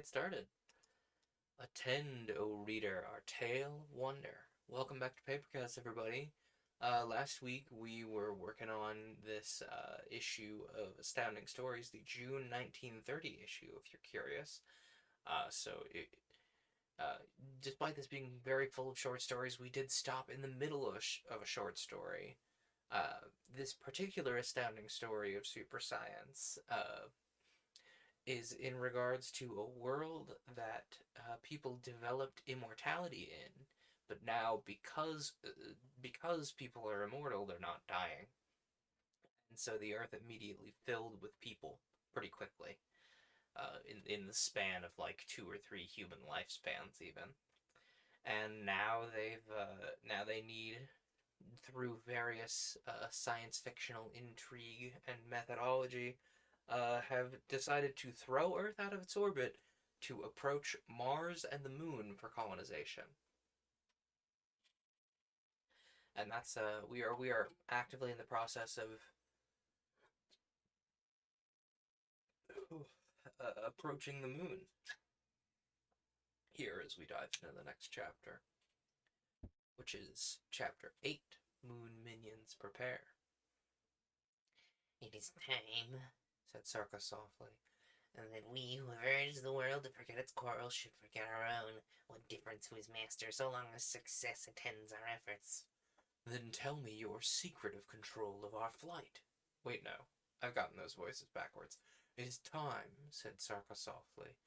get started. Attend, O reader, our tale of wonder. Welcome back to Papercast, everybody. Last week we were working on this issue of Astounding Stories, the June 1930 issue, if you're curious. So, uh, despite this being very full of short stories, we did stop in the middle of a short story. This particular astounding story of super science is in regards to a world that people developed immortality in, but now because people are immortal, they're not dying, and so the Earth immediately filled with people pretty quickly, in the span of like 2 or 3 human lifespans even, and now they need through various science fictional intrigue and methodology have decided to throw Earth out of its orbit to approach Mars and the Moon for colonization. And that's we are actively in the process of approaching the Moon here as we dive into the next chapter, which is chapter 8. Moon minions prepare. It is time, said Sarka softly. and that we who have urged the world to forget its quarrels should forget our own. What difference who is master, so long as success attends our efforts? Then tell me your secret of control of our flight. Wait, no. I've gotten those voices backwards. It is time, said Sarka softly,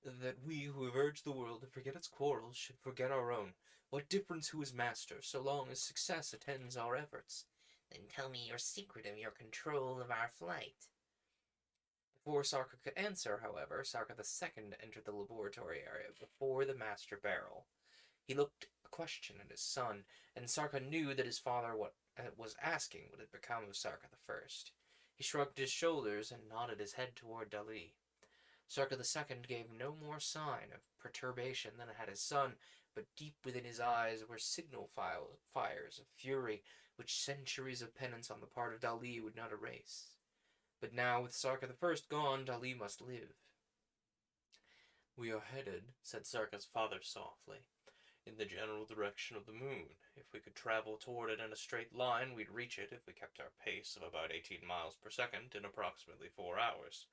that we who have urged the world to forget its quarrels should forget our own. What difference who is master, so long as success attends our efforts? Then tell me your secret of your control of our flight. Before Sarka could answer, however, Sarka the Second entered the laboratory area before the master barrel. He looked a question at his son, and Sarka knew that his father was asking what had become of Sarka the First. He shrugged his shoulders and nodded his head toward Dali. Sarka the Second gave no more sign of perturbation than had his son, but deep within his eyes were signal fires of fury which centuries of penance on the part of Dali would not erase. But now, with Sarka the First gone, Dali must live. We are headed, said Sarka's father softly, in the general direction of the moon. If we could travel toward it in a straight line, we'd reach it if we kept our pace of about 18 miles per second in approximately 4 hours.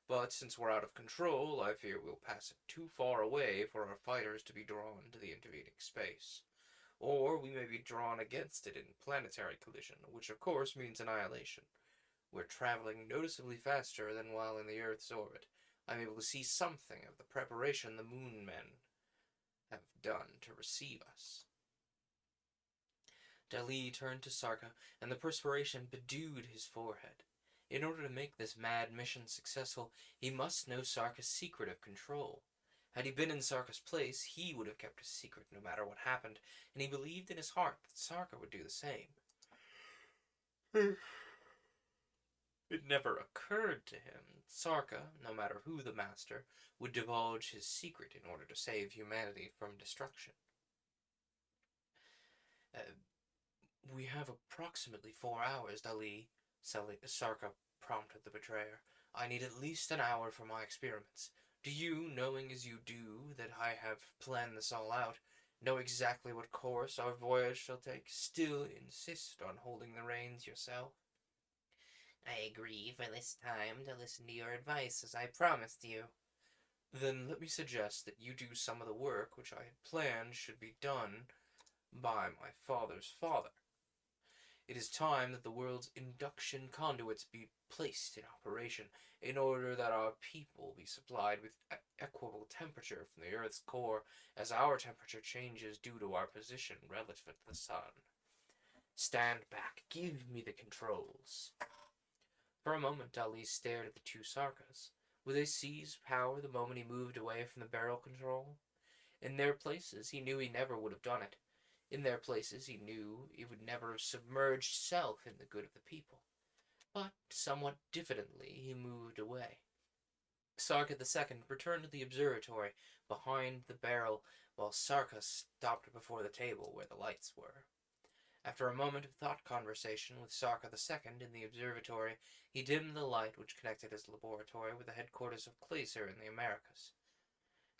But since we're out of control, I fear we'll pass it too far away for our fighters to be drawn to the intervening space. Or we may be drawn against it in planetary collision, which of course means annihilation. We're traveling noticeably faster than while in the Earth's orbit. I'm able to see something of the preparation the Moon men have done to receive us. Dali turned to Sarka, and the perspiration bedewed his forehead. In order to make this mad mission successful, he must know Sarka's secret of control. Had he been in Sarka's place, he would have kept his secret no matter what happened, and he believed in his heart that Sarka would do the same. It never occurred to him that Sarka, no matter who the master, would divulge his secret in order to save humanity from destruction. We have approximately 4 hours, Dali, Sarka prompted the betrayer. I need at least an hour for my experiments. Do you, knowing as you do that I have planned this all out, know exactly what course our voyage shall take, still insist on holding the reins yourself? I agree for this time to listen to your advice as I promised you. Then let me suggest that you do some of the work which I had planned should be done by my father's father. It is time that the world's induction conduits be placed in operation, in order that our people be supplied with equable temperature from the Earth's core, as our temperature changes due to our position relative to the sun. Stand back. Give me the controls. For a moment, Dali stared at the two Sarkas. Would they seize power the moment he moved away from the barrel control? In their places, he knew he never would have done it. In their places, he knew he would never have submerged self in the good of the people. But, somewhat diffidently, he moved away. Sarka the Second returned to the observatory behind the barrel, while Sarka stopped before the table where the lights were. After a moment of thought conversation with Sarka the Second in the observatory, he dimmed the light which connected his laboratory with the headquarters of Glacier in the Americas.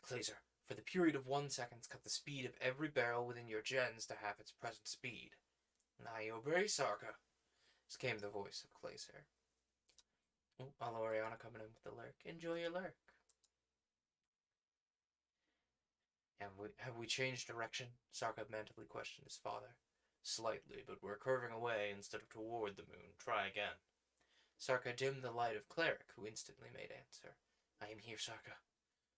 Glazer, for the period of 1 second, cut the speed of every barrel within your gens to half its present speed. I obey, Sarka, came the voice of Glazer. Oh, Aloriana coming in with the lurk. Enjoy your lurk. Have we changed direction? Sarka mentally questioned his father. Slightly, but we're curving away instead of toward the moon. Try again. Sarka dimmed the light of Cleric, who instantly made answer. I am here, Sarka.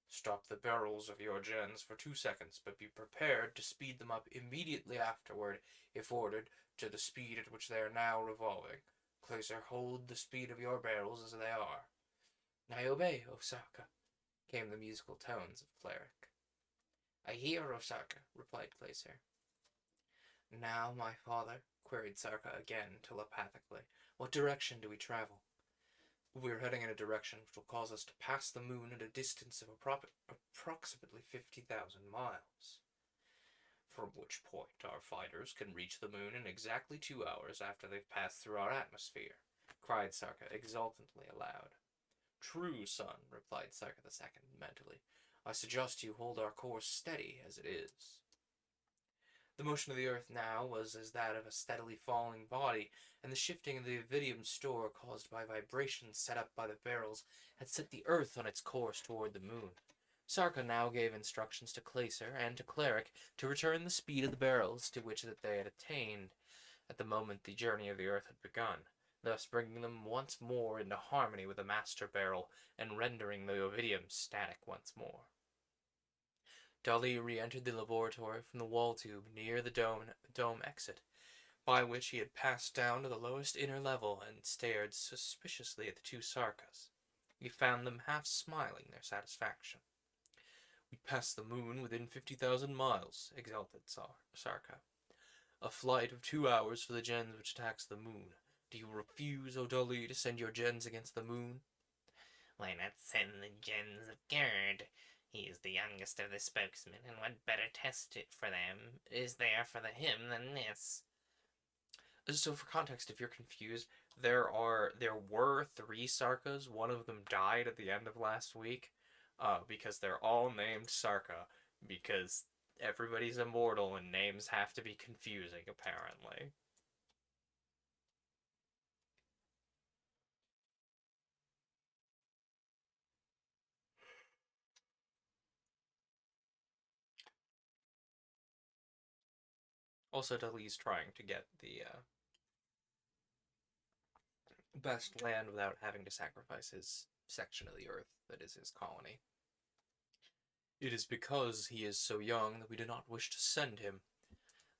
Stop the barrels of your gens for 2 seconds, but be prepared to speed them up immediately afterward, if ordered, to the speed at which they are now revolving. Glazer, hold the speed of your barrels as they are. I obey, Osaka, came the musical tones of Cleric. I hear, Osaka, replied Glazer. Now, my father, queried Sarka again, telepathically, what direction do we travel? We're heading in a direction which will cause us to pass the moon at a distance of approximately 50,000 miles. From which point our fighters can reach the moon in exactly 2 hours after they've passed through our atmosphere, cried Sarka exultantly aloud. True, son, replied Sarka II mentally. I suggest you hold our course steady as it is. The motion of the earth now was as that of a steadily falling body, and the shifting of the Ovidium store caused by vibrations set up by the barrels had set the earth on its course toward the moon. Sarka now gave instructions to Glazer and to Cleric to return the speed of the barrels to which they had attained at the moment the journey of the earth had begun, thus bringing them once more into harmony with the master barrel and rendering the Ovidium static once more. Dali re-entered the laboratory from the wall tube near the dome exit, by which he had passed down to the lowest inner level and stared suspiciously at the two Sarkas. He found them half smiling their satisfaction. We passed the moon within 50,000 miles, exulted Sarka. A flight of 2 hours for the gens which attacks the moon. Do you refuse, O Dali, to send your gens against the moon? Why not send the gens of Gerd? He is the youngest of the spokesmen, and what better test it for them is there for him than this? So for context, if you're confused, there were 3 Sarkas. One of them died at the end of last week, because they're all named Sarka, because everybody's immortal and names have to be confusing, apparently. Also, Dali's trying to get the best land without having to sacrifice his section of the earth that is his colony. It is because he is so young that we do not wish to send him.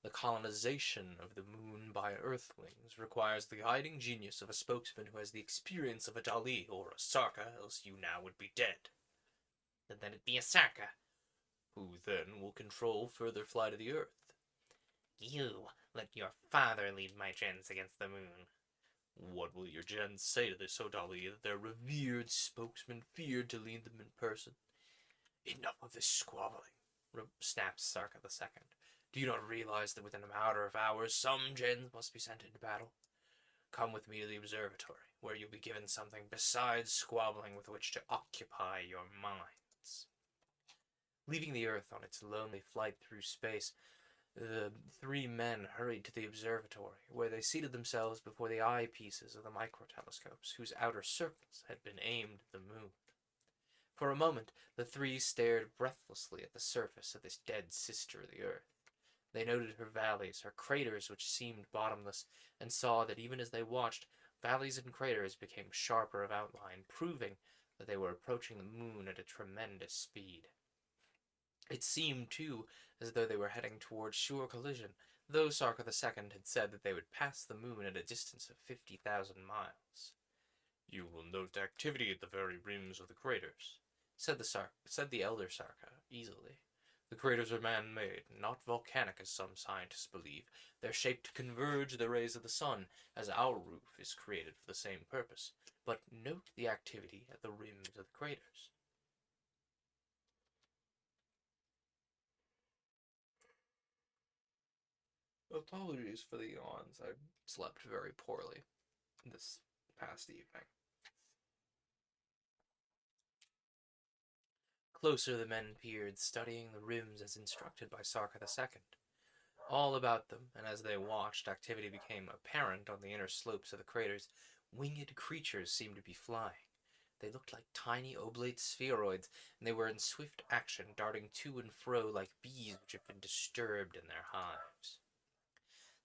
The colonization of the moon by earthlings requires the guiding genius of a spokesman who has the experience of a Dali or a Sarka, else you now would be dead. And then it be a Sarka. Who then will control further flight of the earth? You let your father lead my gens against the moon. What will your gens say to this, O Dali, that their revered spokesman feared to lead them in person? Enough of this squabbling, snapped Sarka II. Do you not realize that within a matter of hours some gens must be sent into battle? Come with me to the observatory, where you'll be given something besides squabbling with which to occupy your minds. Leaving the earth on its lonely flight through space, the 3 men hurried to the observatory, where they seated themselves before the eyepieces of the microtelescopes, whose outer circles had been aimed at the moon. For a moment, the 3 stared breathlessly at the surface of this dead sister of the earth. They noted her valleys, her craters which seemed bottomless, and saw that even as they watched, valleys and craters became sharper of outline, proving that they were approaching the moon at a tremendous speed. It seemed, too, as though they were heading towards sure collision, though Sarka II had said that they would pass the moon at a distance of 50,000 miles. You will note activity at the very rims of the craters, said the elder Sarka, easily. The craters are man-made, not volcanic as some scientists believe. They're shaped to converge the rays of the sun, as our roof is created for the same purpose. But note the activity at the rims of the craters. Apologies for the yawns. I slept very poorly this past evening. Closer the men peered, studying the rims as instructed by Sarka II. All about them, and as they watched, activity became apparent on the inner slopes of the craters. Winged creatures seemed to be flying. They looked like tiny oblate spheroids, and they were in swift action, darting to and fro like bees which have been disturbed in their hives.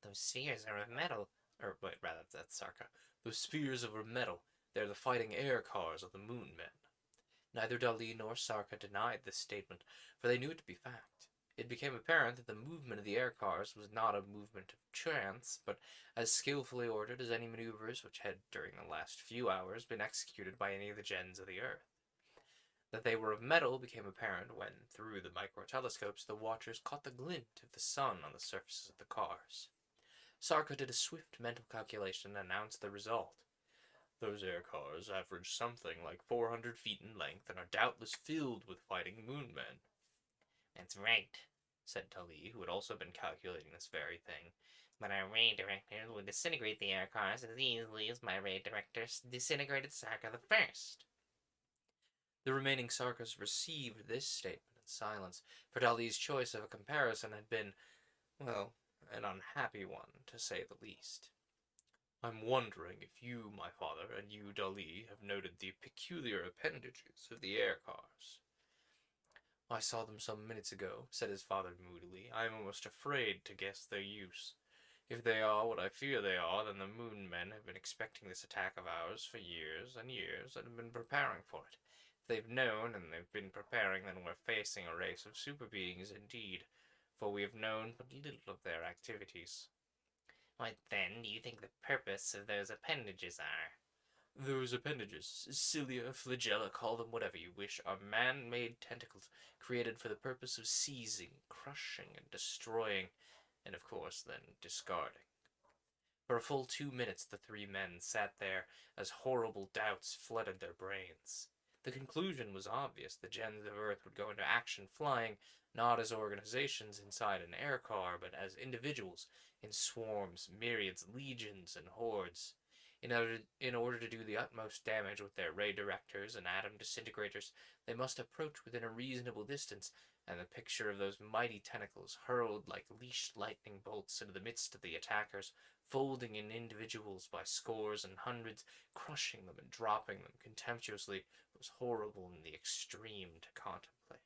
Those spheres are of metal. Or, wait, rather, that's Sarka. Those spheres of metal, they're the fighting air cars of the moon men. Neither Dali nor Sarka denied this statement, for they knew it to be fact. It became apparent that the movement of the air cars was not a movement of chance, but as skillfully ordered as any maneuvers which had, during the last few hours, been executed by any of the gens of the Earth. That they were of metal became apparent when, through the micro-telescopes, the watchers caught the glint of the sun on the surfaces of the cars. Sarka did a swift mental calculation and announced the result. Those air cars average something like 400 feet in length and are doubtless filled with fighting moon men. That's right, said Tali, who had also been calculating this very thing. But our raid director would disintegrate the air cars as easily as my raid director disintegrated Sarka the First. The remaining Sarkas received this statement in silence, for Dali's choice of a comparison had been, well, an unhappy one, to say the least. I'm wondering if you, my father, and you, Dali, have noted the peculiar appendages of the air cars. I saw them some minutes ago, said his father moodily. I am almost afraid to guess their use. If they are what I fear they are, then the moon men have been expecting this attack of ours for years and years and have been preparing for it. If they've known and they've been preparing, then we're facing a race of super beings indeed, for we have known but little of their activities. What then do you think the purpose of those appendages are? Those appendages, cilia, flagella, call them whatever you wish, are man-made tentacles created for the purpose of seizing, crushing, and destroying, and of course then discarding. For a full 2 minutes the three men sat there as horrible doubts flooded their brains. The conclusion was obvious. The gens of Earth would go into action flying, not as organizations inside an air car, but as individuals, in swarms, myriads, legions, and hordes. In order to do the utmost damage with their ray directors and atom disintegrators, they must approach within a reasonable distance, and the picture of those mighty tentacles hurled like leashed lightning bolts into the midst of the attackers, folding in individuals by scores and hundreds, crushing them and dropping them contemptuously, was horrible in the extreme to contemplate.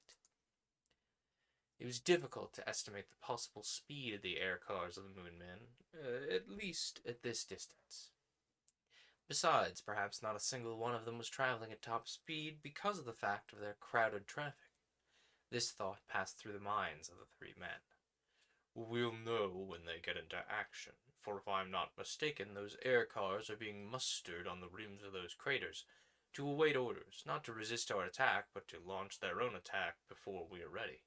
It was difficult to estimate the possible speed of the air cars of the moon men, at least at this distance. Besides, perhaps not a single one of them was traveling at top speed because of the fact of their crowded traffic. This thought passed through the minds of the three men. We'll know when they get into action, for if I'm not mistaken, those air cars are being mustered on the rims of those craters, to await orders, not to resist our attack, but to launch their own attack before we are ready.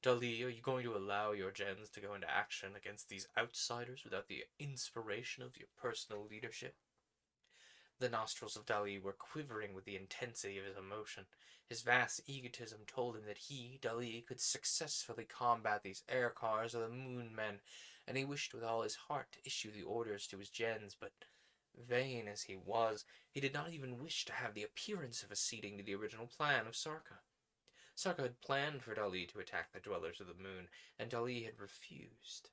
Dali, are you going to allow your gens to go into action against these outsiders without the inspiration of your personal leadership? The nostrils of Dali were quivering with the intensity of his emotion. His vast egotism told him that he, Dali, could successfully combat these air cars of the moon men, and he wished with all his heart to issue the orders to his gens, but vain as he was, he did not even wish to have the appearance of acceding to the original plan of Sarka. Sarka had planned for Dali to attack the dwellers of the moon, and Dali had refused.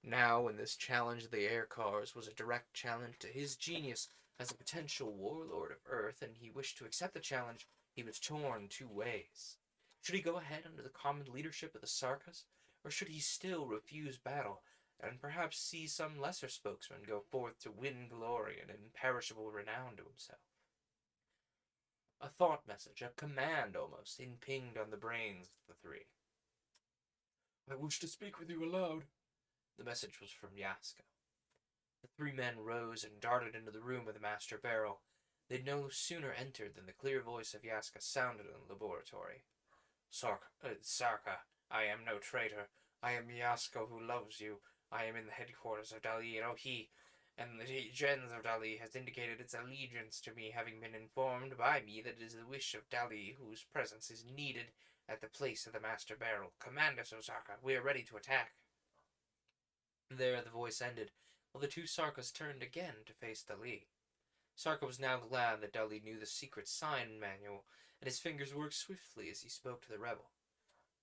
Now, when this challenge of the air cars was a direct challenge to his genius as a potential warlord of Earth, and he wished to accept the challenge, he was torn two ways. Should he go ahead under the common leadership of the Sarkas, or should he still refuse battle, and perhaps see some lesser spokesman go forth to win glory and imperishable renown to himself? A thought message, a command almost, impinged on the brains of the three. I wish to speak with you aloud. The message was from Yaska. The three men rose and darted into the room of the master barrel. They had no sooner entered than the clear voice of Yaska sounded in the laboratory. Sarka, I am no traitor. I am Yaska who loves you. I am in the headquarters of Dali Rohi, and the gens of Dali has indicated its allegiance to me, having been informed by me that it is the wish of Dali whose presence is needed at the place of the master barrel. Command us, O Sarka. We are ready to attack. There the voice ended, while the two Sarkas turned again to face Dali. Sarka was now glad that Dali knew the secret sign manual, and his fingers worked swiftly as he spoke to the rebel.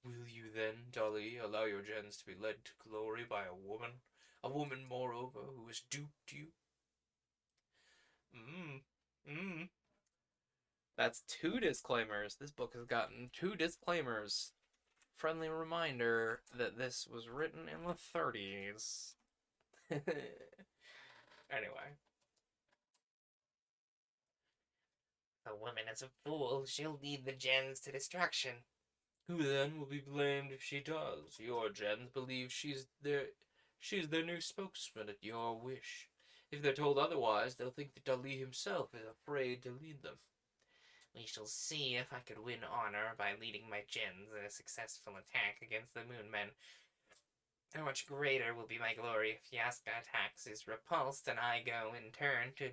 Will you then, Dali, allow your gens to be led to glory by a woman? A woman, moreover, who has duped you? Mmm. Mmm. That's 2 disclaimers. This book has gotten 2 disclaimers. Friendly reminder that this was written in the 30s. Anyway. The woman is a fool. She'll lead the gens to destruction. Who then will be blamed if she does? Your gens believe she's their new spokesman at your wish. If they're told otherwise, they'll think that Dali himself is afraid to lead them. We shall see if I could win honor by leading my gens in a successful attack against the moon men. How much greater will be my glory if Yaska attacks is repulsed and I go in to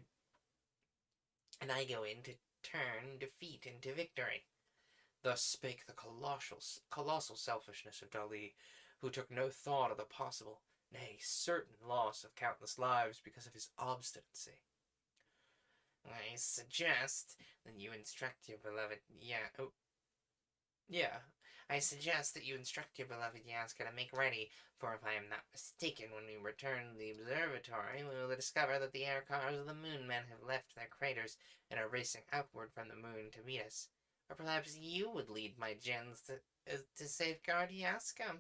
turn defeat into victory. Thus spake the colossal selfishness of Dali, who took no thought of the possible, nay, certain loss of countless lives because of his obstinacy. I suggest that you instruct your beloved I suggest that you instruct your beloved Yaska to make ready, for if I am not mistaken, when we return to the observatory, we will discover that the air cars of the moon men have left their craters and are racing outward from the moon to meet us. Or perhaps you would lead my gens to safeguard Yaska,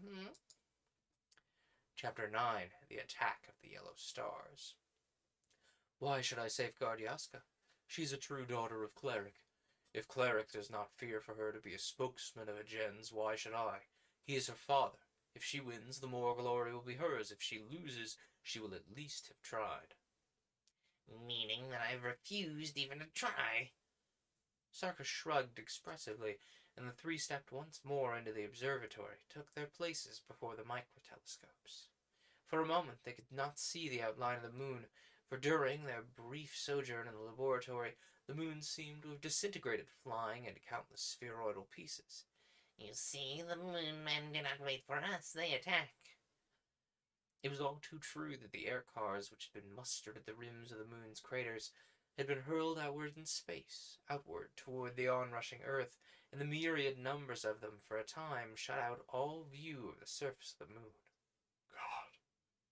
Chapter 9. The Attack of the Yellow Stars. Why should I safeguard Yaska? She's a true daughter of Cleric. If Cleric does not fear for her to be a spokesman of a gens, why should I? He is her father. If she wins, the more glory will be hers. If she loses, she will at least have tried. Meaning that I've refused even to try. Sarka shrugged expressively, and the 3 stepped once more into the observatory, took their places before the microtelescopes. For a moment they could not see the outline of the moon, for during their brief sojourn in the laboratory, the moon seemed to have disintegrated, flying into countless spheroidal pieces. You see, the moon men do not wait for us, they attack. It was all too true that the air cars which had been mustered at the rims of the moon's craters had been hurled outward in space, outward toward the onrushing earth, and the myriad numbers of them for a time shut out all view of the surface of the moon. God,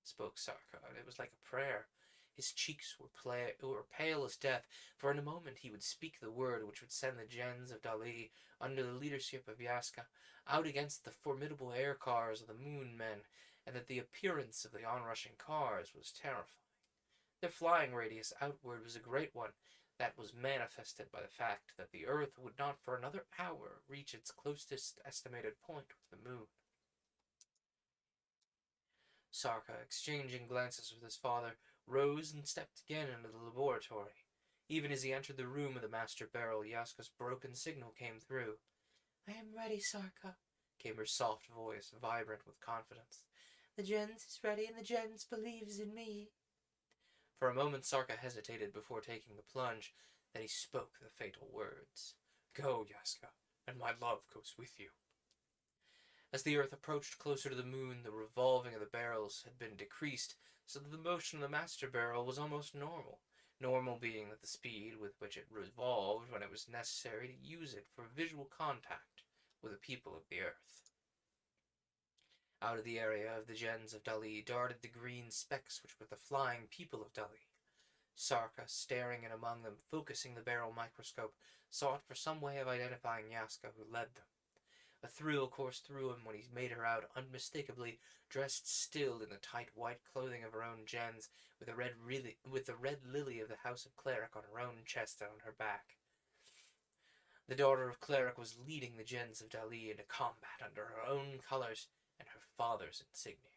spoke Sarka, and it was like a prayer. His cheeks were pale as death, for in a moment he would speak the word which would send the gens of Dali, under the leadership of Yaska, out against the formidable air cars of the moon men, and that the appearance of the onrushing cars was terrifying. Their flying radius outward was a great one, that was manifested by the fact that the earth would not for another hour reach its closest estimated point with the moon. Sarka, exchanging glances with his father, rose and stepped again into the laboratory. Even as he entered the room of the master barrel, Yaska's broken signal came through. I am ready, Sarka, came her soft voice, vibrant with confidence. The gens is ready, and the gens believes in me. For a moment Sarka hesitated before taking the plunge. Then he spoke the fatal words. Go, Yaska, and my love goes with you. As the earth approached closer to the moon, the revolving of the barrels had been decreased, so that the motion of the master barrel was almost normal. Normal being that the speed with which it revolved when it was necessary to use it for visual contact with the people of the earth. Out of the area of the gens of Dali darted the green specks which were the flying people of Dali. Sarka, staring in among them, focusing the barrel microscope, sought for some way of identifying Yaska, who led them. A thrill coursed through him when he made her out unmistakably, dressed still in the tight white clothing of her own gens, with the red lily of the House of Cleric on her own chest and on her back. The daughter of Cleric was leading the gens of Dali into combat under her own colors and her father's insignia.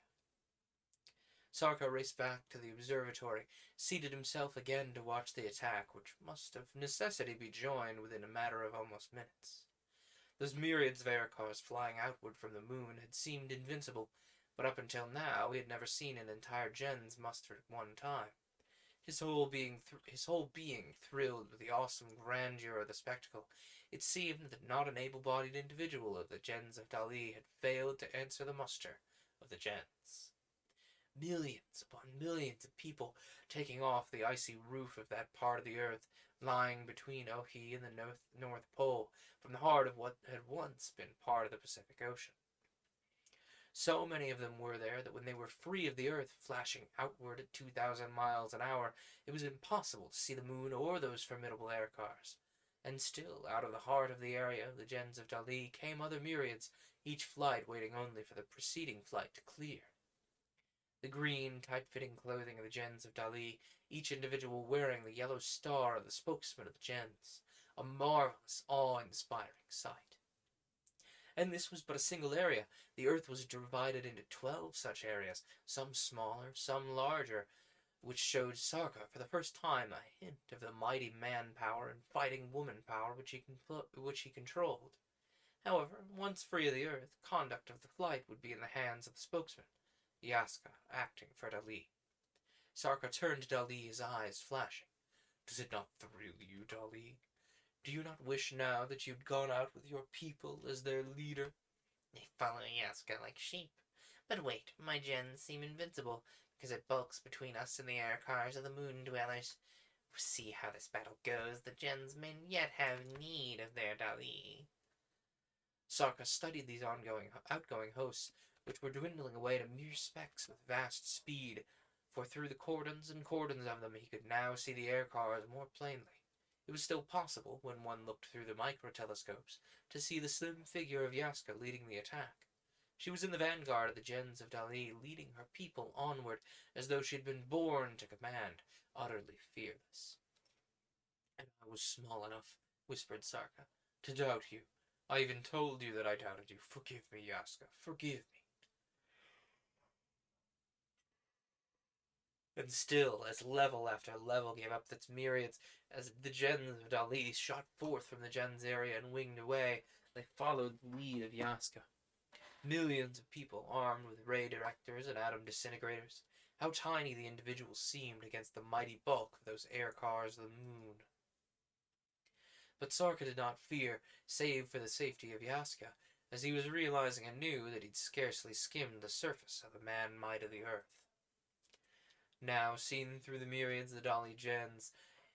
Sarka raced back to the observatory, seated himself again to watch the attack, which must of necessity be joined within a matter of almost minutes. Those myriads of air cars flying outward from the moon had seemed invincible, but up until now he had never seen an entire gens mustered at one time. His whole being thrilled with the awesome grandeur of the spectacle. It seemed that not an able-bodied individual of the gens of Dali had failed to answer the muster of the gens. Millions upon millions of people taking off the icy roof of that part of the earth lying between Ohi and the North Pole from the heart of what had once been part of the Pacific Ocean. So many of them were there that when they were free of the earth, flashing outward at 2,000 miles an hour, it was impossible to see the moon or those formidable air cars. And still, out of the heart of the area, the gens of Dali, came other myriads, each flight waiting only for the preceding flight to clear. The green, tight-fitting clothing of the gens of Dali, each individual wearing the yellow star of the spokesman of the gens, a marvelous, awe-inspiring sight. And this was but a single area. The earth was divided into 12 such areas, some smaller, some larger, which showed Sarka for the first time a hint of the mighty man-power and fighting woman-power which he controlled. However, once free of the earth, conduct of the flight would be in the hands of the spokesman, Yaska, acting for Dali. Sarka turned to Dali, his eyes flashing. Does it not thrill you, Dali? Do you not wish now that you'd gone out with your people as their leader? They follow Yaska like sheep. But wait, my gens seem invincible, because it bulks between us and the air cars of the moon dwellers. See how this battle goes. The gens may yet have need of their Dali. Sarka studied these outgoing hosts, which were dwindling away to mere specks with vast speed, for through the cordons and cordons of them he could now see the air cars more plainly. It was still possible, when one looked through the micro-telescopes, to see the slim figure of Yaska leading the attack. She was in the vanguard of the gens of Dali, leading her people onward as though she had been born to command, utterly fearless. And I was small enough, whispered Sarka, to doubt you. I even told you that I doubted you. Forgive me, Yaska, forgive me. And still, as level after level gave up its myriads, as the gens of Dali shot forth from the gens area and winged away, they followed the lead of Yaska. Millions of people armed with ray directors and atom disintegrators. How tiny the individuals seemed against the mighty bulk of those air cars of the moon. But Sarka did not fear, save for the safety of Yaska, as he was realizing anew that he'd scarcely skimmed the surface of the man-might of the earth. Now, seen through the myriads of the Dali gens,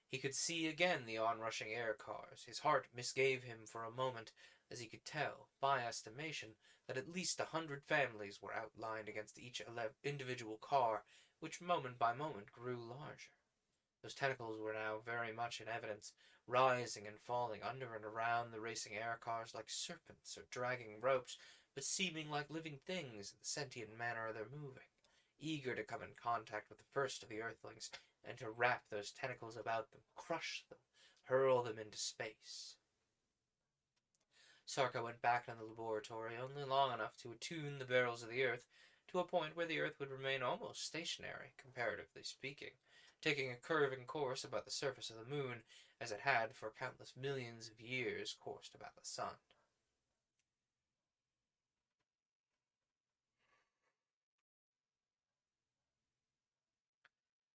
he could see again the onrushing air cars. His heart misgave him for a moment, as he could tell, by estimation, that at least 100 families were outlined against each individual car, which moment by moment grew larger. Those tentacles were now very much in evidence, rising and falling under and around the racing air cars like serpents or dragging ropes, but seeming like living things in the sentient manner of their moving, eager to come in contact with the first of the earthlings, and to wrap those tentacles about them, crush them, hurl them into space. Sarka went back into the laboratory only long enough to attune the barrels of the earth to a point where the earth would remain almost stationary, comparatively speaking, taking a curving course about the surface of the moon, as it had for countless millions of years coursed about the sun.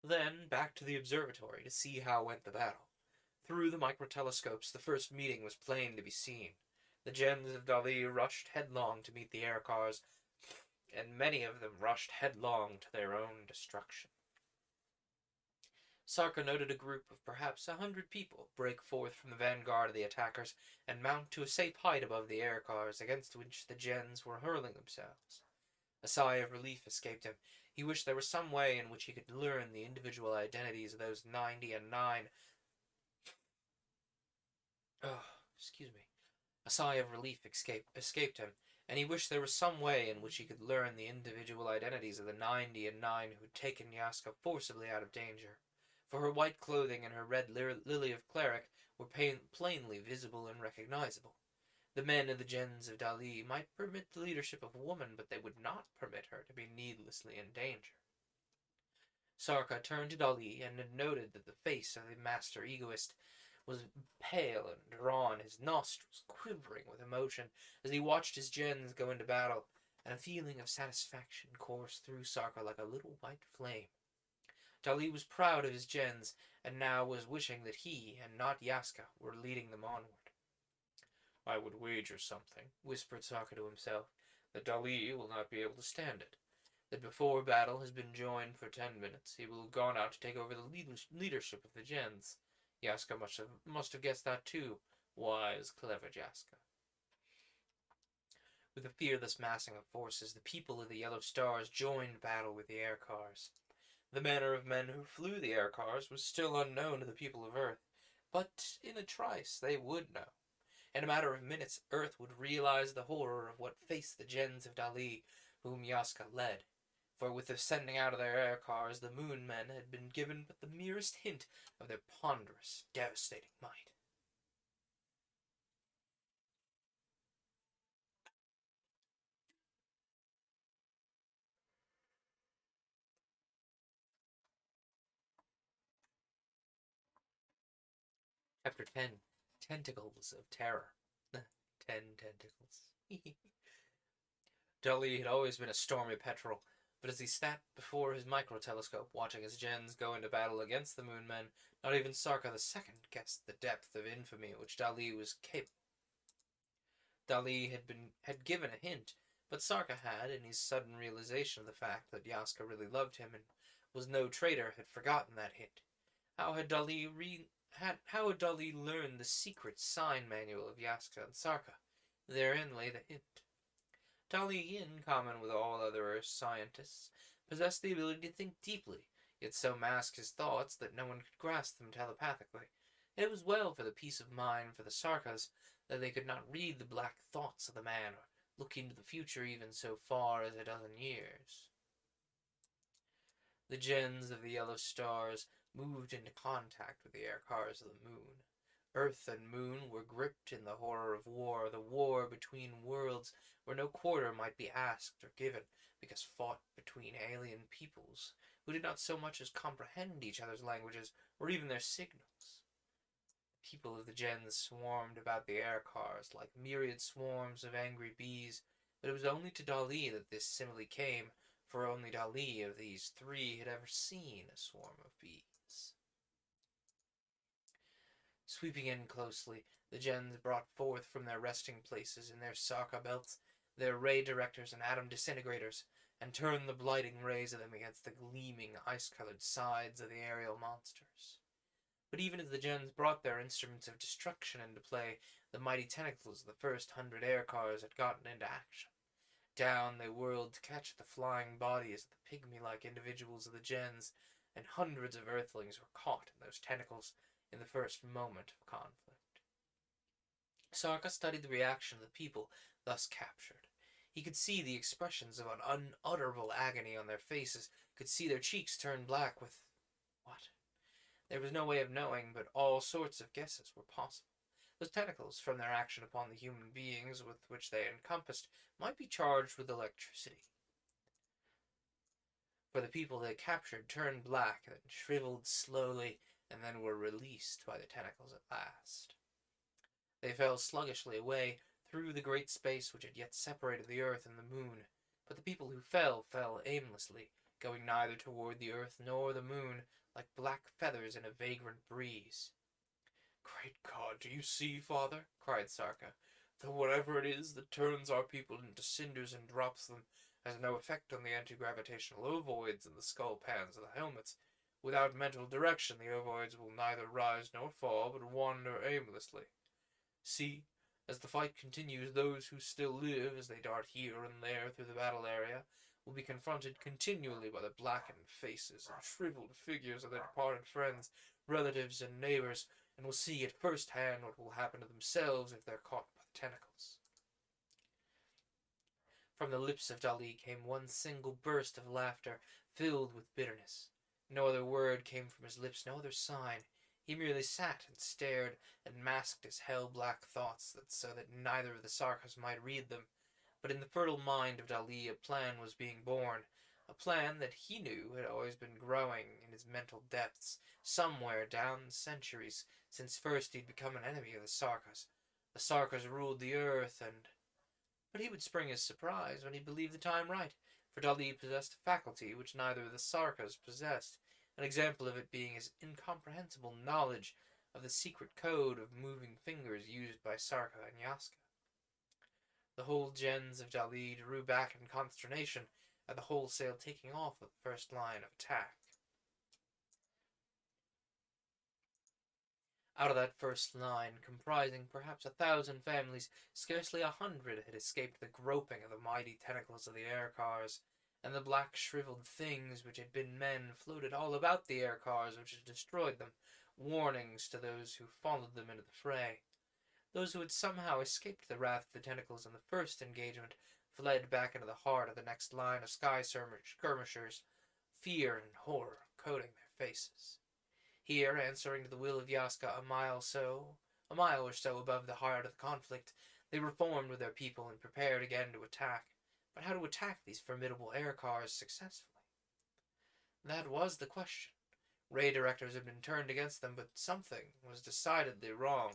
Then back to the observatory to see how went the battle. Through the microtelescopes the first meeting was plain to be seen. The gens of Dali rushed headlong to meet the air cars, and many of them rushed headlong to their own destruction. Sarka noted a group of perhaps 100 people break forth from the vanguard of the attackers and mount to a safe height above the air cars against which the gens were hurling themselves. A sigh of relief escaped him. He wished there was some way in which he could learn the individual identities of those 90 and 9. Excuse me. A sigh of relief escaped him, and he wished there was some way in which he could learn the individual identities of the 90 and 9 who'd taken Yaska forcibly out of danger. For her white clothing and her red lily of cleric were plainly visible and recognizable. The men of the gens of Dali might permit the leadership of a woman, but they would not permit her to be needlessly in danger. Sarka turned to Dali and had noted that the face of the master egoist was pale and drawn, his nostrils quivering with emotion as he watched his gens go into battle, and a feeling of satisfaction coursed through Sarka like a little white flame. Dali was proud of his gens, and now was wishing that he, and not Yaska, were leading them onward. I would wager something, whispered Sarka to himself, that Dali will not be able to stand it. that before battle has been joined for 10 minutes, he will have gone out to take over the leadership of the gens. Yaska must have guessed that too. Wise, clever Jaska. With a fearless massing of forces, the people of the Yellow Stars joined battle with the air cars. The manner of men who flew the air cars was still unknown to the people of Earth, but in a trice they would know. In a matter of minutes, Earth would realize the horror of what faced the gens of Dali, whom Yaska led. For with the sending out of their air cars, the Moon Men had been given but the merest hint of their ponderous, devastating might. Chapter 10 Tentacles of Terror. 10 tentacles. Dali had always been a stormy petrel, but as he sat before his micro-telescope watching his gens go into battle against the Moon Men, not even Sarka II guessed the depth of infamy which Dali was capable. Dali had given a hint, but Sarka had, in his sudden realization of the fact that Yaska really loved him and was no traitor, had forgotten that hint. How had Dali learned the secret sign manual of Yaska and Sarka? Therein lay the hint. Dali, in common with all other scientists, possessed the ability to think deeply, yet so mask his thoughts that no one could grasp them telepathically. It was well for the peace of mind for the Sarkas that they could not read the black thoughts of the man or look into the future even so far as a dozen years. The gens of the yellow stars moved into contact with the air cars of the moon. Earth and moon were gripped in the horror of war, the war between worlds where no quarter might be asked or given, because fought between alien peoples who did not so much as comprehend each other's languages or even their signals. The people of the gens swarmed about the air cars like myriad swarms of angry bees, but it was only to Dali that this simile came, for only Dali of these three had ever seen a swarm of bees. Sweeping in closely, the gens brought forth from their resting places in their Sarka belts their ray directors and atom disintegrators, and turned the blighting rays of them against the gleaming, ice-colored sides of the aerial monsters. But even as the gens brought their instruments of destruction into play, the mighty tentacles of the first 100 air cars had gotten into action. Down they whirled to catch the flying bodies of the pygmy-like individuals of the gens, and hundreds of earthlings were caught in those tentacles in the first moment of conflict. Sarka studied the reaction of the people thus captured. He could see the expressions of an unutterable agony on their faces, could see their cheeks turn black with what? There was no way of knowing, but all sorts of guesses were possible. Those tentacles, from their action upon the human beings with which they encompassed, might be charged with electricity. For the people they captured turned black, then shriveled slowly, and then were released by the tentacles at last. They fell sluggishly away through the great space which had yet separated the earth and the moon, but the people who fell aimlessly, going neither toward the earth nor the moon, like black feathers in a vagrant breeze. "Great God, do you see, father?" cried Sarka, "that whatever it is that turns our people into cinders and drops them has no effect on the anti-gravitational ovoids in the skull pans of the helmets. Without mental direction, the ovoids will neither rise nor fall, but wander aimlessly. See, as the fight continues, those who still live, as they dart here and there through the battle area, will be confronted continually by the blackened faces and shriveled figures of their departed friends, relatives, and neighbors, and will see at first hand what will happen to themselves if they're caught by the tentacles." From the lips of Dali came one single burst of laughter, filled with bitterness. No other word came from his lips, no other sign. He merely sat and stared, and masked his hell-black thoughts so that neither of the Sarkas might read them. But in the fertile mind of Dali a plan was being born, a plan that he knew had always been growing in his mental depths, somewhere down the centuries, since first he'd become an enemy of the Sarkas. The Sarkas ruled the earth, and but he would spring his surprise when he believed the time right, for Dali possessed a faculty which neither of the Sarkas possessed, an example of it being his incomprehensible knowledge of the secret code of moving fingers used by Sarka and Yaska. The whole gens of Dali drew back in consternation, at the wholesale taking off of the first line of attack. Out of that first line, comprising perhaps 1,000 families, scarcely 100 had escaped the groping of the mighty tentacles of the air cars, and the black shriveled things which had been men floated all about the air cars which had destroyed them, warnings to those who followed them into the fray. Those who had somehow escaped the wrath of the tentacles in the first engagement fled back into the heart of the next line of sky skirmishers, fear and horror coating their faces. Here, answering to the will of Yaska, a mile or so above the heart of the conflict, they reformed with their people and prepared again to attack. But how to attack these formidable air cars successfully? That was the question. Ray directors had been turned against them, but something was decidedly wrong.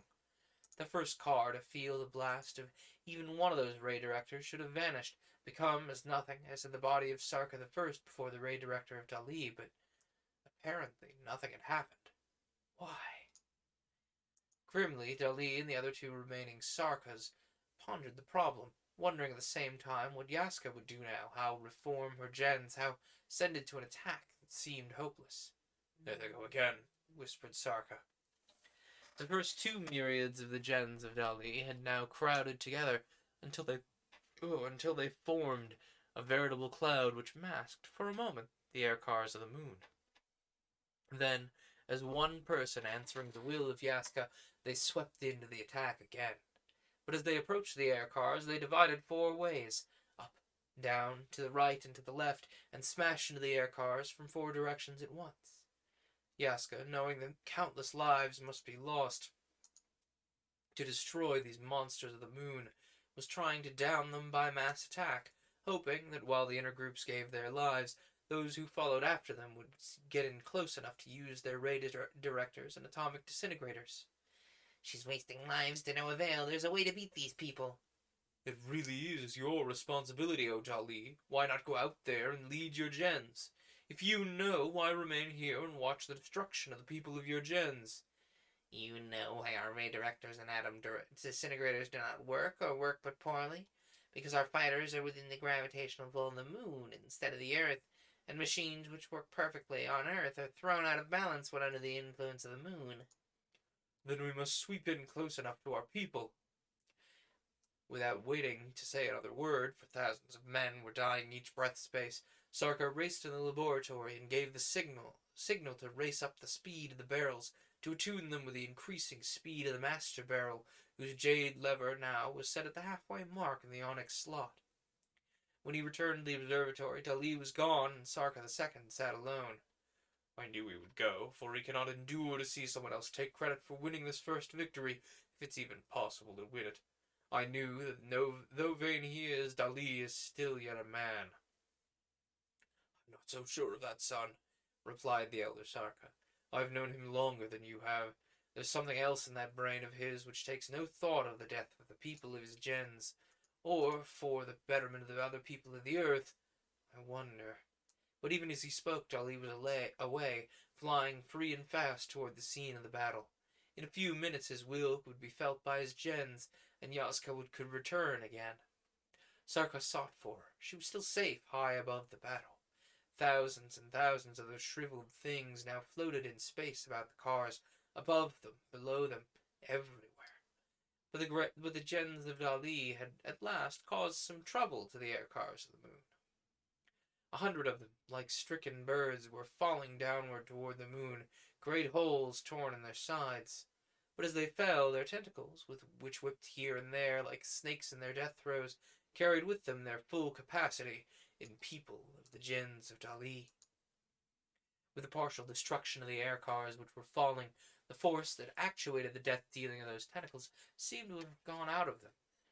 The first car to feel the blast of even one of those ray directors should have vanished, become as nothing as in the body of Sarka the First before the ray director of Dali, but apparently nothing had happened. Why? Grimly, Dali and the other two remaining Sarkas pondered the problem, wondering at the same time what Yaska would do now, how reform her gens, how send it to an attack that seemed hopeless. There they go again, whispered Sarka. The first two myriads of the gens of Dali had now crowded together until they formed a veritable cloud which masked, for a moment, the air cars of the moon. Then, as one person answering the will of Yaska, they swept into the attack again. But as they approached the air cars, they divided 4 ways, up, down, to the right, and to the left, and smashed into the air cars from 4 directions at once. Yaska, knowing that countless lives must be lost to destroy these monsters of the moon, was trying to down them by mass attack, hoping that while the inner groups gave their lives, those who followed after them would get in close enough to use their ray directors and atomic disintegrators. She's wasting lives to no avail. There's a way to beat these people. It really is your responsibility, O Dali. Why not go out there and lead your gens? If you know, why remain here and watch the destruction of the people of your gens? You know why our ray directors and atom disintegrators do not work, or work but poorly? Because our fighters are within the gravitational pull of the moon instead of the earth, and machines which work perfectly on earth are thrown out of balance when under the influence of the moon. Then we must sweep in close enough to our people. Without waiting to say another word, for thousands of men were dying each breath space, Sarka raced to the laboratory and gave the signal to race up the speed of the barrels, to attune them with the increasing speed of the master barrel, whose jade lever now was set at the halfway mark in the onyx slot. When he returned to the observatory, Dali was gone, and Sarka the Second sat alone. I knew he would go, for he cannot endure to see someone else take credit for winning this first victory, if it's even possible to win it. I knew that though vain he is, Dali is still yet a man. I'm not so sure of that, son, replied the elder Sarka. I've known him longer than you have. There's something else in that brain of his which takes no thought of the death of the people of his gens, or for the betterment of the other people of the earth. I wonder. But even as he spoke, Dali was away, flying free and fast toward the scene of the battle. In a few minutes his will would be felt by his gens, and Yaska could return again. Sarka sought for her. She was still safe, high above the battle. Thousands and thousands of those shriveled things now floated in space about the cars, above them, below them, everywhere. But the gens of Dali had at last caused some trouble to the air cars of the moon. 100 of them, like stricken birds, were falling downward toward the moon, great holes torn in their sides. But as they fell, their tentacles, which whipped here and there like snakes in their death throes, carried with them their full capacity in people of the gens of Dali. With the partial destruction of the air cars which were falling, the force that actuated the death-dealing of those tentacles seemed to have gone out of them,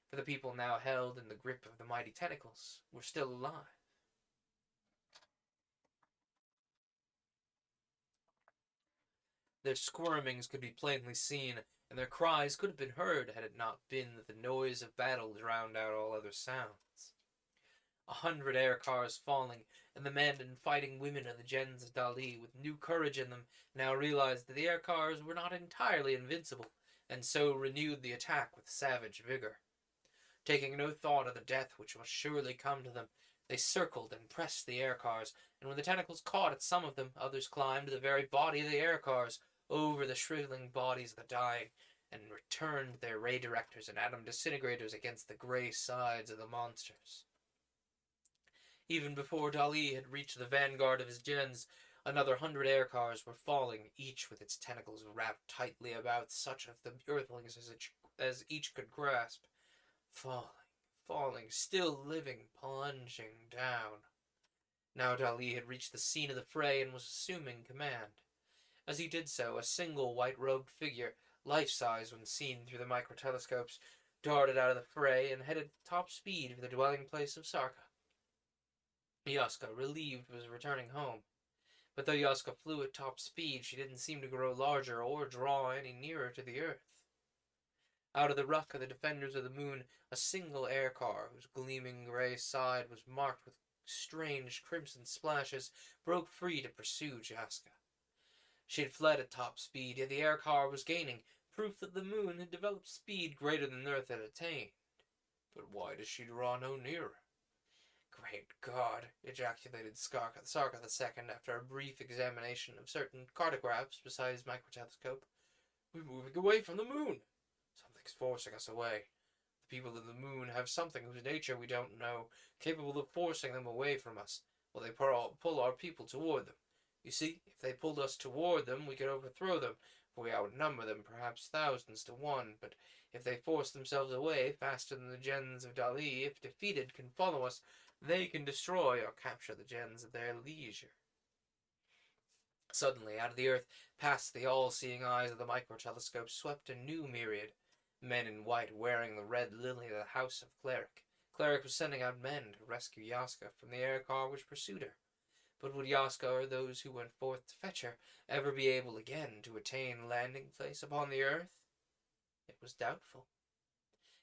for the people now held in the grip of the mighty tentacles were still alive. Their squirmings could be plainly seen, and their cries could have been heard had it not been that the noise of battle drowned out all other sounds. 100 air cars falling, and the men and fighting women of the gens of Dali, with new courage in them, now realized that the air cars were not entirely invincible, and so renewed the attack with savage vigor. Taking no thought of the death which must surely come to them, They circled and pressed the air cars, and when the tentacles caught at some of them, others climbed to the very body of the air cars, over the shriveling bodies of the dying, and returned their ray directors and atom disintegrators against the gray sides of the monsters. Even before Dali had reached the vanguard of his gens, another 100 air cars were falling, each with its tentacles wrapped tightly about such of the earthlings as each could grasp. Falling, falling, still living, plunging down. Now Dali had reached the scene of the fray and was assuming command. As he did so, a single white-robed figure, life-size when seen through the microtelescopes, darted out of the fray and headed top speed for the dwelling place of Sarka. Yaska, relieved, was returning home. But though Yaska flew at top speed, she didn't seem to grow larger or draw any nearer to the earth. Out of the ruck of the defenders of the moon, a single air car, whose gleaming gray side was marked with strange crimson splashes, broke free to pursue Jaska. She had fled at top speed, yet the air car was gaining, proof that the moon had developed speed greater than Earth had attained. But why does she draw no nearer? Great God! Ejaculated Sarka II after a brief examination of certain cartographs beside his microtelescope. We're moving away from the moon! Something's forcing us away. The people of the moon have something whose nature we don't know, capable of forcing them away from us, while they pull our people toward them. You see, if they pulled us toward them, we could overthrow them, for we outnumber them perhaps thousands to one, but if they force themselves away faster than the gens of Dali, if defeated, can follow us, they can destroy or capture the gens at their leisure. Suddenly, out of the earth, past the all-seeing eyes of the microtelescope, swept a new myriad. Men in white wearing the red lily of the house of Cleric. Cleric was sending out men to rescue Yaska from the air car which pursued her. But would Yaska or those who went forth to fetch her ever be able again to attain landing place upon the earth? It was doubtful.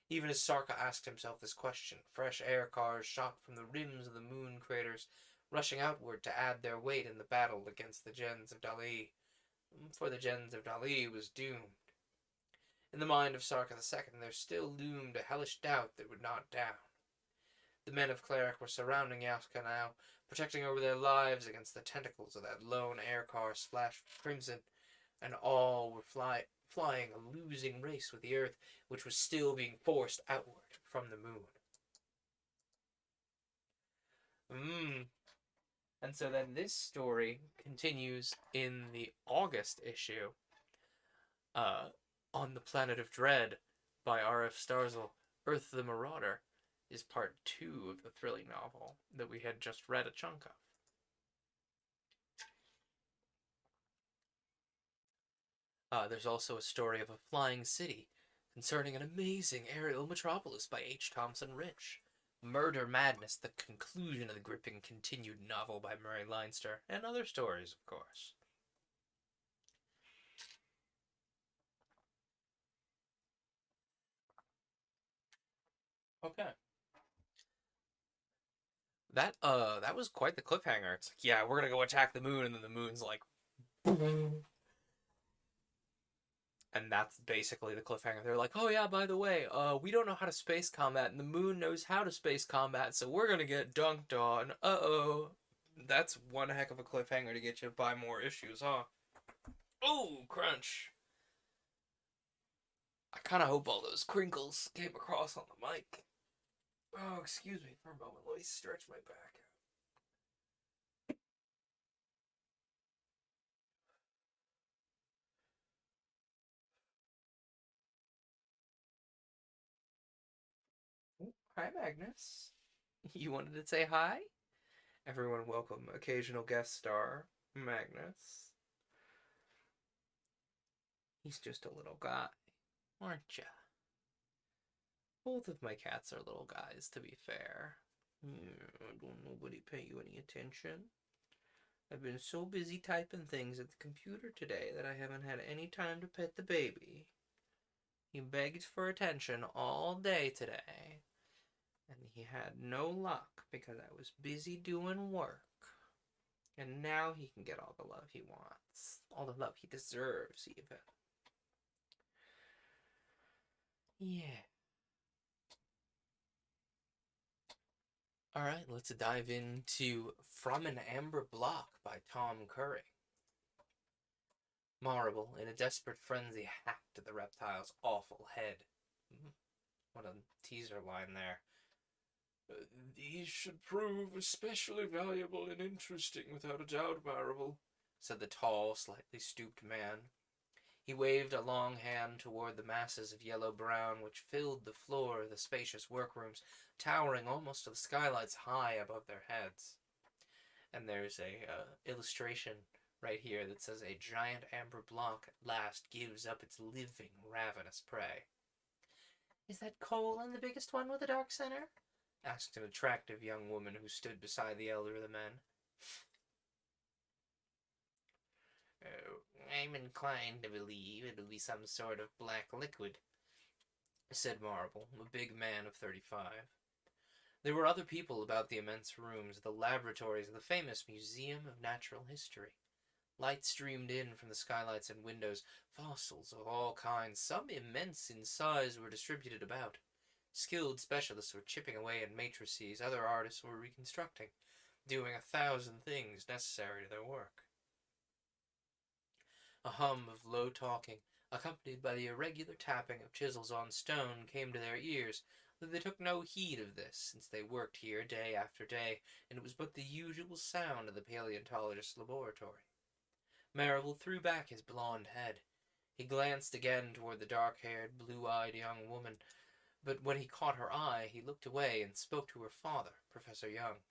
Even as Sarka asked himself this question, fresh air cars shot from the rims of the moon craters, rushing outward to add their weight in the battle against the gens of Dali. For the gens of Dali was doomed. In the mind of Sarka II there still loomed a hellish doubt that would not down. The men of Cleric were surrounding Yaska now, protecting over their lives against the tentacles of that lone air car splashed with crimson, and all were flying a losing race with the earth, which was still being forced outward from the moon. And so then this story continues in the August issue, On the Planet of Dread by R.F. Starzl. Earth the Marauder is part 2 of the thrilling novel that we had just read a chunk of. There's also a story of a flying city concerning an amazing aerial metropolis by H. Thompson Rich. Murder Madness, the conclusion of the gripping continued novel by Murray Leinster, and other stories, of course. Okay. That was quite the cliffhanger. It's like, yeah, we're gonna go attack the moon, and then the moon's like, and that's basically the cliffhanger. They're like, oh yeah, by the way, we don't know how to space combat, and the moon knows how to space combat, so we're gonna get dunked on. Uh-oh. That's one heck of a cliffhanger to get you to buy more issues, huh? Oh, crunch. I kind of hope all those crinkles came across on the mic. Oh, excuse me for a moment. Let me stretch my back out. Hi, Magnus. You wanted to say hi? Everyone welcome occasional guest star, Magnus. He's just a little guy, aren't ya? Both of my cats are little guys, to be fair. Don't nobody pay you any attention? I've been so busy typing things at the computer today that I haven't had any time to pet the baby. He begged for attention all day today, and he had no luck because I was busy doing work. And now he can get all the love he wants, all the love he deserves, even. Yeah. Alright, let's dive into From an Amber Block by Tom Curry. Marble, in a desperate frenzy, hacked at the reptile's awful head. What a teaser line there. These should prove especially valuable and interesting, without a doubt, Marable, said the tall, slightly stooped man. He waved a long hand toward the masses of yellow-brown which filled the floor of the spacious workrooms, towering almost to the skylights high above their heads. And there's a illustration right here that says a giant amber block at last gives up its living, ravenous prey. Is that Colin the biggest one with a dark center? Asked an attractive young woman who stood beside the elder of the men. I'm inclined to believe it'll be some sort of black liquid, said Marble, a big man of 35. There were other people about the immense rooms, the laboratories of the famous Museum of Natural History. Light streamed in from the skylights and windows. Fossils of all kinds, some immense in size, were distributed about. Skilled specialists were chipping away at matrices, other artists were reconstructing, doing 1,000 things necessary to their work. A hum of low talking, accompanied by the irregular tapping of chisels on stone, came to their ears, though they took no heed of this, since they worked here day after day, and it was but the usual sound of the paleontologist's laboratory. Marable threw back his blond head. He glanced again toward the dark-haired, blue-eyed young woman, but when he caught her eye, he looked away and spoke to her father, Professor Young.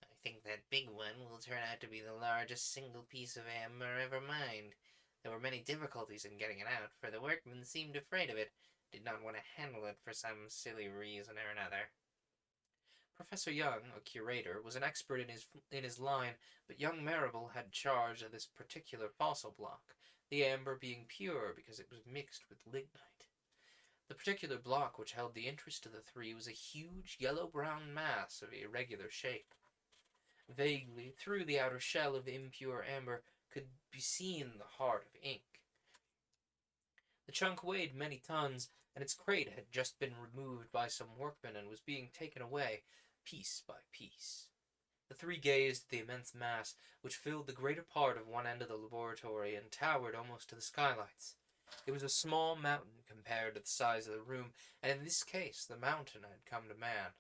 I think that big one will turn out to be the largest single piece of amber ever mined. There were many difficulties in getting it out, for the workmen seemed afraid of it, did not want to handle it for some silly reason or another. Professor Young, a curator, was an expert in his line, but young Marable had charge of this particular fossil block, the amber being pure because it was mixed with lignite. The particular block which held the interest of the three was a huge yellow-brown mass of irregular shape. Vaguely, through the outer shell of impure amber, could be seen the heart of ink. The chunk weighed many tons, and its crate had just been removed by some workmen and was being taken away, piece by piece. The three gazed at the immense mass, which filled the greater part of one end of the laboratory and towered almost to the skylights. It was a small mountain compared to the size of the room, and in this case the mountain had come to man.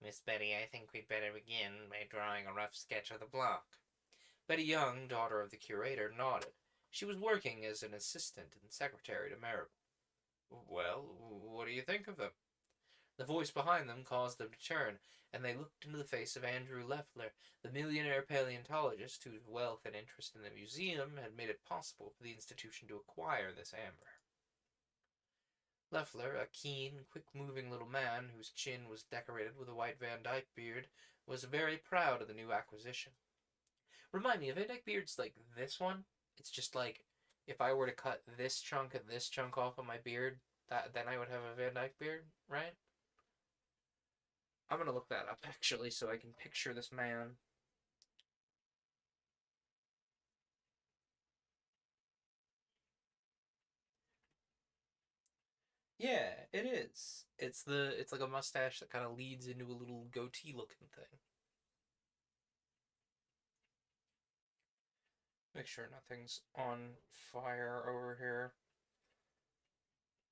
Miss Betty, I think we'd better begin by drawing a rough sketch of the block. Betty Young, daughter of the curator, nodded. She was working as an assistant and secretary to Marable. Well, what do you think of them? The voice behind them caused them to turn, and they looked into the face of Andrew Leffler, the millionaire paleontologist whose wealth and interest in the museum had made it possible for the institution to acquire this amber. Leffler, a keen, quick-moving little man whose chin was decorated with a white Van Dyke beard, was very proud of the new acquisition. Remind me, a Van Dyke beard's like this one? It's just like, if I were to cut this chunk and this chunk off of my beard, then I would have a Van Dyke beard, right? I'm gonna look that up, actually, so I can picture this man. Yeah, it is. It's like a mustache that kind of leads into a little goatee looking thing. Make sure nothing's on fire over here.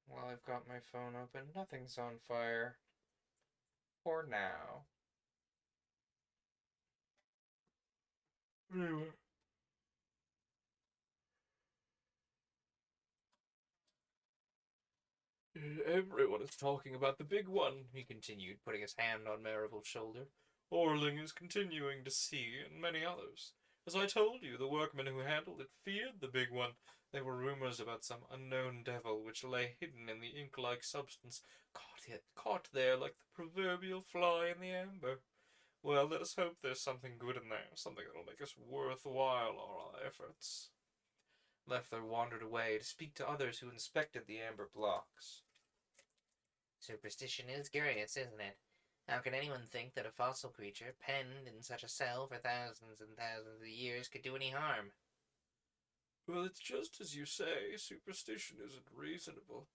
While I've got my phone open, nothing's on fire. For now. Anyway. Everyone is talking about the big one, he continued, putting his hand on Maribel's shoulder. Orling is continuing to see, and many others. As I told you, the workmen who handled it feared the big one. There were rumors about some unknown devil which lay hidden in the ink-like substance, caught there like the proverbial fly in the amber. Well, let us hope there's something good in there, something that'll make us worthwhile our efforts. Leffler wandered away to speak to others who inspected the amber blocks. Superstition is curious, isn't it? How can anyone think that a fossil creature, penned in such a cell for thousands and thousands of years, could do any harm? Well, it's just as you say, superstition isn't reasonable.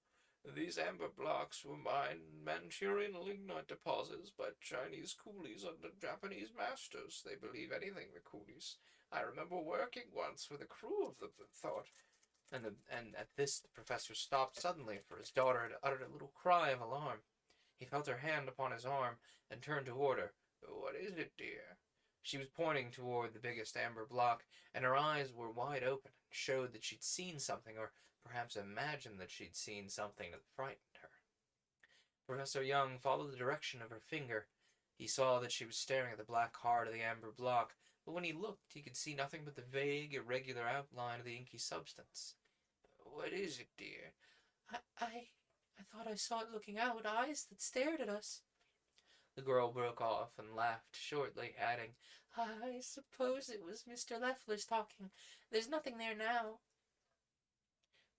These amber blocks were mined in Manchurian lignite deposits by Chinese coolies under Japanese masters. They believe anything, the coolies. I remember working once with a crew of them that thought. And at this, the professor stopped suddenly, for his daughter had uttered a little cry of alarm. He felt her hand upon his arm and turned toward her. What is it, dear? She was pointing toward the biggest amber block, and her eyes were wide open and showed that she'd seen something, or perhaps imagined that she'd seen something that frightened her. Professor Young followed the direction of her finger. He saw that she was staring at the black heart of the amber block, but when he looked, he could see nothing but the vague, irregular outline of the inky substance. What is it, dear? I thought I saw it looking out, eyes that stared at us. The girl broke off and laughed shortly, adding, I suppose it was Mr. Leffler's talking. There's nothing there now.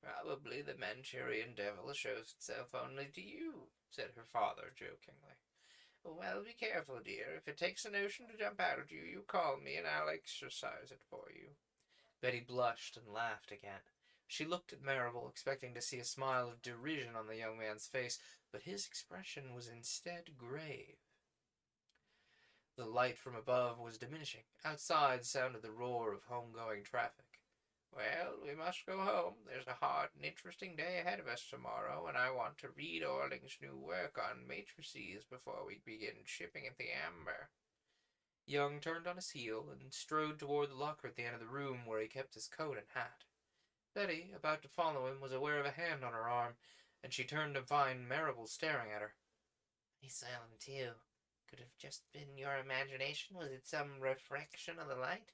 Probably the Manchurian devil shows itself only to you, said her father jokingly. Well, be careful, dear. If it takes a notion to jump out at you, you call me and I'll exorcise it for you. Betty blushed and laughed again. She looked at Marable, expecting to see a smile of derision on the young man's face, but his expression was instead grave. The light from above was diminishing. Outside sounded the roar of home-going traffic. Well, we must go home. There's a hard and interesting day ahead of us tomorrow, and I want to read Orling's new work on matrices before we begin chipping at the amber. Young turned on his heel and strode toward the locker at the end of the room where he kept his coat and hat. Betty, about to follow him, was aware of a hand on her arm, and she turned to find Marable staring at her. He's silent, too. Could have just been your imagination. Was it some refraction of the light?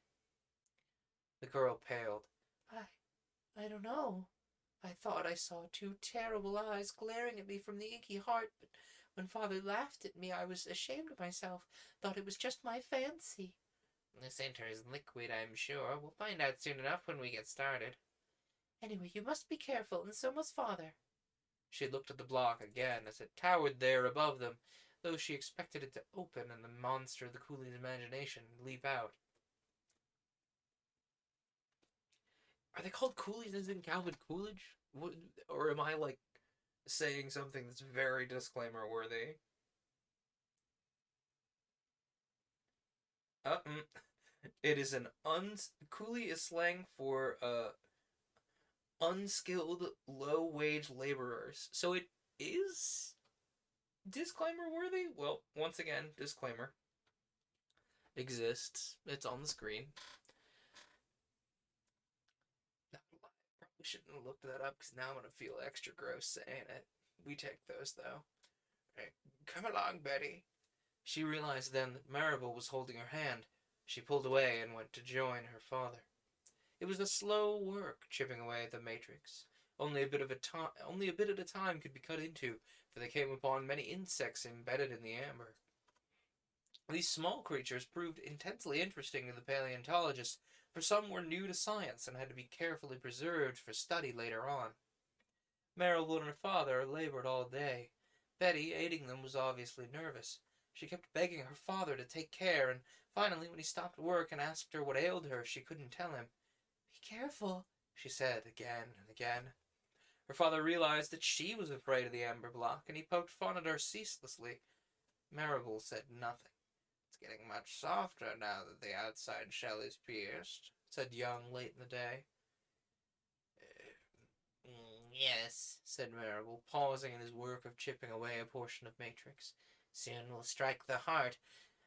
The girl paled. I don't know. I thought I saw two terrible eyes glaring at me from the inky heart, but when Father laughed at me, I was ashamed of myself. Thought it was just my fancy. The center is liquid, I'm sure. We'll find out soon enough when we get started. Anyway, you must be careful, and so must Father. She looked at the block again as it towered there above them, though she expected it to open and the monster of the coolie's imagination leap out. Are they called coolies as in Calvin Coolidge? Or am I, saying something that's very disclaimer worthy? It is coolie is slang for, unskilled, low-wage laborers. So it is disclaimer worthy? Well, once again, disclaimer. Exists. It's on the screen. Probably shouldn't have looked that up because now I'm going to feel extra gross saying it. We take those, though. Right. Come along, Betty. She realized then that Marable was holding her hand. She pulled away and went to join her father. It was a slow work chipping away at the matrix. Only a bit at a time could be cut into, for they came upon many insects embedded in the amber. These small creatures proved intensely interesting to the paleontologists, for some were new to science and had to be carefully preserved for study later on. Marable and her father labored all day. Betty, aiding them, was obviously nervous. She kept begging her father to take care, and finally, when he stopped work and asked her what ailed her, she couldn't tell him. Be careful, she said again and again. Her father realized that she was afraid of the amber block, and he poked fun at her ceaselessly. Marable said nothing. It's getting much softer now that the outside shell is pierced, said Young late in the day. Yes, said Marable, pausing in his work of chipping away a portion of matrix. Soon we'll strike the heart,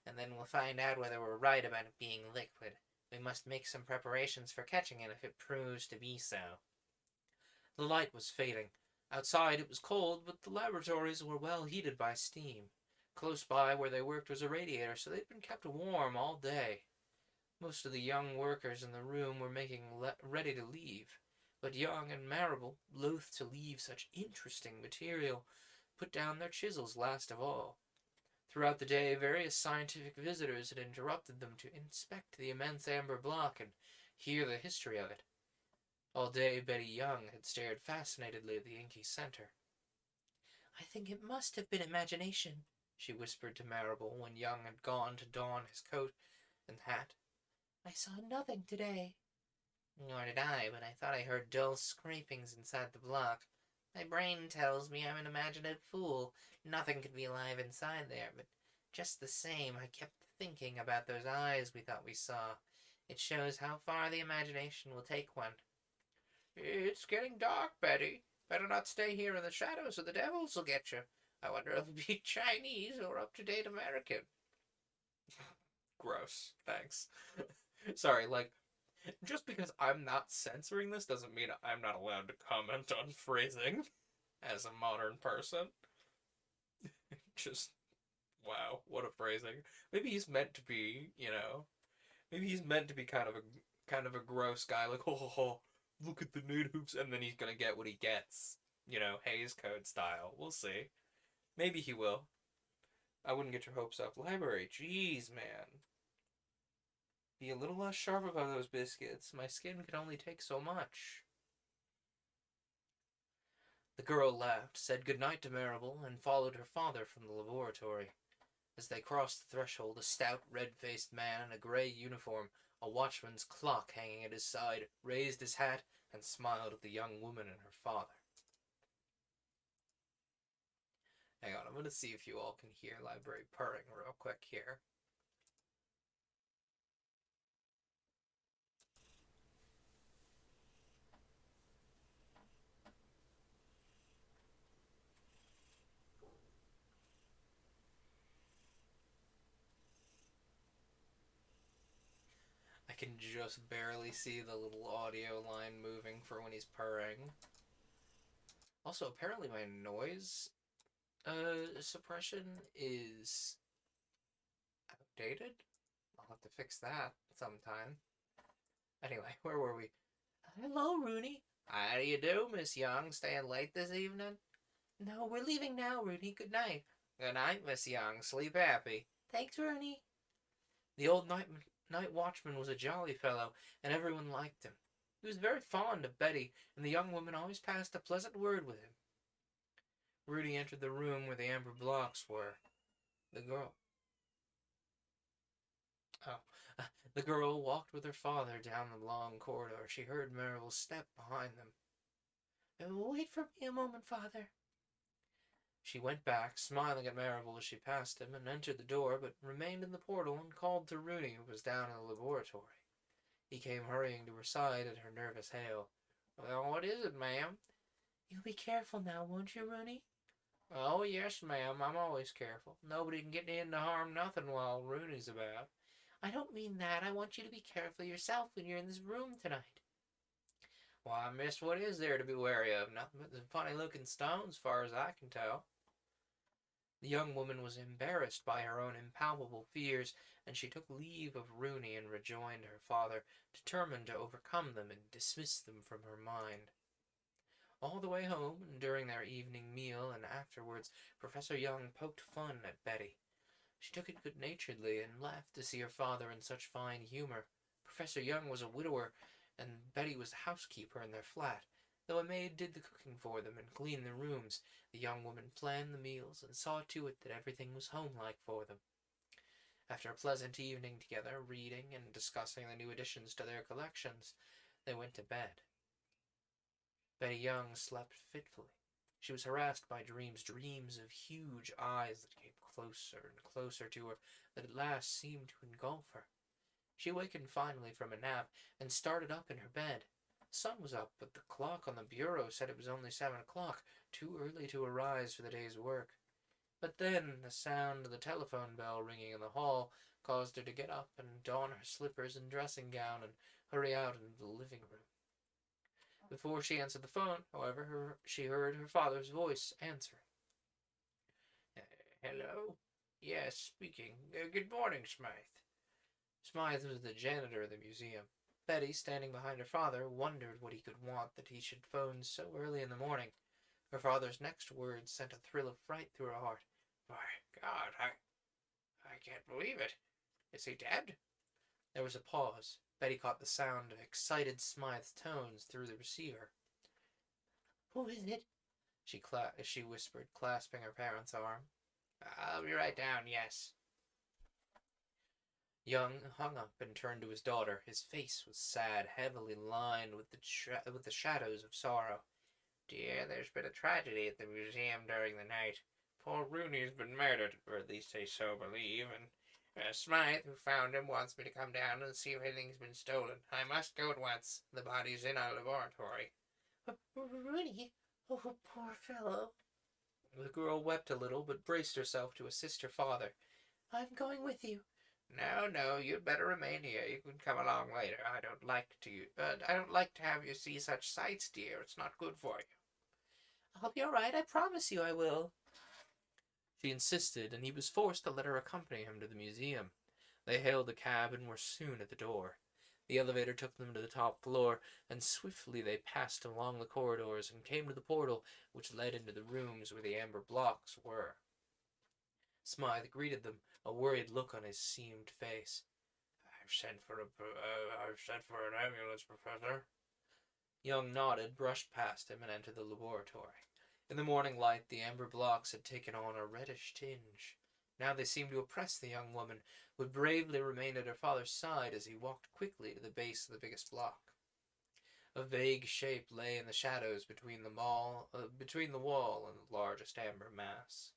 and then we'll find out whether we're right about it being liquid. We must make some preparations for catching it if it proves to be so. The light was fading. Outside it was cold, but the laboratories were well heated by steam. Close by where they worked was a radiator, so they'd been kept warm all day. Most of the young workers in the room were making ready to leave, but Young and Marable, loath to leave such interesting material, put down their chisels last of all. Throughout the day, various scientific visitors had interrupted them to inspect the immense amber block and hear the history of it. All day, Betty Young had stared fascinatedly at the inky center. I think it must have been imagination, she whispered to Marable when Young had gone to don his coat and hat. I saw nothing today. Nor did I, but I thought I heard dull scrapings inside the block. My brain tells me I'm an imaginative fool. Nothing could be alive inside there, but just the same, I kept thinking about those eyes we thought we saw. It shows how far the imagination will take one. It's getting dark, Betty. Better not stay here in the shadows or the devils will get you. I wonder if it'll be Chinese or up-to-date American. Gross. Thanks. Sorry, like, just because I'm not censoring this doesn't mean I'm not allowed to comment on phrasing as a modern person. Just, wow, what a phrasing. Maybe he's meant to be, maybe he's meant to be kind of a gross guy, like, oh, look at the nude hoops, and then he's gonna get what he gets. Hays Code style. We'll see. Maybe he will. I wouldn't get your hopes up. Library, jeez, man. Be a little less sharp about those biscuits. My skin can only take so much. The girl laughed, said good night to Marable, and followed her father from the laboratory. As they crossed the threshold, a stout, red-faced man in a grey uniform, a watchman's clock hanging at his side, raised his hat and smiled at the young woman and her father. Hang on, I'm going to see if you all can hear library purring real quick here. I can just barely see the little audio line moving for when he's purring. Also, apparently my noise suppression is outdated. I'll have to fix that sometime. Anyway, where were we? Hello, Rooney. How do you do, Miss Young? Staying late this evening? No, we're leaving now, Rooney. Good night. Good night, Miss Young. Sleep happy. Thanks, Rooney. The old night watchman was a jolly fellow, and everyone liked him. He was very fond of Betty, and the young woman always passed a pleasant word with him. Rudy entered the room where the amber blocks were. The girl. Oh. The girl walked with her father down the long corridor. She heard Maribel's step behind them. Wait for me a moment, father. She went back, smiling at Maribel as she passed him, and entered the door, but remained in the portal and called to Rooney, who was down in the laboratory. He came hurrying to her side at her nervous hail. Well, what is it, ma'am? You'll be careful now, won't you, Rooney? Oh, yes, ma'am. I'm always careful. Nobody can get in to harm nothing while Rooney's about. I don't mean that. I want you to be careful yourself when you're in this room tonight. Why, miss, what is there to be wary of? Nothing but some funny-looking stones, as far as I can tell. The young woman was embarrassed by her own impalpable fears, and she took leave of Rooney and rejoined her father, determined to overcome them and dismiss them from her mind. All the way home, and during their evening meal, and afterwards, Professor Young poked fun at Betty. She took it good-naturedly, and laughed to see her father in such fine humor. Professor Young was a widower, and Betty was the housekeeper in their flat. Though a maid did the cooking for them and cleaned the rooms, the young woman planned the meals and saw to it that everything was homelike for them. After a pleasant evening together, reading and discussing the new additions to their collections, they went to bed. Betty Young slept fitfully. She was harassed by dreams of huge eyes that came closer and closer to her, that at last seemed to engulf her. She awakened finally from a nap and started up in her bed. The sun was up, but the clock on the bureau said it was only 7 o'clock, too early to arise for the day's work. But then the sound of the telephone bell ringing in the hall caused her to get up and don her slippers and dressing gown and hurry out into the living room. Before she answered the phone, however, she heard her father's voice answering. Hello? Yes, speaking. Good morning, Smythe. Smythe was the janitor of the museum. Betty, standing behind her father, wondered what he could want that he should phone so early in the morning. Her father's next words sent a thrill of fright through her heart. My God, I can't believe it. Is he dead? There was a pause. Betty caught the sound of excited Smythe's tones through the receiver. Who is it? She whispered, clasping her parent's arm. I'll be right down, yes. Young hung up and turned to his daughter. His face was sad, heavily lined with the shadows of sorrow. Dear, there's been a tragedy at the museum during the night. Poor Rooney's been murdered, or at least they so believe, and Smythe, who found him, wants me to come down and see if anything's been stolen. I must go at once. The body's in our laboratory. Rooney? Oh, poor fellow. The girl wept a little, but braced herself to assist her father. I'm going with you. No, no, you'd better remain here. You can come along later. I don't like to have you see such sights, dear. It's not good for you. I'll be all right. I promise you I will. She insisted, and he was forced to let her accompany him to the museum. They hailed a cab and were soon at the door. The elevator took them to the top floor, and swiftly they passed along the corridors and came to the portal which led into the rooms where the amber blocks were. Smythe greeted them, a worried look on his seamed face. I've sent for an ambulance, Professor. Young nodded, brushed past him, and entered the laboratory. In the morning light, the amber blocks had taken on a reddish tinge. Now they seemed to oppress the young woman, who had bravely remained at her father's side as he walked quickly to the base of the biggest block. A vague shape lay in the shadows between the wall and the largest amber mass.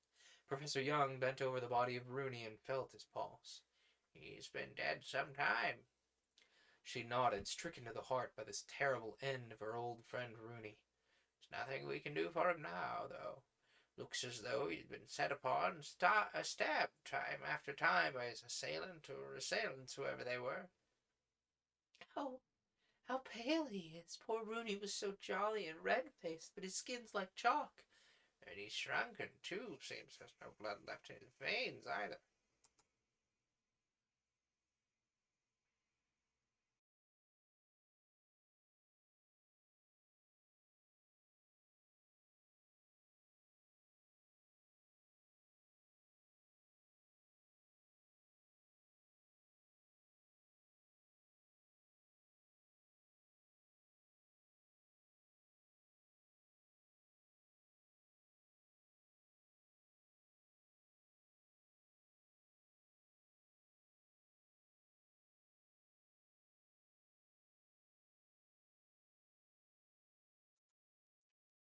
Professor Young bent over the body of Rooney and felt his pulse. He's been dead some time. She nodded, stricken to the heart by this terrible end of her old friend Rooney. There's nothing we can do for him now, though. Looks as though he'd been set upon and stabbed time after time by his assailant or assailants, whoever they were. How pale he is. Poor Rooney was so jolly and red-faced, but his skin's like chalk. And he's shrunken, too. Seems there's no blood left in his veins, either.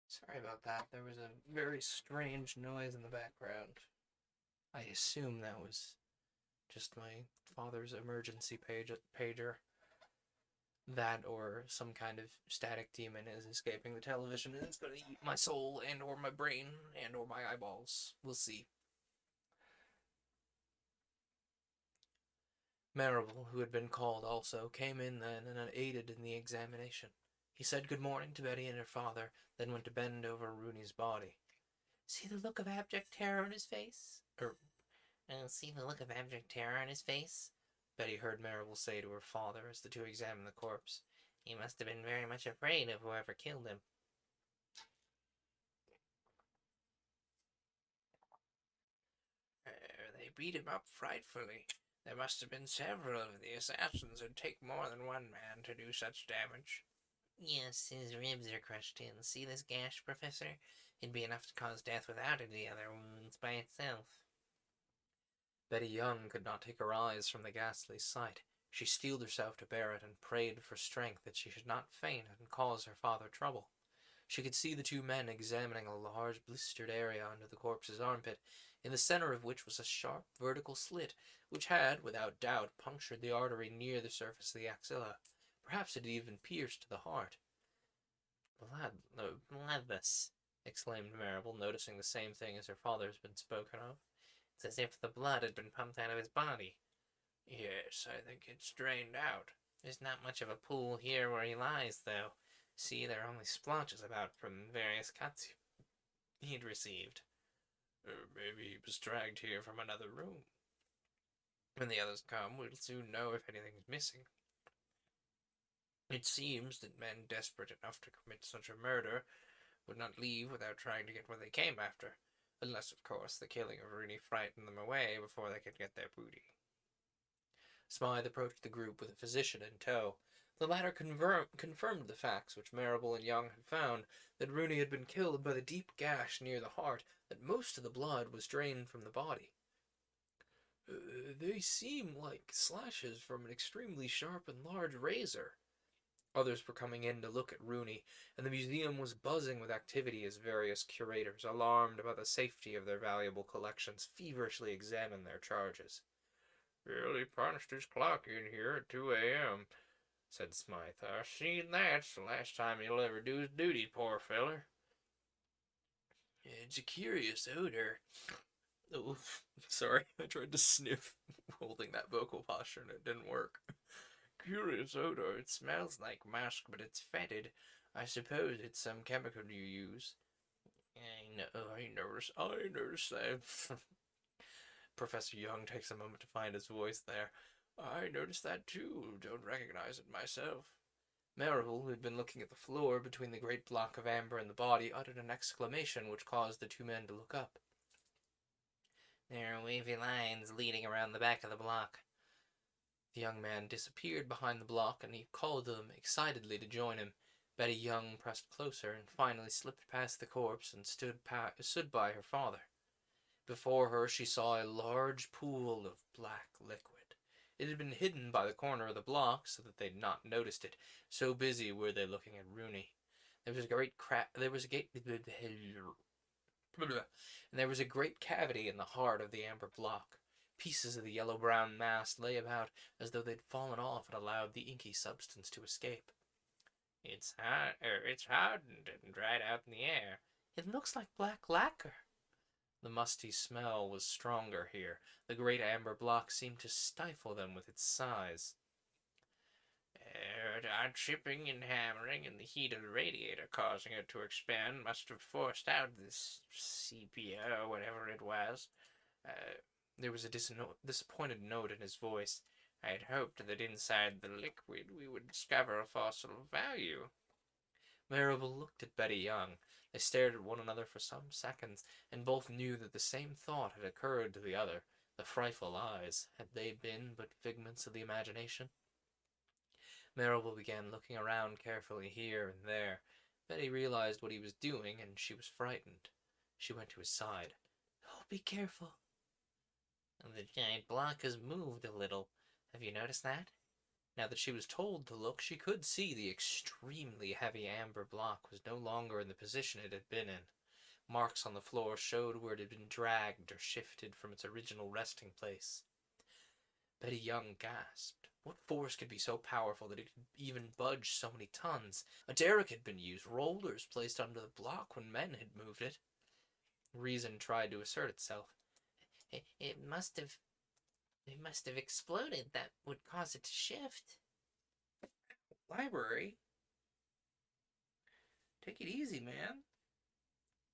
Sorry about that. There was a very strange noise in the background. I assume that was just my father's emergency pager. That or some kind of static demon is escaping the television and it's going to eat my soul and or my brain and or my eyeballs. We'll see. Marable, who had been called also, came in then and aided in the examination. He said good morning to Betty and her father, then went to bend over Rooney's body. See the look of abject terror on his face? See the look of abject terror on his face? Betty heard Marable say to her father as the two examined the corpse. He must have been very much afraid of whoever killed him. They beat him up frightfully. There must have been several of the assassins. It'd take more than one man to do such damage. Yes, his ribs are crushed in. See this gash, Professor? It'd be enough to cause death without any other wounds by itself. Betty Young could not take her eyes from the ghastly sight. She steeled herself to bear it and prayed for strength that she should not faint and cause her father trouble. She could see the two men examining a large blistered area under the corpse's armpit, in the center of which was a sharp vertical slit, which had, without doubt, punctured the artery near the surface of the axilla. Perhaps it had even pierced the heart. Bloodless, exclaimed Marable, noticing the same thing as her father has been spoken of. It's as if the blood had been pumped out of his body. Yes, I think it's drained out. There's not much of a pool here where he lies, though. See, there are only splotches about from various cuts he'd received. Maybe he was dragged here from another room. When the others come, we'll soon know if anything's missing. It seems that men desperate enough to commit such a murder would not leave without trying to get what they came after, unless, of course, the killing of Rooney frightened them away before they could get their booty. Smythe approached the group with a physician in tow. The latter confirmed the facts which Marable and Young had found, that Rooney had been killed by the deep gash near the heart, that most of the blood was drained from the body. They seem like slashes from an extremely sharp and large razor, Others were coming in to look at Rooney, and the museum was buzzing with activity as various curators, alarmed about the safety of their valuable collections, feverishly examined their charges. "Well, he punched his clock in here at 2 a.m., said Smythe. "I seen that's the last time he'll ever do his duty, poor feller." "It's a curious odor." Oh, sorry, I tried to sniff holding that vocal posture and it didn't work. "Curious odor. It smells like musk, but it's fetid. I suppose it's some chemical you use." I noticed that." Professor Young takes a moment to find his voice there. "I noticed that too. Don't recognize it myself." Marable, who had been looking at the floor between the great block of amber and the body, uttered an exclamation which caused the two men to look up. "There are wavy lines leading around the back of the block." The young man disappeared behind the block, and he called to them excitedly to join him. Betty Young pressed closer, and finally slipped past the corpse and stood by her father. Before her she saw a large pool of black liquid. It had been hidden by the corner of the block so that they had not noticed it, so busy were they looking at Rooney. There was a great cavity in the heart of the amber block. Pieces of the yellow-brown mass lay about as though they'd fallen off and allowed the inky substance to escape. It's hardened and dried out in the air." "It looks like black lacquer." The musty smell was stronger here. The great amber block seemed to stifle them with its size. Our chipping and hammering and the heat of the radiator causing it to expand must have forced out this sepia or whatever it was." There was a disappointed note in his voice. "I had hoped that inside the liquid we would discover a fossil of value." Marable looked at Betty Young. They stared at one another for some seconds, and both knew that the same thought had occurred to the other. The frightful eyes, had they been but figments of the imagination? Marable began looking around carefully here and there. Betty realized what he was doing, and she was frightened. She went to his side. "Oh, be careful." "The giant block has moved a little. Have you noticed that?" Now that she was told to look, she could see the extremely heavy amber block was no longer in the position it had been in. Marks on the floor showed where it had been dragged or shifted from its original resting place. Betty Young gasped. What force could be so powerful that it could even budge so many tons? A derrick had been used, rollers placed under the block when men had moved it. Reason tried to assert itself. It must have exploded. That would cause it to shift." "Library? Take it easy, man."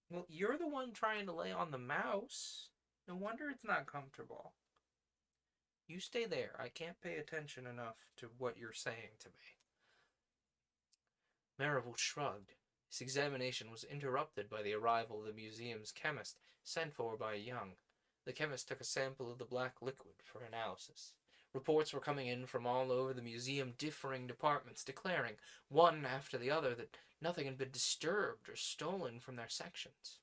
"Well, you're the one trying to lay on the mouse. No wonder it's not comfortable." "You stay there. I can't pay attention enough to what you're saying to me." Marable shrugged. His examination was interrupted by the arrival of the museum's chemist, sent for by Young. The chemist took a sample of the black liquid for analysis. Reports were coming in from all over the museum, differing departments, declaring, one after the other, that nothing had been disturbed or stolen from their sections.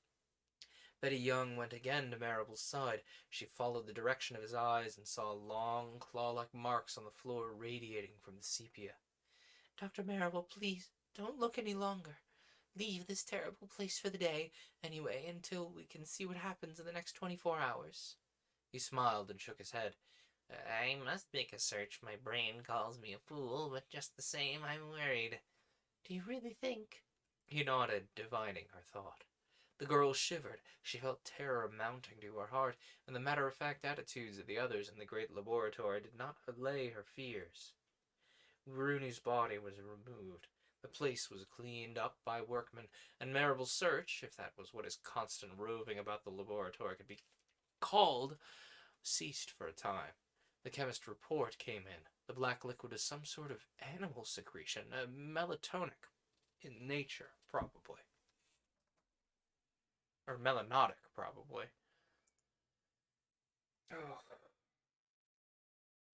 Betty Young went again to Marable's side. She followed the direction of his eyes and saw long, claw-like marks on the floor radiating from the sepia. "Dr. Marable, please, don't look any longer. Leave this terrible place for the day, anyway, until we can see what happens in the next 24 hours. He smiled and shook his head. "I must make a search. My brain calls me a fool, but just the same, I'm worried." "Do you really think?" He nodded, divining her thought. The girl shivered. She felt terror mounting to her heart, and the matter-of-fact attitudes of the others in the great laboratory did not allay her fears. Rooney's body was removed. The place was cleaned up by workmen, and Marable's search, if that was what his constant roving about the laboratory could be called, ceased for a time. The chemist's report came in. The black liquid is some sort of animal secretion, melatonin in nature, probably. Or melanotic, probably. Oh.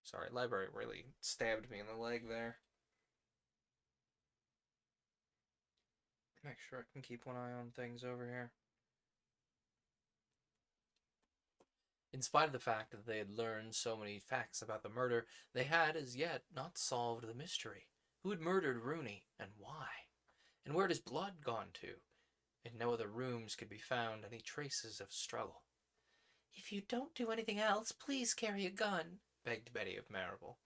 Sorry, library really stabbed me in the leg there. Make sure I can keep one eye on things over here. In spite of the fact that they had learned so many facts about the murder, they had, as yet, not solved the mystery. Who had murdered Rooney, and why? And where had his blood gone to? In no other rooms could be found any traces of struggle. "If you don't do anything else, please carry a gun," begged Betty of Marable.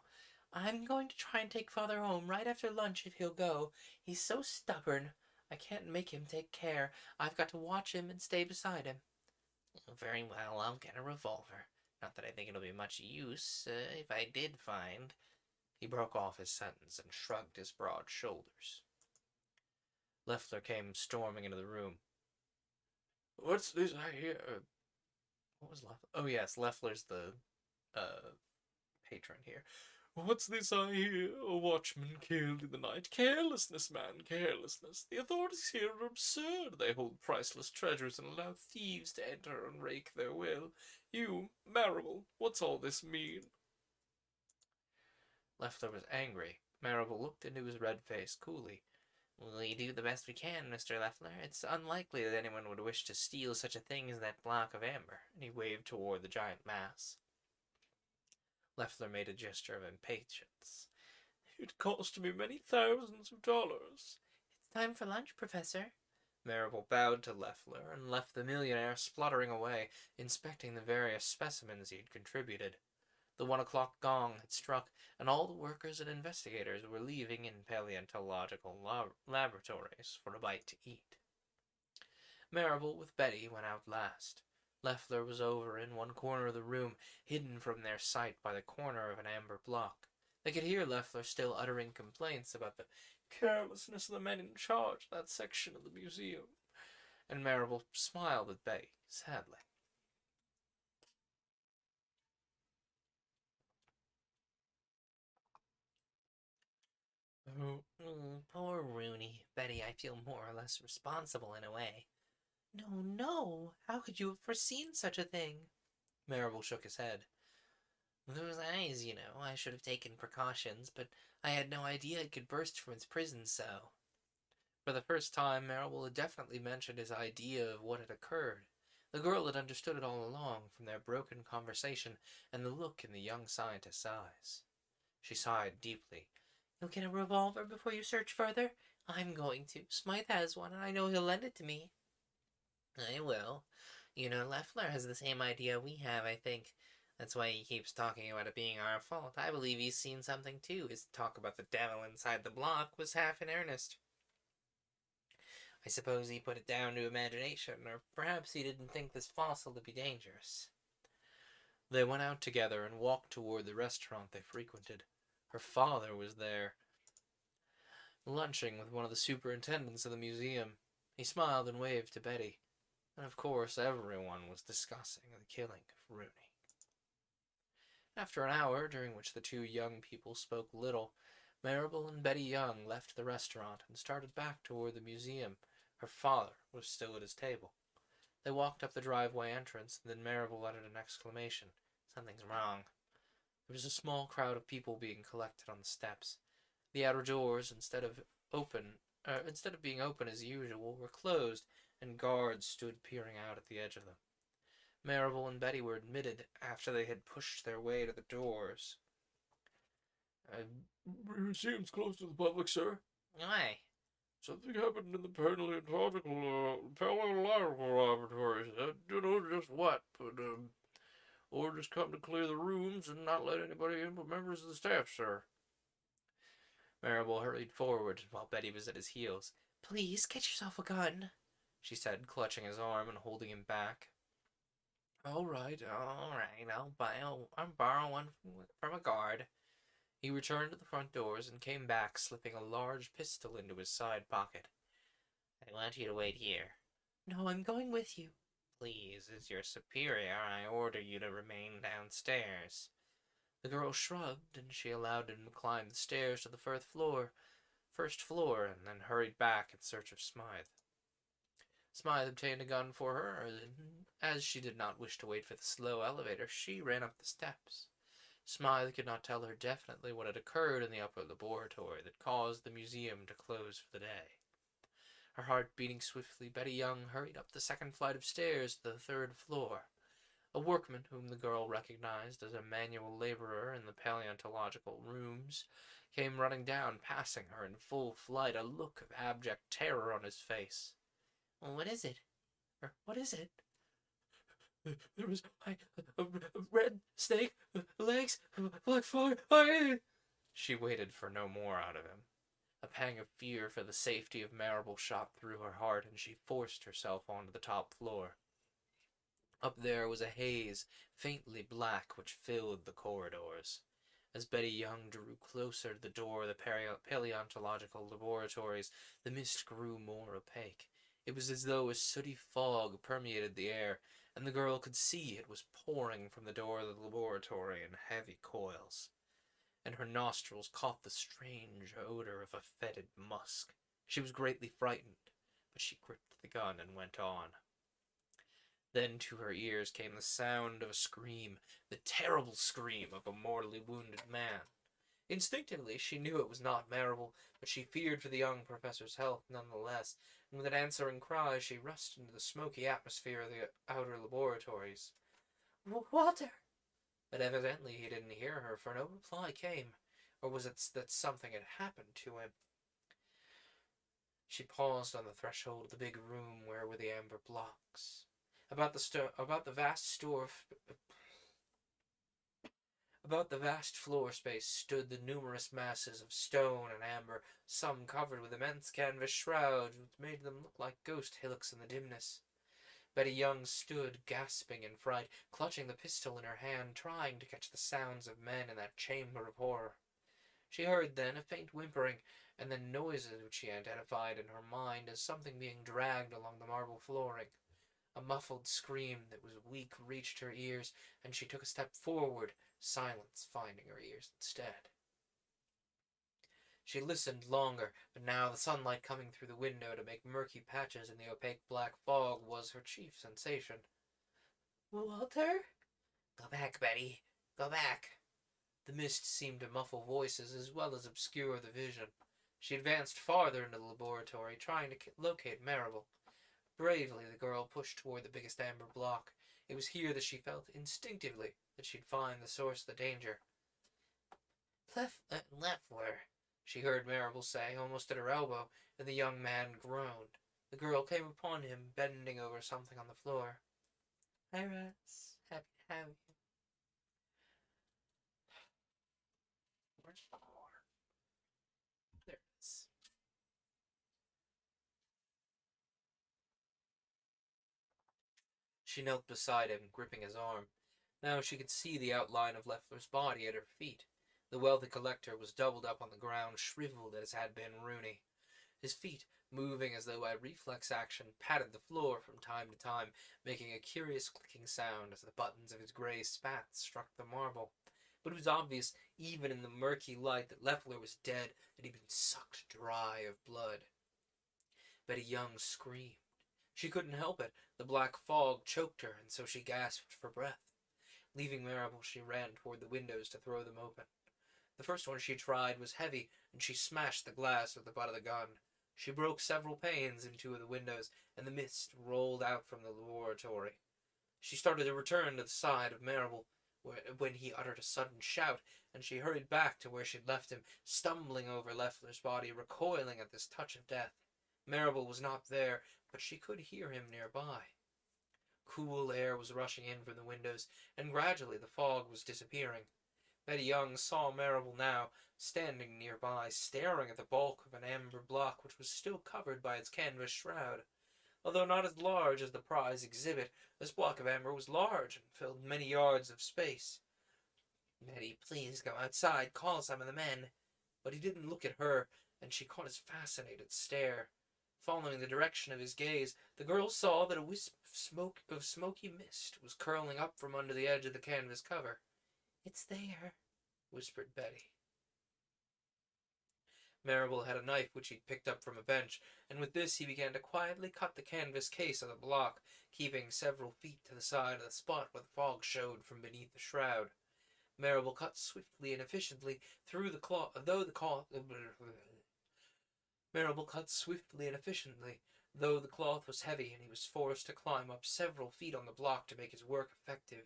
"I'm going to try and take Father home right after lunch if he'll go. He's so stubborn. I can't make him take care. I've got to watch him and stay beside him." Very well, I'll get a revolver. Not that I think it'll be much use, if I did find... He broke off his sentence and shrugged his broad shoulders. Leffler came storming into the room. "What's this I hear?" What was Leffler? Oh, yes, Leffler's the patron here. "What's this I hear? A watchman killed in the night. Carelessness, man, carelessness. The authorities here are absurd. They hold priceless treasures and allow thieves to enter and rake their will. You, Marable, what's all this mean?" Leffler was angry. Marable looked into his red face coolly. "We do the best we can, Mr. Leffler. It's unlikely that anyone would wish to steal such a thing as that block of amber," And he waved toward the giant mass. Leffler made a gesture of impatience. "It cost me many thousands of dollars." "It's time for lunch, Professor." Marable bowed to Leffler and left the millionaire spluttering away, inspecting the various specimens he had contributed. The 1 o'clock gong had struck, and all the workers and investigators were leaving in paleontological laboratories for a bite to eat. Marable, with Betty, went out last. Leffler was over in one corner of the room, hidden from their sight by the corner of an amber block. They could hear Leffler still uttering complaints about the carelessness of the men in charge of that section of the museum, and Marable smiled at Betty sadly. Poor Rooney. Betty, I feel more or less responsible in a way." "No, no! How could you have foreseen such a thing?" Marable shook his head. "Those eyes, you know. I should have taken precautions, but I had no idea it could burst from its prison so." For the first time, Marable had definitely mentioned his idea of what had occurred. The girl had understood it all along, from their broken conversation and the look in the young scientist's eyes. She sighed deeply. "You'll get a revolver before you search further?" "I'm going to. Smythe has one, and I know he'll lend it to me." "I will. You know, Leffler has the same idea we have, I think. That's why he keeps talking about it being our fault. I believe he's seen something, too. His talk about the devil inside the block was half in earnest. I suppose he put it down to imagination, or perhaps he didn't think this fossil to be dangerous." They went out together and walked toward the restaurant they frequented. Her father was there, lunching with one of the superintendents of the museum. He smiled and waved to Betty. And of course, everyone was discussing the killing of Rooney. After an hour, during which the two young people spoke little, Marable and Betty Young left the restaurant and started back toward the museum. Her father was still at his table. They walked up the driveway entrance, and then Marable uttered an exclamation. "Something's wrong." There was a small crowd of people being collected on the steps. The outer doors, instead of being open as usual, were closed, and guards stood peering out at the edge of them. Marable and Betty were admitted after they had pushed their way to the doors. "Museum's closed to the public, sir." "Why?" "Something happened in the paleontological laboratories. I don't know just what, but orders come to clear the rooms and not let anybody in but members of the staff, sir." Marable hurried forward while Betty was at his heels. "Please, get yourself a gun," she said, clutching his arm and holding him back. All right, I'll borrow one from a guard." He returned to the front doors and came back, slipping a large pistol into his side pocket. "I want you to wait here." "No, I'm going with you." "Please, as your superior, I order you to remain downstairs." The girl shrugged, and she allowed him to climb the stairs to the first floor, and then hurried back in search of Smythe. Smythe obtained a gun for her, and as she did not wish to wait for the slow elevator, she ran up the steps. Smythe could not tell her definitely what had occurred in the upper laboratory that caused the museum to close for the day. Her heart beating swiftly, Betty Young hurried up the second flight of stairs to the third floor. A workman whom the girl recognized as a manual laborer in the paleontological rooms came running down, passing her in full flight, a look of abject terror on his face. Well, what is it? What is it? There was a red snake, legs, black fire. She waited for no more out of him. A pang of fear for the safety of Marable shot through her heart, and she forced herself onto the top floor. Up there was a haze, faintly black, which filled the corridors. As Betty Young drew closer to the door of the paleontological laboratories, the mist grew more opaque. It was as though a sooty fog permeated the air, and the girl could see it was pouring from the door of the laboratory in heavy coils. And her nostrils caught the strange odor of a fetid musk. She was greatly frightened, but she gripped the gun and went on. Then to her ears came the sound of a scream, the terrible scream of a mortally wounded man. Instinctively, she knew it was not Marable, but she feared for the young professor's health nonetheless, and with an answering cry, she rushed into the smoky atmosphere of the outer laboratories. Walter! But evidently he didn't hear her, for no reply came. Or was it that something had happened to him? She paused on the threshold of the big room where were the amber blocks. About the vast floor space stood the numerous masses of stone and amber, some covered with immense canvas shrouds which made them look like ghost hillocks in the dimness. Betty Young stood, gasping in fright, clutching the pistol in her hand, trying to catch the sounds of men in that chamber of horror. She heard then a faint whimpering, and then noises which she identified in her mind as something being dragged along the marble flooring. A muffled scream that was weak reached her ears, and she took a step forward, silence finding her ears instead. She listened longer, but now the sunlight coming through the window to make murky patches in the opaque black fog was her chief sensation. Walter? Go back, Betty. Go back. The mist seemed to muffle voices as well as obscure the vision. She advanced farther into the laboratory, trying to locate Marable. Bravely, the girl pushed toward the biggest amber block. It was here that she felt instinctively that she'd find the source of the danger. Leffler, she heard Marable say, almost at her elbow, and the young man groaned. The girl came upon him, bending over something on the floor. Hi, Russ. Happy to have you. Where's the water? There it is. She knelt beside him, gripping his arm. Now she could see the outline of Leffler's body at her feet. The wealthy collector was doubled up on the ground, shriveled as had been Rooney. His feet, moving as though by reflex action, patted the floor from time to time, making a curious clicking sound as the buttons of his grey spats struck the marble. But it was obvious, even in the murky light, that Leffler was dead, that he'd been sucked dry of blood. Betty Young screamed. She couldn't help it. The black fog choked her, and so she gasped for breath. Leaving Marable, she ran toward the windows to throw them open. The first one she tried was heavy, and she smashed the glass with the butt of the gun. She broke several panes in two of the windows, and the mist rolled out from the laboratory. She started to return to the side of Marable, when he uttered a sudden shout, and she hurried back to where she'd left him, stumbling over Leffler's body, recoiling at this touch of death. Marable was not there, but she could hear him nearby. Cool air was rushing in from the windows, and gradually the fog was disappearing. Betty Young saw Marable now, standing nearby, staring at the bulk of an amber block which was still covered by its canvas shroud. Although not as large as the prize exhibit, this block of amber was large and filled many yards of space. Betty, please go outside. Call some of the men. But he didn't look at her, and she caught his fascinated stare. Following the direction of his gaze, the girl saw that a wisp of smoky mist was curling up from under the edge of the canvas cover. It's there, whispered Betty. Marable had a knife which he'd picked up from a bench, and with this he began to quietly cut the canvas case of the block, keeping several feet to the side of the spot where the fog showed from beneath the shroud. Marable cut swiftly and efficiently through the cloth, Marable cut swiftly and efficiently, though the cloth was heavy and he was forced to climb up several feet on the block to make his work effective.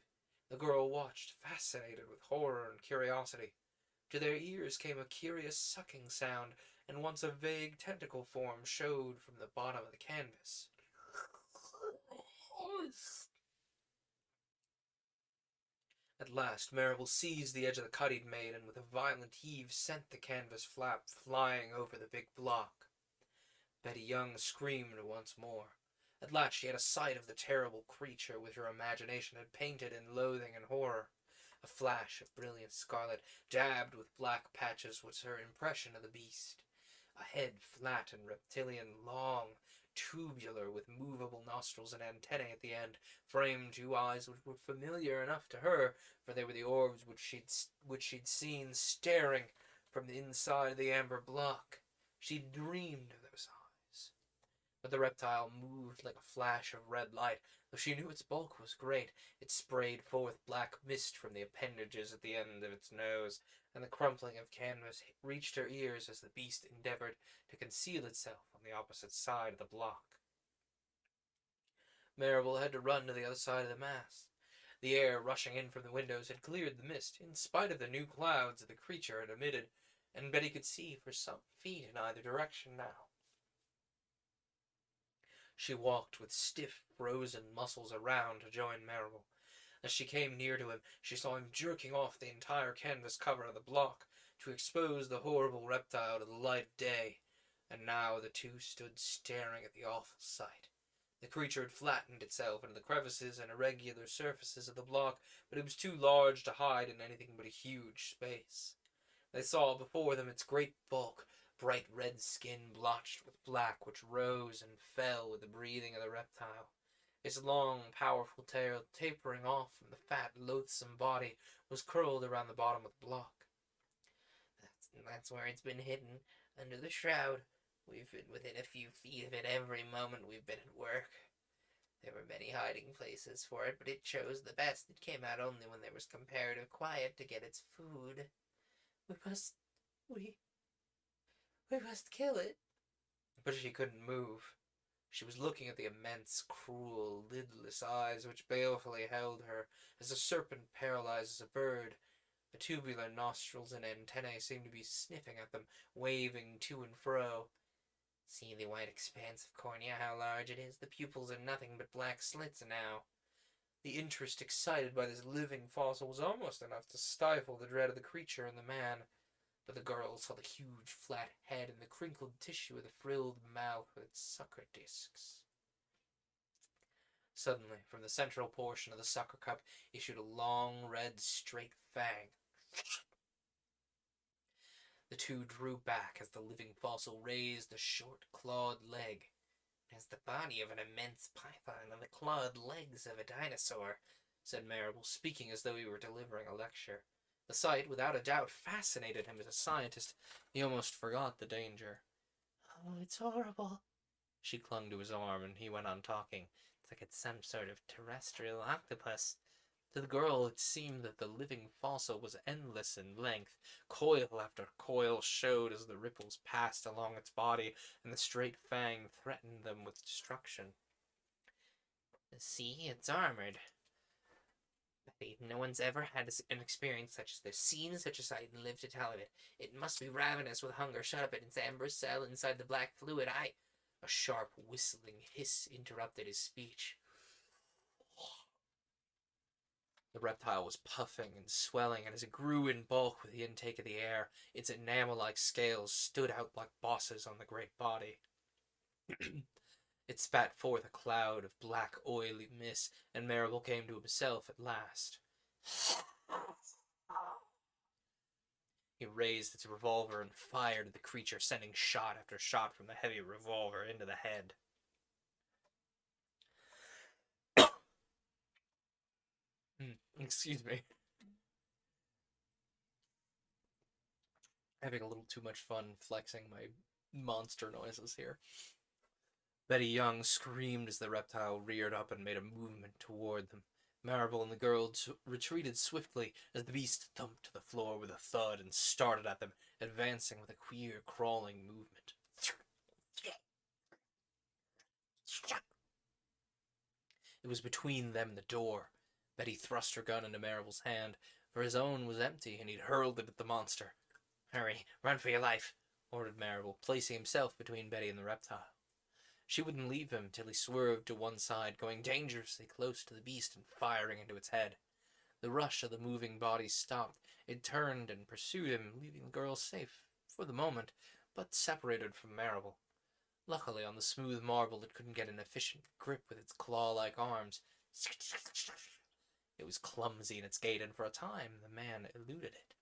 The girl watched, fascinated with horror and curiosity. To their ears came a curious sucking sound, and once a vague tentacle form showed from the bottom of the canvas. At last, Marable seized the edge of the cut he'd made, and with a violent heave sent the canvas flap flying over the big block. Betty Young screamed once more. At last she had a sight of the terrible creature which her imagination had painted in loathing and horror. A flash of brilliant scarlet, dabbed with black patches, was her impression of the beast. A head flat and reptilian, long, tubular, with movable nostrils and antennae at the end, framed two eyes which were familiar enough to her, for they were the orbs which she'd seen staring from the inside of the amber block. She'd dreamed of those eyes. But the reptile moved like a flash of red light. Though she knew its bulk was great, it sprayed forth black mist from the appendages at the end of its nose, and the crumpling of canvas reached her ears as the beast endeavored to conceal itself on the opposite side of the block. Marable had to run to the other side of the mast. The air rushing in from the windows had cleared the mist, in spite of the new clouds that the creature had emitted, and Betty could see for some feet in either direction now. She walked with stiff, frozen muscles around to join Marable. As she came near to him, she saw him jerking off the entire canvas cover of the block to expose the horrible reptile to the light of day, and now the two stood staring at the awful sight. The creature had flattened itself into the crevices and irregular surfaces of the block, but it was too large to hide in anything but a huge space. They saw before them its great bulk, bright red skin blotched with black, which rose and fell with the breathing of the reptile. Its long, powerful tail, tapering off from the fat, loathsome body, was curled around the bottom of the block. That's where it's been hidden, under the shroud. We've been within a few feet of it every moment we've been at work. There were many hiding places for it, but it chose the best. It came out only when there was comparative quiet to get its food. We must kill it. But she couldn't move. She was looking at the immense, cruel, lidless eyes which balefully held her, as a serpent paralyzes a bird. The tubular nostrils and antennae seemed to be sniffing at them, waving to and fro. See the white expanse of cornea, how large it is. The pupils are nothing but black slits now. The interest excited by this living fossil was almost enough to stifle the dread of the creature and the man. But the girl saw the huge flat head and the crinkled tissue of the frilled mouth with its sucker discs. Suddenly, from the central portion of the sucker cup issued a long, red, straight fang. The two drew back as the living fossil raised a short, clawed leg. It has the body of an immense python and the clawed legs of a dinosaur, said Marable, speaking as though he were delivering a lecture. The sight, without a doubt, fascinated him as a scientist. He almost forgot the danger. Oh, it's horrible. She clung to his arm, and he went on talking. It's like it's some sort of terrestrial octopus. To the girl, it seemed that the living fossil was endless in length. Coil after coil showed as the ripples passed along its body, and the straight fang threatened them with destruction. See, it's armored. No one's ever had an experience such as this, seen such a sight, and lived to tell of it. It must be ravenous with hunger, shut up in its amber cell inside the black fluid. A sharp whistling hiss interrupted his speech. The reptile was puffing and swelling, and as it grew in bulk with the intake of the air, its enamel-like scales stood out like bosses on the great body. It spat forth a cloud of black, oily mist, and Marable came to himself at last. He raised its revolver and fired at the creature, sending shot after shot from the heavy revolver into the head. Excuse me. Having a little too much fun flexing my monster noises here. Betty Young screamed as the reptile reared up and made a movement toward them. Marable and the girl retreated swiftly as the beast thumped to the floor with a thud and started at them, advancing with a queer, crawling movement. It was between them and the door. Betty thrust her gun into Maribel's hand, for his own was empty, and he'd hurled it at the monster. "Hurry, run for your life," ordered Maribel, placing himself between Betty and the reptile. She wouldn't leave him till he swerved to one side, going dangerously close to the beast and firing into its head. The rush of the moving body stopped. It turned and pursued him, leaving the girl safe, for the moment, but separated from Maribel. Luckily, on the smooth marble, it couldn't get an efficient grip with its claw-like arms. It was clumsy in its gait, and for a time the man eluded it.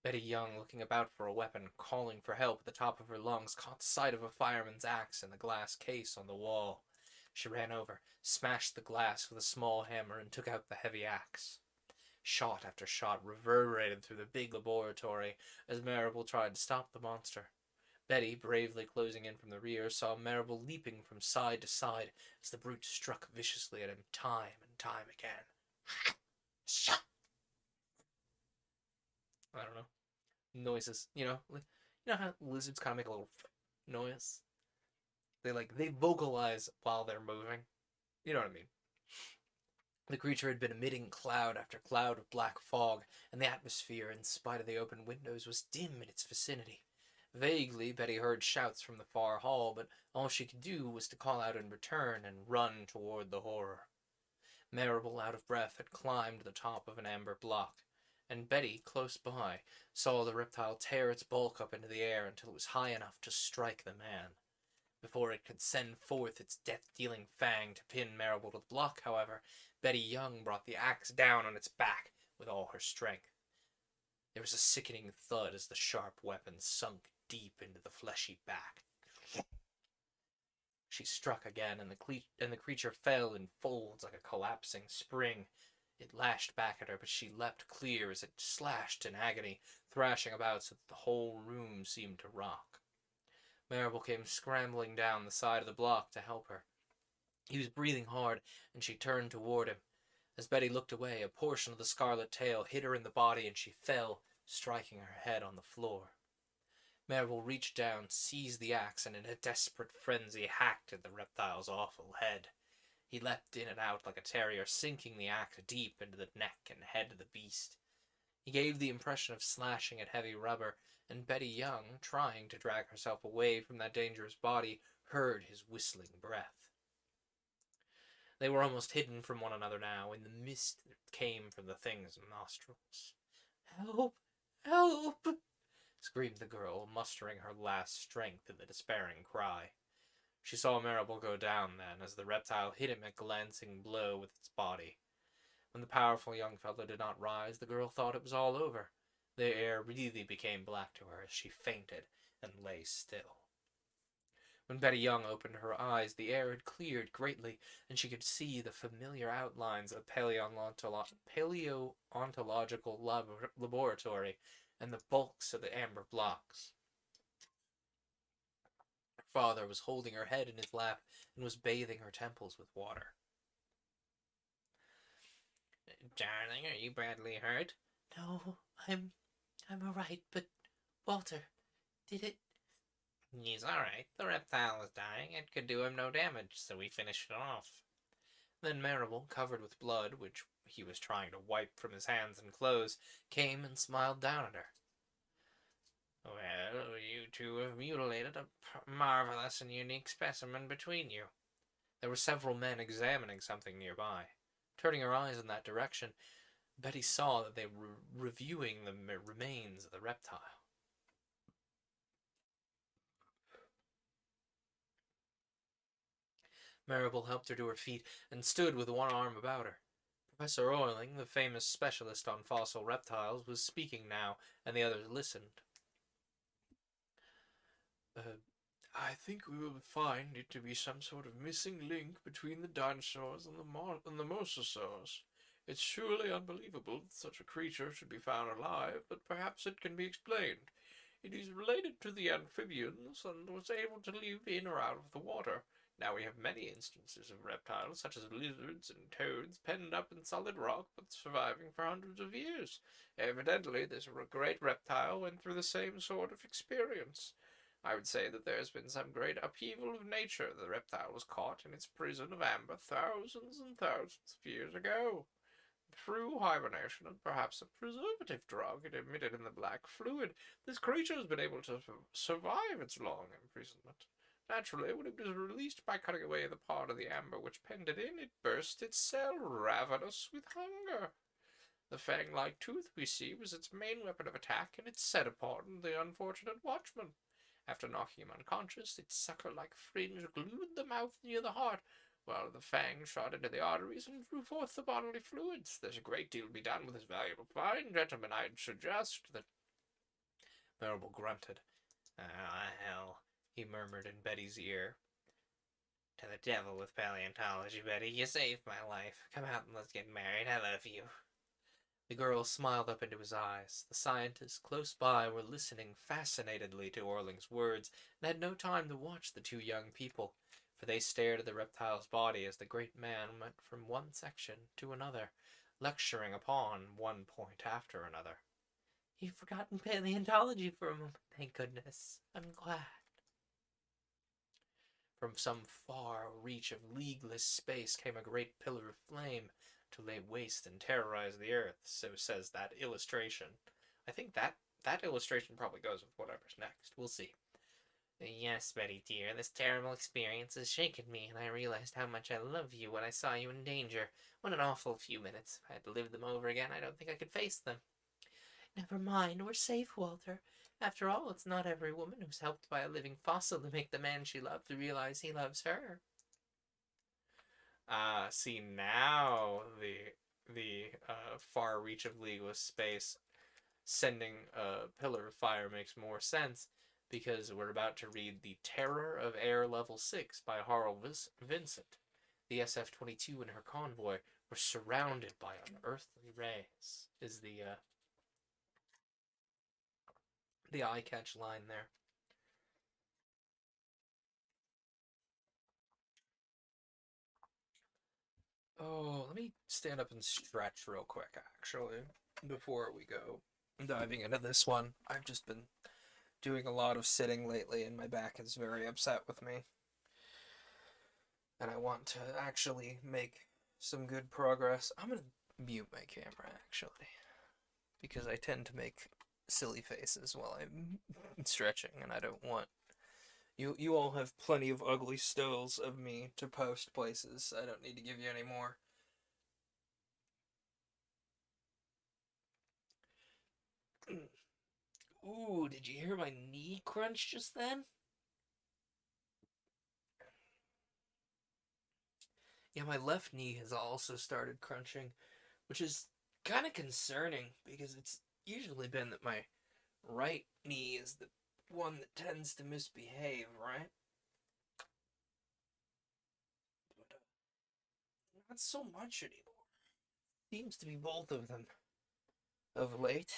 Betty Young, looking about for a weapon, calling for help at the top of her lungs, caught sight of a fireman's axe in the glass case on the wall. She ran over, smashed the glass with a small hammer, and took out the heavy axe. Shot after shot reverberated through the big laboratory as Maribel tried to stop the monster. Betty, bravely closing in from the rear, saw Maribel leaping from side to side as the brute struck viciously at him time and time again. I don't know. Noises, you know how lizards kind of make a little noise? They vocalize while they're moving. You know what I mean? The creature had been emitting cloud after cloud of black fog, and the atmosphere, in spite of the open windows, was dim in its vicinity. Vaguely, Betty heard shouts from the far hall, but all she could do was to call out in return and run toward the horror. Maribel, out of breath, had climbed the top of an amber block, and Betty, close by, saw the reptile tear its bulk up into the air until it was high enough to strike the man. Before it could send forth its death-dealing fang to pin Maribel to the block, however, Betty Young brought the axe down on its back with all her strength. There was a sickening thud as the sharp weapon sunk deep into the fleshy back. She struck again, and the creature fell in folds like a collapsing spring. It lashed back at her, but she leapt clear as it slashed in agony, thrashing about so that the whole room seemed to rock. Maribel came scrambling down the side of the block to help her. He was breathing hard, and she turned toward him. As Betty looked away, a portion of the scarlet tail hit her in the body, and she fell, striking her head on the floor. Maribel reached down, seized the axe, and in a desperate frenzy hacked at the reptile's awful head. He leapt in and out like a terrier, sinking the axe deep into the neck and head of the beast. He gave the impression of slashing at heavy rubber, and Betty Young, trying to drag herself away from that dangerous body, heard his whistling breath. They were almost hidden from one another now, in the mist that came from the thing's nostrils. "Help! Help!" screamed the girl, mustering her last strength in the despairing cry. She saw Maribel go down then, as the reptile hit him a glancing blow with its body. When the powerful young fellow did not rise, the girl thought it was all over. The air really became black to her as she fainted and lay still. When Betty Young opened her eyes, the air had cleared greatly, and she could see the familiar outlines of the paleontological laboratory and the bulks of the amber blocks. Her father was holding her head in his lap and was bathing her temples with water. "Darling, are you badly hurt?" "No, I'm all right, but Walter, did it?" "He's all right. The reptile was dying. It could do him no damage, so we finished it off." Then Maribel, covered with blood, which he was trying to wipe from his hands and clothes, came and smiled down at her. "Well, you two have mutilated a marvelous and unique specimen between you." There were several men examining something nearby. Turning her eyes in that direction, Betty saw that they were reviewing the remains of the reptile. Maribel helped her to her feet and stood with one arm about her. Professor Oiling, the famous specialist on fossil reptiles, was speaking now, and the others listened. I think we will find it to be some sort of missing link between the dinosaurs and the mosasaurs. It's surely unbelievable that such a creature should be found alive, but perhaps it can be explained. It is related to the amphibians and was able to live in or out of the water. Now we have many instances of reptiles, such as lizards and toads, penned up in solid rock, but surviving for hundreds of years. Evidently, this great reptile went through the same sort of experience. I would say that there's been some great upheaval of nature. The reptile was caught in its prison of amber thousands and thousands of years ago. Through hibernation and perhaps a preservative drug it emitted in the black fluid, this creature has been able to survive its long imprisonment. Naturally, when it was released by cutting away the part of the amber which penned it in, it burst its cell, ravenous with hunger. The fang-like tooth we see was its main weapon of attack, and it set upon the unfortunate watchman. After knocking him unconscious, its sucker-like fringe glued the mouth near the heart, while the fang shot into the arteries and drew forth the bodily fluids. There's a great deal to be done with this valuable find, gentlemen. I'd suggest that... Marable grunted. Ah, hell, he murmured in Betty's ear. To the devil with paleontology, Betty. You saved my life. Come out and let's get married. I love you. The girl smiled up into his eyes. The scientists close by were listening fascinatedly to Orling's words and had no time to watch the two young people, for they stared at the reptile's body as the great man went from one section to another, lecturing upon one point after another. You've forgotten paleontology for a moment, thank goodness. I'm glad. From some far reach of leagueless space came a great pillar of flame to lay waste and terrorize the earth, so says that illustration. I think that illustration probably goes with whatever's next. We'll see. Yes, Betty dear, this terrible experience has shaken me, and I realized how much I love you when I saw you in danger. What an awful few minutes. If I had to live them over again, I don't think I could face them. Never mind, we're safe, Walter. After all, it's not every woman who's helped by a living fossil to make the man she loved realize he loves her. See now the far reach of leagueless space sending a pillar of fire makes more sense, because we're about to read The Terror of Air Level 6 by Harl Vincent. The SF-22 and her convoy were surrounded by unearthly rays, is the eye-catch line there. Oh, let me stand up and stretch real quick, actually, before we go diving into this one. I've just been doing a lot of sitting lately, and my back is very upset with me. And I want to actually make some good progress. I'm gonna mute my camera, actually, because I tend to make silly faces while I'm stretching, and I don't want... You all have plenty of ugly stills of me to post places. I don't need to give you any more. Ooh, did you hear my knee crunch just then? Yeah, my left knee has also started crunching, which is kind of concerning because it's usually been that my right knee is the one that tends to misbehave, right? But not so much anymore. Seems to be both of them of late.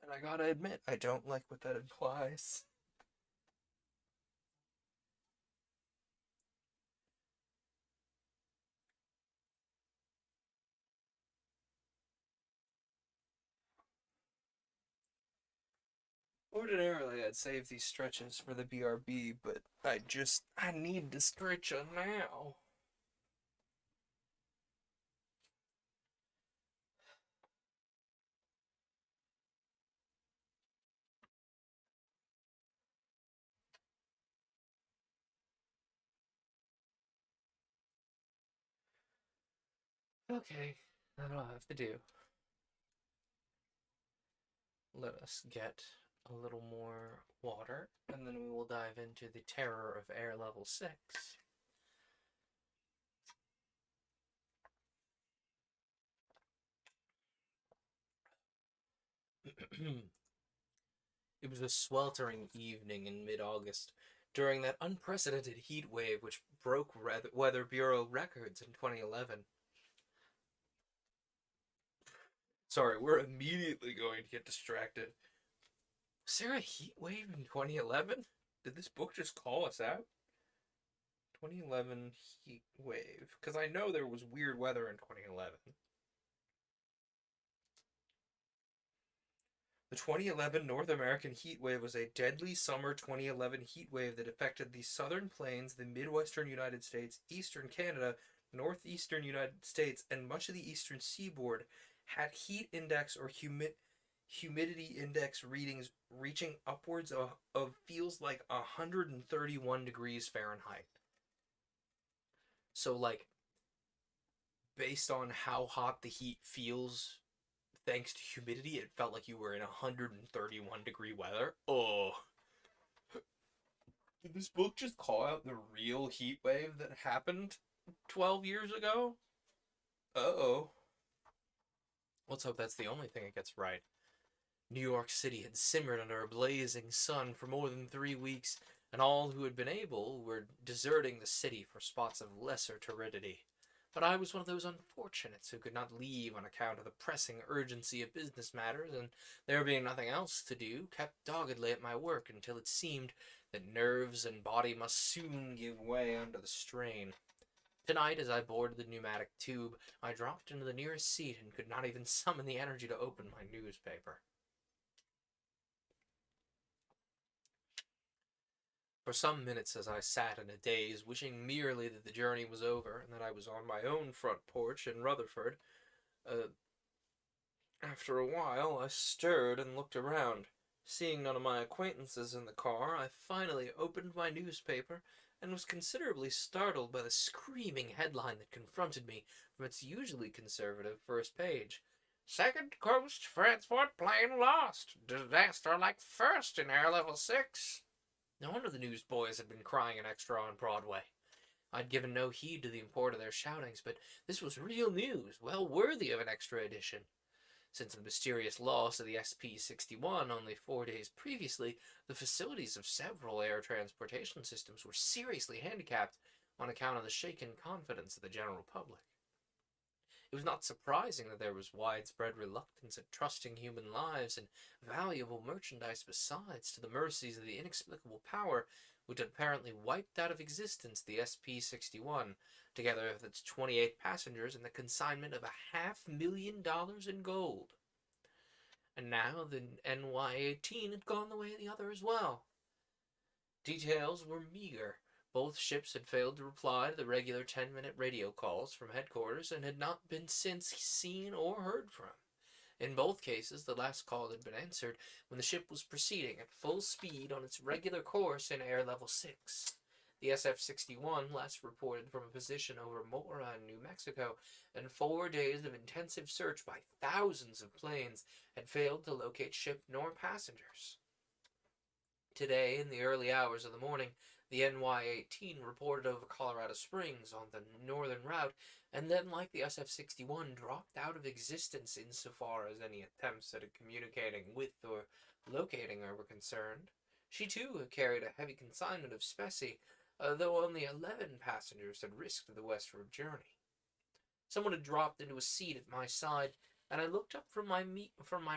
And I gotta admit, I don't like what that implies. Ordinarily, I'd save these stretches for the BRB, but I need to stretch them now. Okay, that'll have to do. Let us get a little more water, and then we will dive into the terror of air level 6. It was a sweltering evening in mid-August, during that unprecedented heat wave which broke Weather Bureau records in 2011. Sorry, we're immediately going to get distracted. Was there a heat wave in 2011? Did this book just call us out? 2011 heat wave. Because I know there was weird weather in 2011. The 2011 North American heat wave was a deadly summer 2011 heat wave that affected the southern plains, the midwestern United States, eastern Canada, northeastern United States, and much of the eastern seaboard. Had heat index or humidity index readings reaching upwards of feels like 131 degrees Fahrenheit. So, like, based on how hot the heat feels thanks to humidity, it felt like you were in 131-degree weather. Oh. Did this book just call out the real heat wave that happened 12 years ago? Uh-oh. Let's hope that's the only thing it gets right. New York City had simmered under a blazing sun for more than 3 weeks, and all who had been able were deserting the city for spots of lesser turbidity. But I was one of those unfortunates who could not leave on account of the pressing urgency of business matters, and there being nothing else to do, kept doggedly at my work until it seemed that nerves and body must soon give way under the strain. Tonight, as I boarded the pneumatic tube, I dropped into the nearest seat and could not even summon the energy to open my newspaper. For some minutes as I sat in a daze, wishing merely that the journey was over and that I was on my own front porch in Rutherford, after a while I stirred and looked around. Seeing none of my acquaintances in the car, I finally opened my newspaper and was considerably startled by the screaming headline that confronted me from its usually conservative first page. Second coast transport plane lost. Disaster like first in air level 6. No wonder the newsboys had been crying an extra on Broadway. I'd given no heed to the import of their shoutings, but this was real news, well worthy of an extra edition. Since the mysterious loss of the SP-61 only 4 days previously, the facilities of several air transportation systems were seriously handicapped on account of the shaken confidence of the general public. It was not surprising that there was widespread reluctance at trusting human lives and valuable merchandise besides to the mercies of the inexplicable power which had apparently wiped out of existence the SP-61, together with its 28 passengers and the consignment of $500,000 in gold. And now the NY-18 had gone the way of the other as well. Details were meager. Both ships had failed to reply to the regular 10-minute radio calls from headquarters and had not been since seen or heard from. In both cases, the last call had been answered when the ship was proceeding at full speed on its regular course in air level 6. The SF-61 last reported from a position over Mora in New Mexico, and 4 days of intensive search by thousands of planes had failed to locate ship nor passengers. Today, in the early hours of the morning, the NY-18 reported over Colorado Springs on the northern route, and then, like the SF-61, dropped out of existence insofar as any attempts at communicating with or locating her were concerned. She, too, had carried a heavy consignment of specie, though only 11 passengers had risked the westward journey. Someone had dropped into a seat at my side, and I looked up from my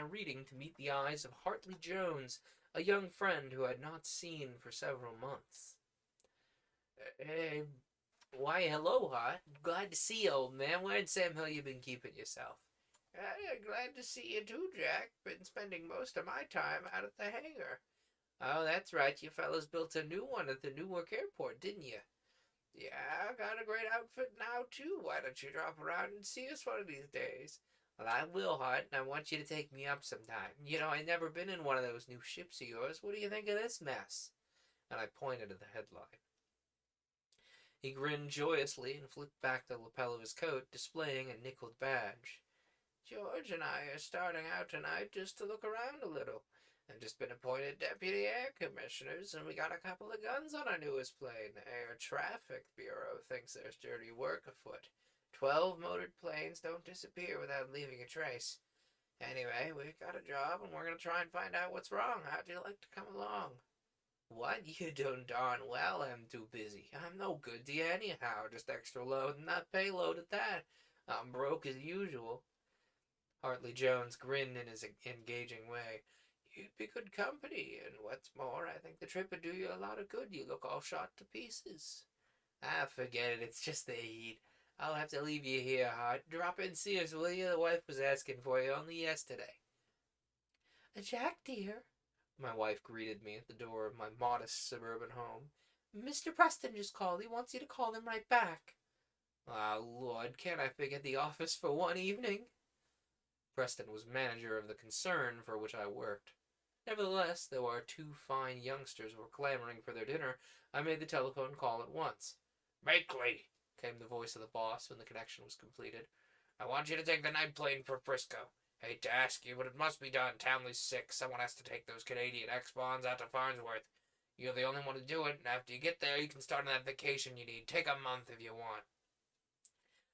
reading to meet the eyes of Hartley Jones, a young friend who I had not seen for several months. Why, hello, Hart. Glad to see you, old man. Where in Sam Hill you been keeping yourself? Glad to see you too, Jack. Been spending most of my time out at the hangar. Oh, that's right. You fellas built a new one at the Newark airport, didn't you? Yeah, got a great outfit now, too. Why don't you drop around and see us one of these days? Well, I will, Hart, and I want you to take me up sometime. You know, I've never been in one of those new ships of yours. What do you think of this mess? And I pointed at the headline. He grinned joyously and flipped back the lapel of his coat, displaying a nickeled badge. George and I are starting out tonight just to look around a little. I've just been appointed deputy air commissioners, and we got a couple of guns on our newest plane. The Air Traffic Bureau thinks there's dirty work afoot. 12 motored planes don't disappear without leaving a trace. Anyway, we've got a job, and we're going to try and find out what's wrong. How'd you like to come along? What? You don't darn well I'm too busy. I'm no good to you anyhow, just extra load and not payload at that. I'm broke as usual. Hartley Jones grinned in his engaging way. You'd be good company, and what's more, I think the trip would do you a lot of good. You look all shot to pieces. Ah, forget it. It's just the heat. I'll have to leave you here, Hart. Drop in and see us, will you? The wife was asking for you only yesterday. Jack, dear, My wife greeted me at the door of my modest suburban home. Mr. Preston just called. He wants you to call him right back. Ah, Lord, can't I forget the office for one evening? Preston was manager of the concern for which I worked. Nevertheless, though our two fine youngsters were clamoring for their dinner, I made the telephone call at once. Makeley, Came the voice of the boss when the connection was completed. I want you to take the night plane for Frisco. Hate to ask you, but it must be done. Townley's sick. Someone has to take those Canadian X-bonds out to Farnsworth. You're the only one to do it, and after you get there, you can start on that vacation you need. Take a month if you want.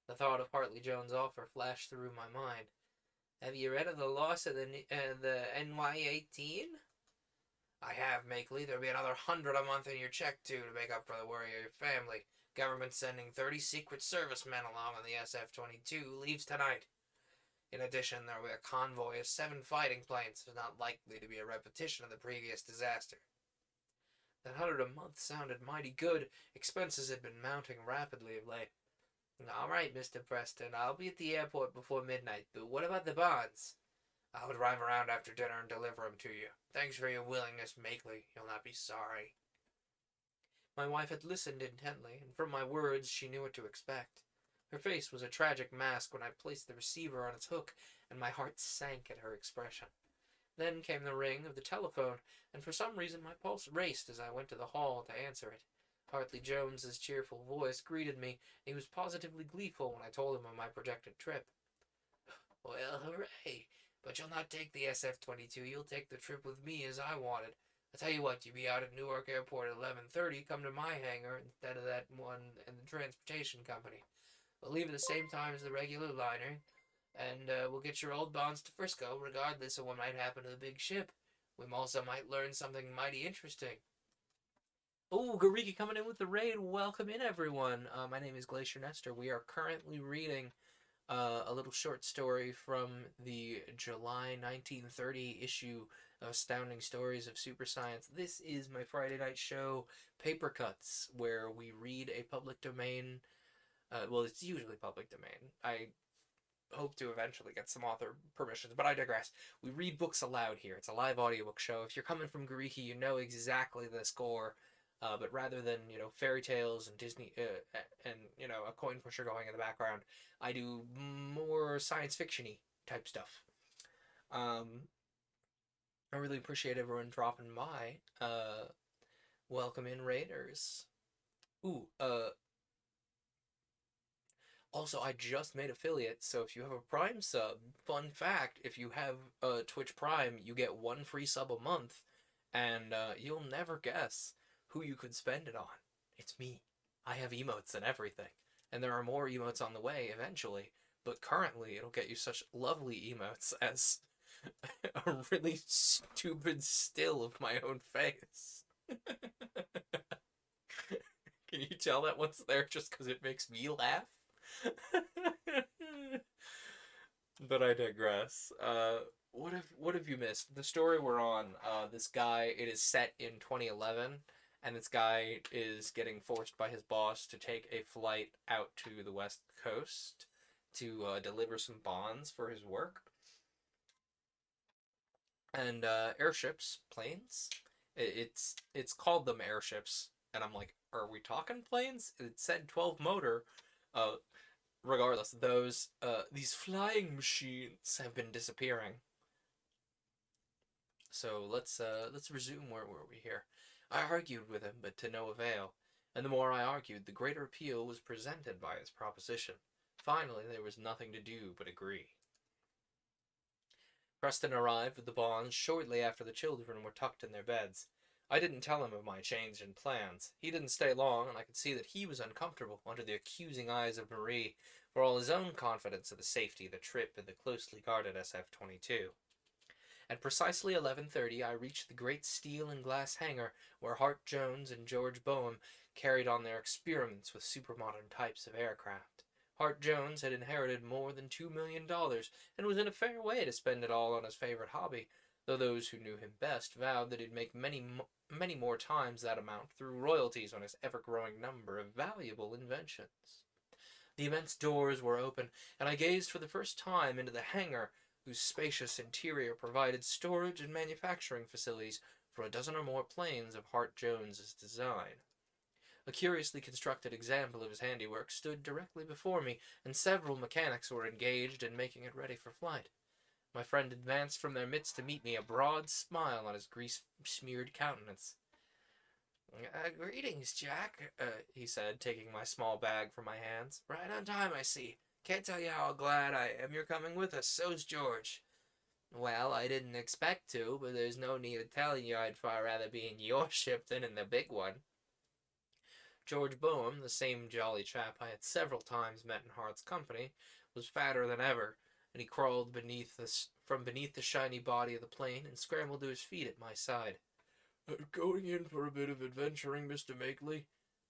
The thought of Hartley Jones' offer flashed through my mind. Have you read of the loss of the NY-18? I have, Makeley. There'll be another 100 a month in your check, too, to make up for the worry of your family. Government sending 30 Secret Service men along on the SF-22 leaves tonight. In addition, there will be a convoy of 7 fighting planes. It's not likely to be a repetition of the previous disaster. That 100 a month sounded mighty good. Expenses had been mounting rapidly of late. All right, Mr. Preston, I'll be at the airport before midnight, but what about the bonds? I'll drive around after dinner and deliver them to you. Thanks for your willingness, Makeley. You'll not be sorry. My wife had listened intently, and from my words she knew what to expect. Her face was a tragic mask when I placed the receiver on its hook, and my heart sank at her expression. Then came the ring of the telephone, and for some reason my pulse raced as I went to the hall to answer it. Hartley Jones's cheerful voice greeted me, and he was positively gleeful when I told him of my projected trip. Well, hooray! But you'll not take the SF-22. You'll take the trip with me as I wanted. I tell you what, you'll be out at Newark Airport at 11:30. Come to my hangar instead of that one in the transportation company. We'll leave at the same time as the regular liner, and we'll get your old bonds to Frisco, regardless of what might happen to the big ship. We also might learn something mighty interesting. Oh, Gariki coming in with the raid. Welcome in, everyone. My name is Glacier Nestor. We are currently reading a little short story from the July 1930 issue of Astounding Stories of Super Science. This is my Friday night show, Paper Cuts, where we read a public domain. Well, it's usually public domain. I hope to eventually get some author permissions, but I digress. We read books aloud here. It's a live audiobook show. If you're coming from Gariki, you know exactly the score. But rather than, fairy tales and Disney and, a coin pusher going in the background, I do more science fiction-y type stuff. I really appreciate everyone dropping by. Welcome in, Raiders. Ooh, also, I just made affiliate, so if you have a Prime sub, fun fact, if you have Twitch Prime, you get 1 free sub a month, and you'll never guess who you could spend it on. It's me. I have emotes and everything. And there are more emotes on the way eventually, but currently it'll get you such lovely emotes as a really stupid still of my own face. Can you tell that one's there just because it makes me laugh? But I digress. What have you missed? The story we're on, this guy, it is set in 2011, and this guy is getting forced by his boss to take a flight out to the West Coast to deliver some bonds for his work. And airships, planes, it's called them airships, and I'm like, are we talking planes? It said 12 motor. Regardless, these flying machines have been disappearing. So let's resume. Where were we here? I argued with him, but to no avail, and the more I argued, the greater appeal was presented by his proposition. Finally, there was nothing to do but agree. Preston arrived with the bonds shortly after the children were tucked in their beds. I didn't tell him of my change in plans. He didn't stay long, and I could see that he was uncomfortable under the accusing eyes of Marie, for all his own confidence of the safety of the trip in the closely guarded SF-22. At precisely 11:30, I reached the great steel and glass hangar where Hart Jones and George Boehm carried on their experiments with supermodern types of aircraft. Hart Jones had inherited more than $2 million and was in a fair way to spend it all on his favorite hobby, though those who knew him best vowed that he'd make many more times that amount through royalties on his ever-growing number of valuable inventions. The immense doors were open, and I gazed for the first time into the hangar whose spacious interior provided storage and manufacturing facilities for a dozen or more planes of Hart Jones's design. A curiously constructed example of his handiwork stood directly before me, and several mechanics were engaged in making it ready for flight. My friend advanced from their midst to meet me, a broad smile on his grease-smeared countenance. Greetings, Jack, He said, taking my small bag from my hands. Right on time, I see. Can't tell you how glad I am you're coming with us. So's George. Well, I didn't expect to, but there's no need of telling you I'd far rather be in your ship than in the big one. George Boehm, the same jolly chap I had several times met in Hart's company, was fatter than ever, and he crawled from beneath the shiny body of the plane and scrambled to his feet at my side. Going in for a bit of adventuring, Mr. Makeley?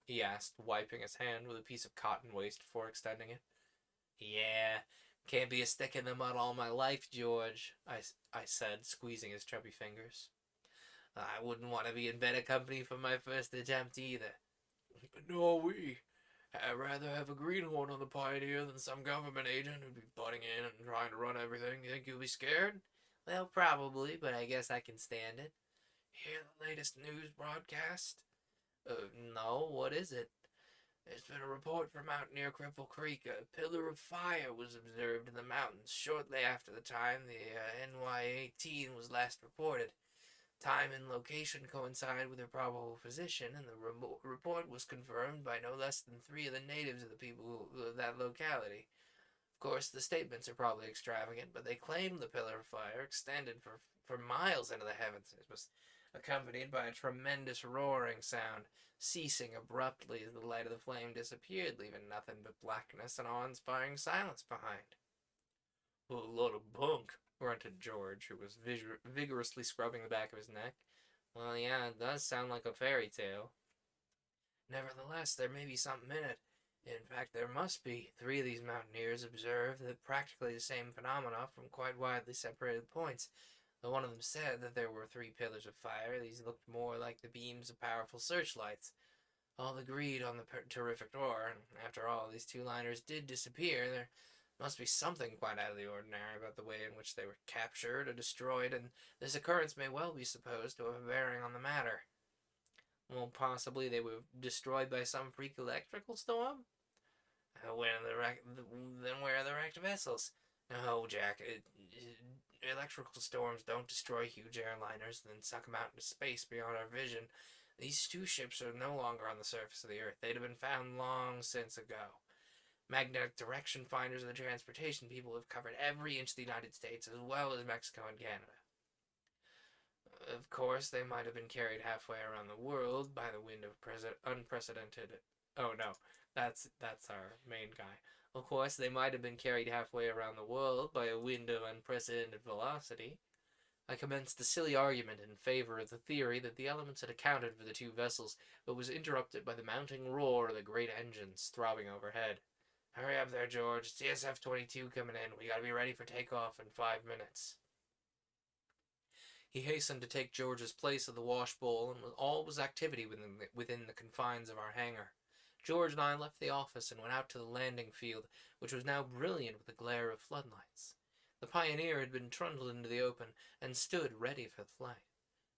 He asked, wiping his hand with a piece of cotton waste before extending it. Yeah, can't be a stick in the mud all my life, George, I said, squeezing his chubby fingers. I wouldn't want to be in better company for my first attempt either. Nor we. I'd rather have a greenhorn on the Pioneer than some government agent who'd be butting in and trying to run everything. You think you'll be scared? Well, probably, but I guess I can stand it. Hear the latest news broadcast? No, what is it? There's been a report from out near Cripple Creek. A pillar of fire was observed in the mountains shortly after the time the NY-18 was last reported. Time and location coincide with their probable position, and the report was confirmed by no less than 3 of the natives of the people of that locality. Of course, the statements are probably extravagant, but they claim the pillar of fire extended for miles into the heavens. It was accompanied by a tremendous roaring sound, ceasing abruptly as the light of the flame disappeared, leaving nothing but blackness and awe-inspiring silence behind. A lot of bunk, grunted George, who was vigorously scrubbing the back of his neck. Well, yeah, it does sound like a fairy tale. Nevertheless, there may be something in it. In fact, there must be. 3 of these mountaineers observed practically the same phenomena from quite widely separated points. Though one of them said that there were 3 pillars of fire, these looked more like the beams of powerful searchlights. All agreed on the terrific roar, and after all, these 2 liners did disappear. There must be something quite out of the ordinary about the way in which they were captured or destroyed, and this occurrence may well be supposed to have a bearing on the matter. Well, possibly they were destroyed by some freak electrical storm? Then where are the wrecked vessels? No, Jack, electrical storms don't destroy huge airliners and then suck them out into space beyond our vision. These 2 ships are no longer on the surface of the Earth. They'd have been found long since ago. Magnetic direction finders of the transportation people have covered every inch of the United States as well as Mexico and Canada. Of course, they might have been carried halfway around the world by the wind of unprecedented... Oh, no. That's our main guy. Of course, they might have been carried halfway around the world by a wind of unprecedented velocity. I commenced a silly argument in favor of the theory that the elements had accounted for the 2 vessels, but was interrupted by the mounting roar of the great engines throbbing overhead. Hurry up there, George. It's the SF-22 coming in. We gotta be ready for takeoff in 5 minutes. He hastened to take George's place at the wash bowl, and all was activity within the confines of our hangar. George and I left the office and went out to the landing field, which was now brilliant with the glare of floodlights. The Pioneer had been trundled into the open and stood ready for flight.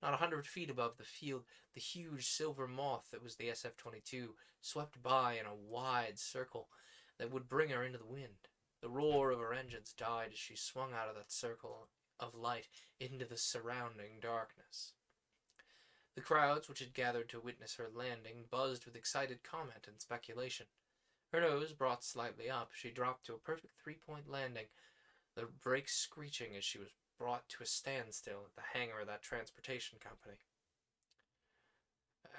Not 100 feet above the field, the huge silver moth that was the SF-22 swept by in a wide circle that would bring her into the wind. The roar of her engines died as she swung out of that circle of light into the surrounding darkness. The crowds which had gathered to witness her landing buzzed with excited comment and speculation. Her nose brought slightly up, she dropped to a perfect 3-point landing, the brakes screeching as she was brought to a standstill at the hangar of that transportation company.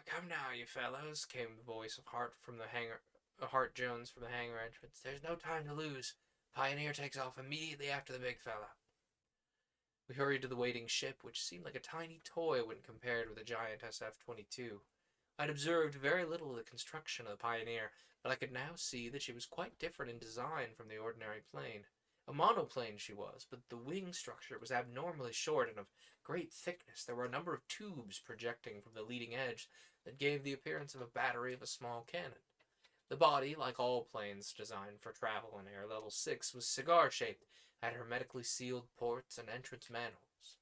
Come now, you fellows, came the voice of Hart Jones from the hangar entrance. There's no time to lose. Pioneer takes off immediately after the big fella. We hurried to the waiting ship, which seemed like a tiny toy when compared with the giant SF-22. I'd observed very little of the construction of the Pioneer, but I could now see that she was quite different in design from the ordinary plane. A monoplane she was, but the wing structure was abnormally short and of great thickness. There were a number of tubes projecting from the leading edge that gave the appearance of a battery of a small cannon. The body, like all planes designed for travel in Air Level 6, was cigar-shaped, had hermetically sealed ports and entrance manholes.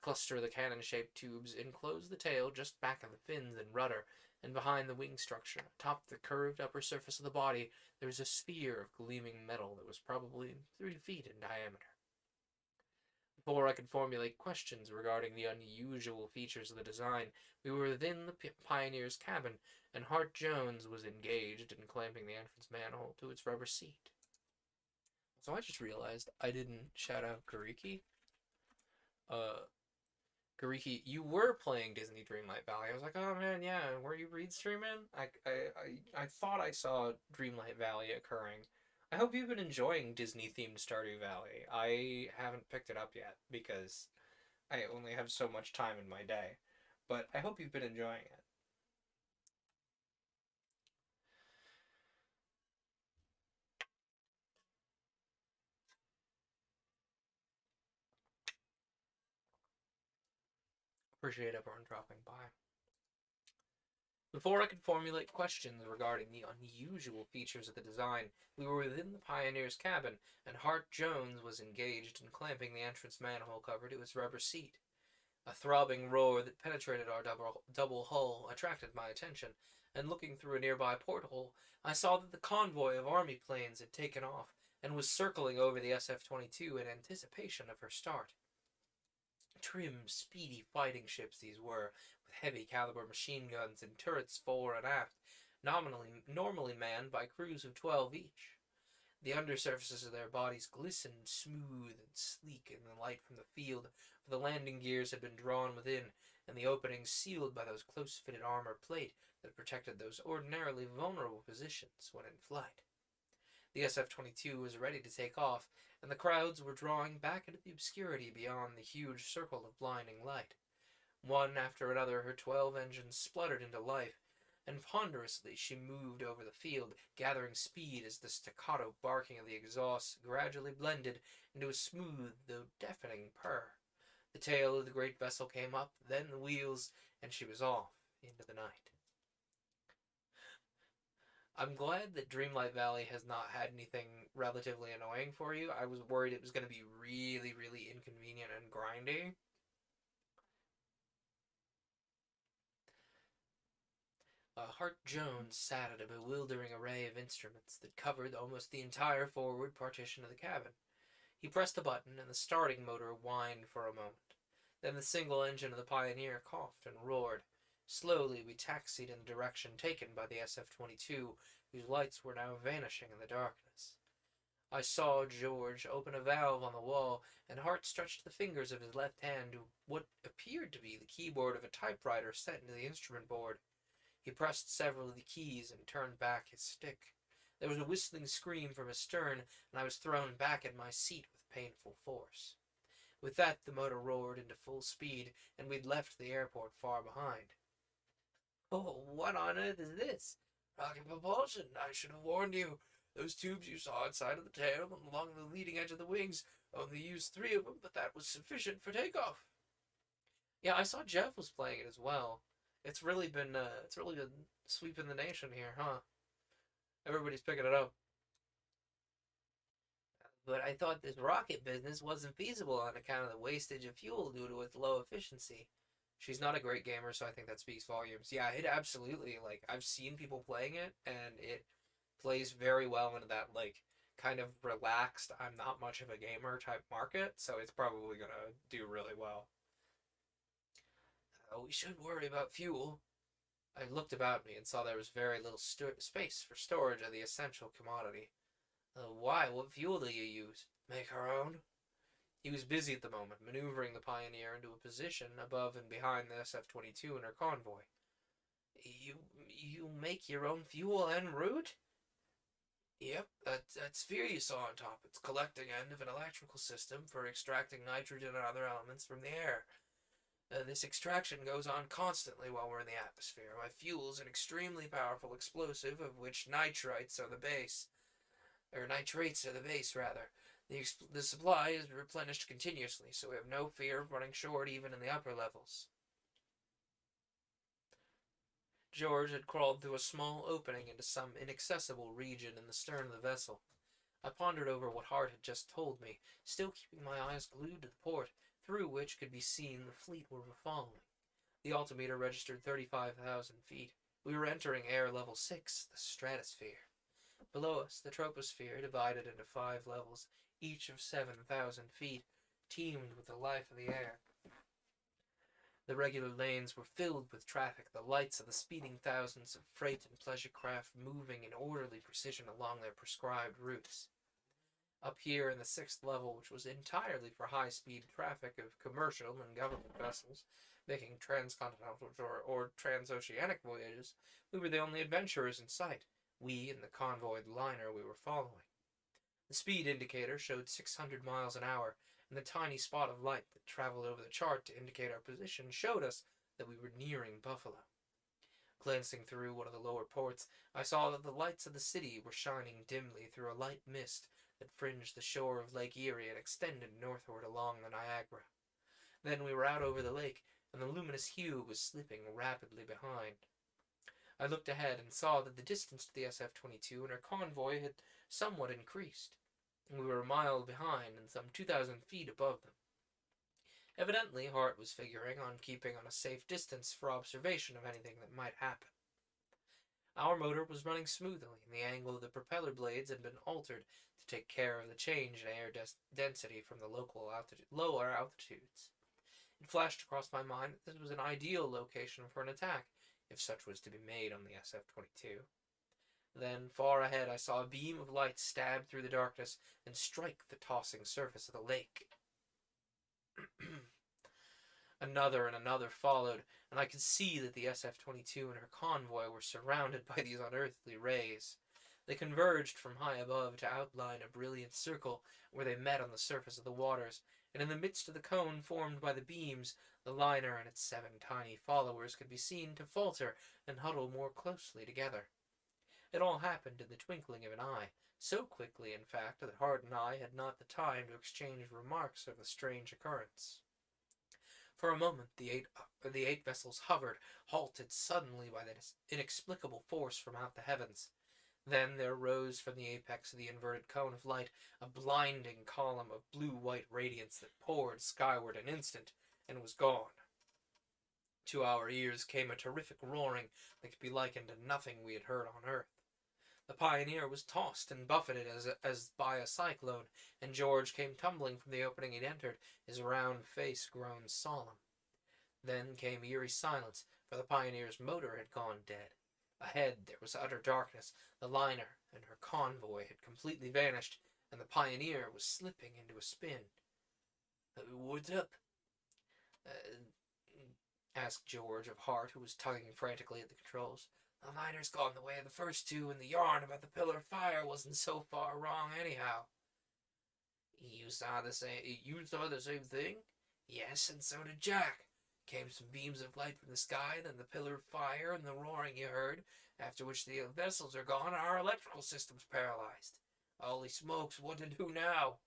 A cluster of the cannon-shaped tubes enclosed the tail just back of the fins and rudder, and behind the wing structure, atop the curved upper surface of the body, there was a sphere of gleaming metal that was probably 3 feet in diameter. Before I could formulate questions regarding the unusual features of the design, we were within the Pioneer's cabin, and Hart Jones was engaged in clamping the entrance manhole to its rubber seat. So I just realized I didn't shout out Gariki. Gariki, you were playing Disney Dreamlight Valley. I was like, oh man, yeah, were you read streaming? I thought I saw Dreamlight Valley occurring. I hope you've been enjoying Disney themed Stardew Valley. I haven't picked it up yet because I only have so much time in my day. But I hope you've been enjoying it. Appreciate everyone dropping by. Before I could formulate questions regarding the unusual features of the design, we were within the Pioneer's cabin, and Hart Jones was engaged in clamping the entrance manhole cover to its rubber seat. A throbbing roar that penetrated our double hull attracted my attention, and looking through a nearby porthole, I saw that the convoy of army planes had taken off and was circling over the SF-22 in anticipation of her start. Trim, speedy fighting ships these were, with heavy caliber machine guns and turrets fore and aft, normally manned by crews of 12 each. The undersurfaces of their bodies glistened smooth and sleek in the light from the field, for the landing gears had been drawn within, and the openings sealed by those close-fitted armor plate that protected those ordinarily vulnerable positions when in flight. The SF-22 was ready to take off, and the crowds were drawing back into the obscurity beyond the huge circle of blinding light. One after another, her 12 engines spluttered into life, and ponderously she moved over the field, gathering speed as the staccato barking of the exhausts gradually blended into a smooth though deafening purr. The tail of the great vessel came up, then the wheels, and she was off into the night. I'm glad that Dreamlight Valley has not had anything relatively annoying for you. I was worried it was going to be really, really inconvenient and grindy. Hart Jones sat at a bewildering array of instruments that covered almost the entire forward partition of the cabin. He pressed a button, and the starting motor whined for a moment. Then the single engine of the Pioneer coughed and roared. Slowly we taxied in the direction taken by the SF-22, whose lights were now vanishing in the darkness. I saw George open a valve on the wall, and Hart stretched the fingers of his left hand to what appeared to be the keyboard of a typewriter set into the instrument board. He pressed several of the keys and turned back his stick. There was a whistling scream from astern, and I was thrown back in my seat with painful force. With that, the motor roared into full speed, and we'd left the airport far behind. Oh, what on earth is this? Rocket propulsion, I should have warned you. Those tubes you saw inside of the tail and along the leading edge of the wings only used 3 of them, but that was sufficient for takeoff. Yeah, I saw Jeff was playing it as well. It's really been sweeping the nation here, huh? Everybody's picking it up. But I thought this rocket business wasn't feasible on account of the wastage of fuel due to its low efficiency. She's not a great gamer, so I think that speaks volumes. Yeah, it absolutely, I've seen people playing it, and it plays very well into that, kind of relaxed, I'm not much of a gamer type market, so it's probably gonna do really well. We should worry about fuel. I looked about me and saw there was very little space for storage of the essential commodity. Why? What fuel do you use? Make our own? He was busy at the moment, maneuvering the Pioneer into a position above and behind the SF-22 and her convoy. You make your own fuel en route? Yep, that sphere you saw on top. It's collecting end of an electrical system for extracting nitrogen and other elements from the air. This extraction goes on constantly while we're in the atmosphere. My fuel is an extremely powerful explosive, of which nitrites are the base. Or nitrates are the base, rather. The supply is replenished continuously, so we have no fear of running short even in the upper levels. George had crawled through a small opening into some inaccessible region in the stern of the vessel. I pondered over what Hart had just told me, still keeping my eyes glued to the port, through which could be seen the fleet we were following. The altimeter registered 35,000 feet. We were entering air level 6, the stratosphere. Below us, the troposphere, divided into 5 levels, each of 7,000 feet, teemed with the life of the air. The regular lanes were filled with traffic, the lights of the speeding thousands of freight and pleasure craft moving in orderly precision along their prescribed routes. Up here in the 6th level, which was entirely for high-speed traffic of commercial and government vessels, making transcontinental or transoceanic voyages, we were the only adventurers in sight, we and the convoyed liner we were following. The speed indicator showed 600 miles an hour, and the tiny spot of light that traveled over the chart to indicate our position showed us that we were nearing Buffalo. Glancing through one of the lower ports, I saw that the lights of the city were shining dimly through a light mist that fringed the shore of Lake Erie and extended northward along the Niagara. Then we were out over the lake, and the luminous hue was slipping rapidly behind. I looked ahead and saw that the distance to the SF-22 and her convoy had somewhat increased. We were a mile behind and some 2,000 feet above them. Evidently, Hart was figuring on keeping on a safe distance for observation of anything that might happen. Our motor was running smoothly, and the angle of the propeller blades had been altered to take care of the change in air density from the lower altitudes. It flashed across my mind that this was an ideal location for an attack, if such was to be made on the SF-22. Then, far ahead, I saw a beam of light stab through the darkness and strike the tossing surface of the lake. Another and another followed, and I could see that the SF-22 and her convoy were surrounded by these unearthly rays. They converged from high above to outline a brilliant circle where they met on the surface of the waters, and in the midst of the cone formed by the beams, the liner and its 7 tiny followers could be seen to falter and huddle more closely together. It all happened in the twinkling of an eye, so quickly, in fact, that Hart and I had not the time to exchange remarks of the strange occurrence. For a moment, the eight vessels hovered, halted suddenly by that inexplicable force from out the heavens. Then there rose from the apex of the inverted cone of light a blinding column of blue-white radiance that poured skyward an instant and was gone. To our ears came a terrific roaring that could be likened to nothing we had heard on Earth. The Pioneer was tossed and buffeted as by a cyclone, and George came tumbling from the opening he'd entered, his round face grown solemn. Then came eerie silence, for the Pioneer's motor had gone dead. Ahead there was utter darkness. The liner and her convoy had completely vanished, and the Pioneer was slipping into a spin. "What's up?" asked George of Hart, who was tugging frantically at the controls. "The liner's gone the way of the first two, and the yarn about the pillar of fire wasn't so far wrong anyhow." You saw the same thing?" "Yes, and so did Jack. Came some beams of light from the sky, then the pillar of fire and the roaring you heard, after which the vessels are gone and our electrical system's paralyzed. Holy smokes, what to do now?"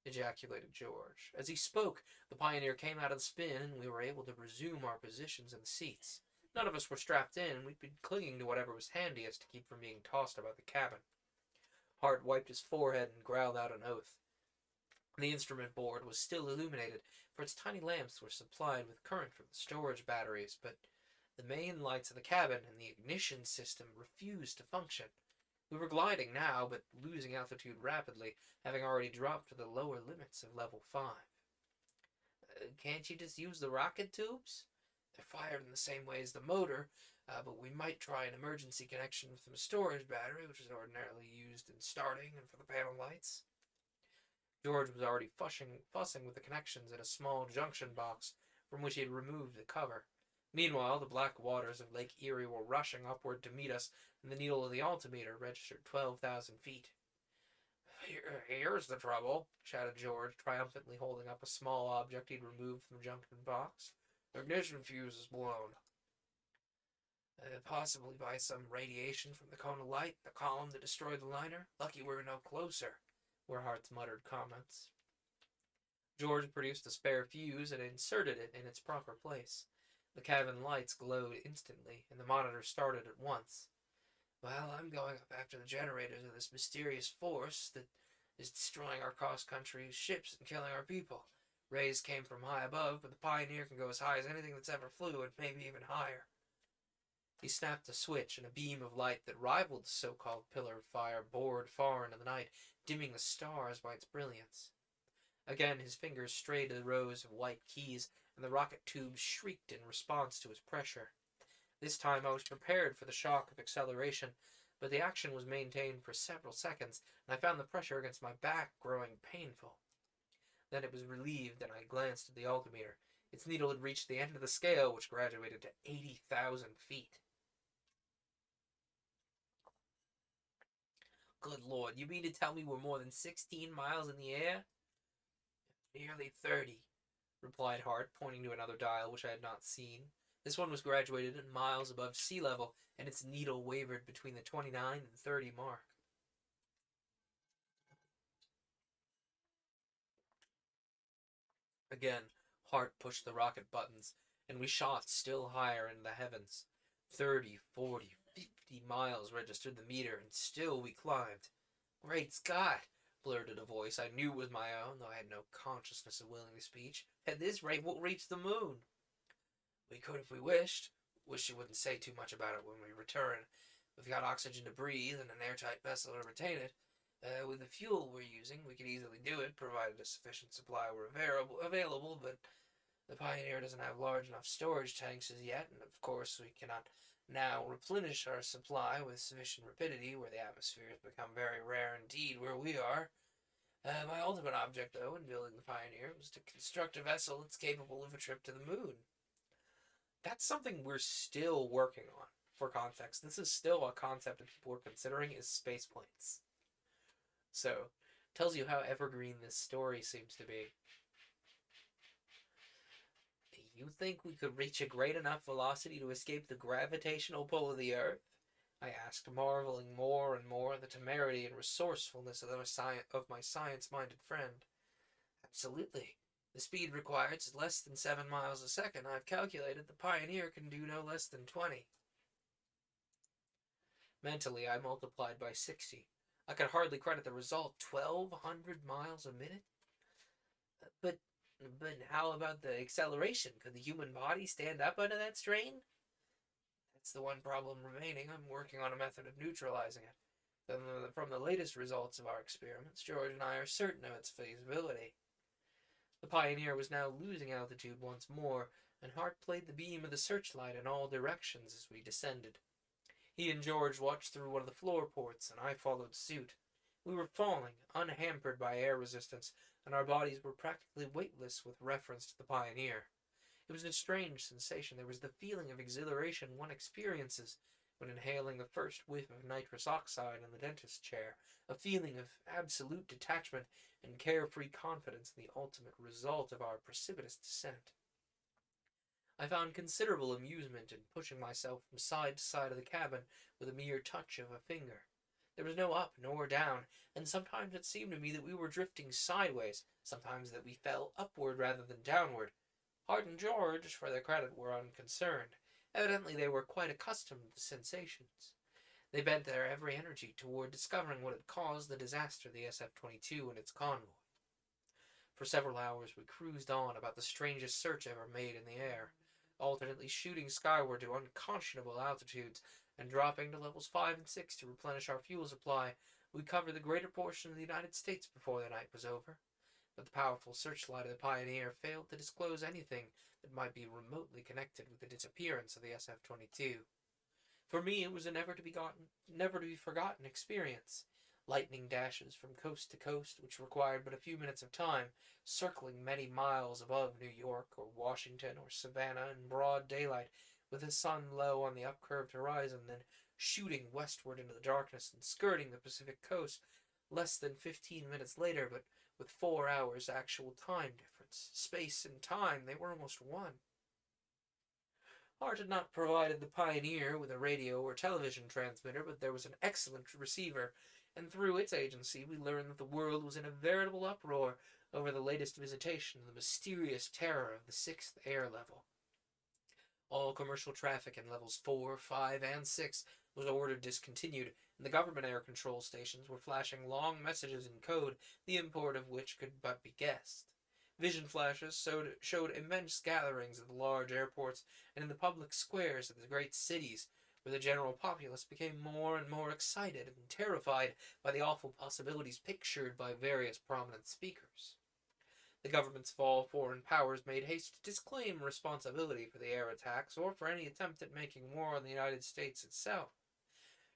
ejaculated George. As he spoke, the Pioneer came out of the spin, and we were able to resume our positions in the seats. None of us were strapped in, and we'd been clinging to whatever was handiest to keep from being tossed about the cabin. Hart wiped his forehead and growled out an oath. The instrument board was still illuminated, for its tiny lamps were supplied with current from the storage batteries, but the main lights of the cabin and the ignition system refused to function. We were gliding now, but losing altitude rapidly, having already dropped to the lower limits of level 5. "Can't you just use the rocket tubes?" "They're fired in the same way as the motor, but we might try an emergency connection from a storage battery, which is ordinarily used in starting and for the panel lights." George was already fussing with the connections in a small junction box from which he had removed the cover. Meanwhile, the black waters of Lake Erie were rushing upward to meet us, and the needle of the altimeter registered 12,000 feet. "Here's the trouble," shouted George, triumphantly holding up a small object he'd removed from the junction box. "The ignition fuse is blown." "Possibly by some radiation from the cone of light, the column that destroyed the liner. Lucky we're no closer," were Hart's muttered comments. George produced a spare fuse and inserted it in its proper place. The cabin lights glowed instantly, and the monitor started at once. Well, I'm going up after the generators of this mysterious force that is destroying our cross-country ships and killing our people. Rays came from high above, but the Pioneer can go as high as anything that's ever flew, and maybe even higher. He snapped a switch, and a beam of light that rivaled the so-called pillar of fire bored far into the night, dimming the stars by its brilliance. Again his fingers strayed to the rows of white keys, and the rocket tube shrieked in response to his pressure. This time I was prepared for the shock of acceleration, but the action was maintained for several seconds, and I found the pressure against my back growing painful. Then it was relieved, and I glanced at the altimeter. Its needle had reached the end of the scale, which graduated to 80,000 feet. Good Lord, you mean to tell me we're more than 16 miles in the air? Nearly 30, replied Hart, pointing to another dial which I had not seen. This one was graduated at miles above sea level, and its needle wavered between the 29 and 30 mark. Again, Hart pushed the rocket buttons, and we shot still higher into the heavens. 30, 40, 50 miles registered the meter, and still we climbed. Great Scott! Blurted a voice I knew was my own, though I had no consciousness of willing speech. At this rate, we'll reach the moon. We could if we wished. Wish you wouldn't say too much about it when we return. We've got oxygen to breathe and an airtight vessel to retain it. With the fuel we're using, we could easily do it, provided a sufficient supply were available, but the Pioneer doesn't have large enough storage tanks as yet, and of course we cannot now replenish our supply with sufficient rapidity where the atmosphere has become very rare indeed where we are. My ultimate object, though, in building the Pioneer was to construct a vessel that's capable of a trip to the moon. That's something we're still working on. For context, this is still a concept that people are considering is space planes. So, tells you how evergreen this story seems to be. You think we could reach a great enough velocity to escape the gravitational pull of the Earth? I asked, marveling more and more at the temerity and resourcefulness of my science-minded friend. Absolutely. The speed required is less than 7 miles a second. I've calculated the Pioneer can do no less than 20. Mentally, I multiplied by 60. I could hardly credit the result. 1,200 miles a minute? But how about the acceleration? Could the human body stand up under that strain? That's the one problem remaining. I'm working on a method of neutralizing it. From the latest results of our experiments, George and I are certain of its feasibility. The Pioneer was now losing altitude once more, and Hart played the beam of the searchlight in all directions as we descended. He and George watched through one of the floor ports, and I followed suit. We were falling, unhampered by air resistance, and our bodies were practically weightless with reference to the Pioneer. It was a strange sensation. There was the feeling of exhilaration one experiences when inhaling the first whiff of nitrous oxide in the dentist's chair, a feeling of absolute detachment and carefree confidence in the ultimate result of our precipitous descent. I found considerable amusement in pushing myself from side to side of the cabin with a mere touch of a finger. There was no up nor down, and sometimes it seemed to me that we were drifting sideways, sometimes that we fell upward rather than downward. Hart and George, for their credit, were unconcerned. Evidently they were quite accustomed to sensations. They bent their every energy toward discovering what had caused the disaster of the SF-22 and its convoy. For several hours we cruised on about the strangest search ever made in the air, alternately shooting skyward to unconscionable altitudes and dropping to levels 5 and 6 to replenish our fuel supply. We covered the greater portion of the United States before the night was over, but the powerful searchlight of the Pioneer failed to disclose anything that might be remotely connected with the disappearance of the SF-22. For me, it was a never to be forgotten experience. Lightning dashes from coast to coast, which required but a few minutes of time, circling many miles above New York or Washington or Savannah in broad daylight, with the sun low on the upcurved horizon, then shooting westward into the darkness and skirting the Pacific coast less than 15 minutes later, but with 4 hours actual time difference. Space and time, they were almost one. Hart had not provided the Pioneer with a radio or television transmitter, but there was an excellent receiver, and through its agency we learned that the world was in a veritable uproar over the latest visitation of the mysterious terror of the 6th air level. All commercial traffic in levels 4, 5, and 6 was ordered discontinued, and the government air control stations were flashing long messages in code, the import of which could but be guessed. Vision flashes showed immense gatherings at the large airports and in the public squares of the great cities, where the general populace became more and more excited and terrified by the awful possibilities pictured by various prominent speakers. The government's fall foreign powers made haste to disclaim responsibility for the air attacks or for any attempt at making war on the United States itself.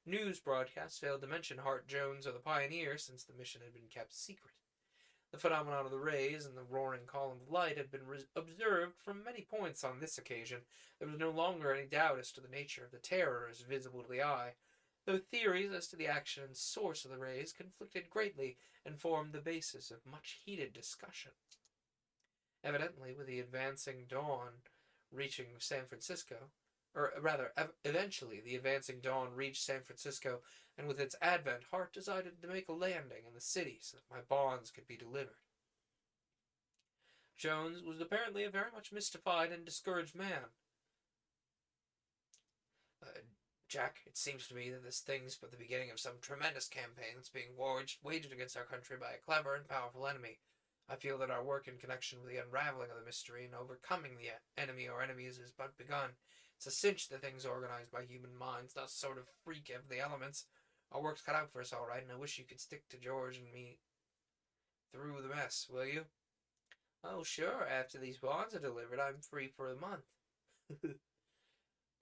News broadcasts failed to mention Hart Jones or the Pioneer since the mission had been kept secret. The phenomenon of the rays and the roaring column of light had been observed from many points on this occasion. There was no longer any doubt as to the nature of the terrors visible to the eye, though theories as to the action and source of the rays conflicted greatly and formed the basis of much heated discussion. Evidently, with the advancing dawn reaching San Francisco, or rather, eventually the advancing dawn reached San Francisco, and with its advent, Hart decided to make a landing in the city so that my bonds could be delivered. Jones was apparently a very much mystified and discouraged man. Jack, it seems to me that this thing's but the beginning of some tremendous campaign that's being waged against our country by a clever and powerful enemy. I feel that our work in connection with the unraveling of the mystery and overcoming the enemy or enemies has but begun. It's a cinch that things organized by human minds, not sort of freak of the elements. Our work's cut out for us all right, and I wish you could stick to George and me through the mess, will you? Oh, sure, after these bonds are delivered, I'm free for a month.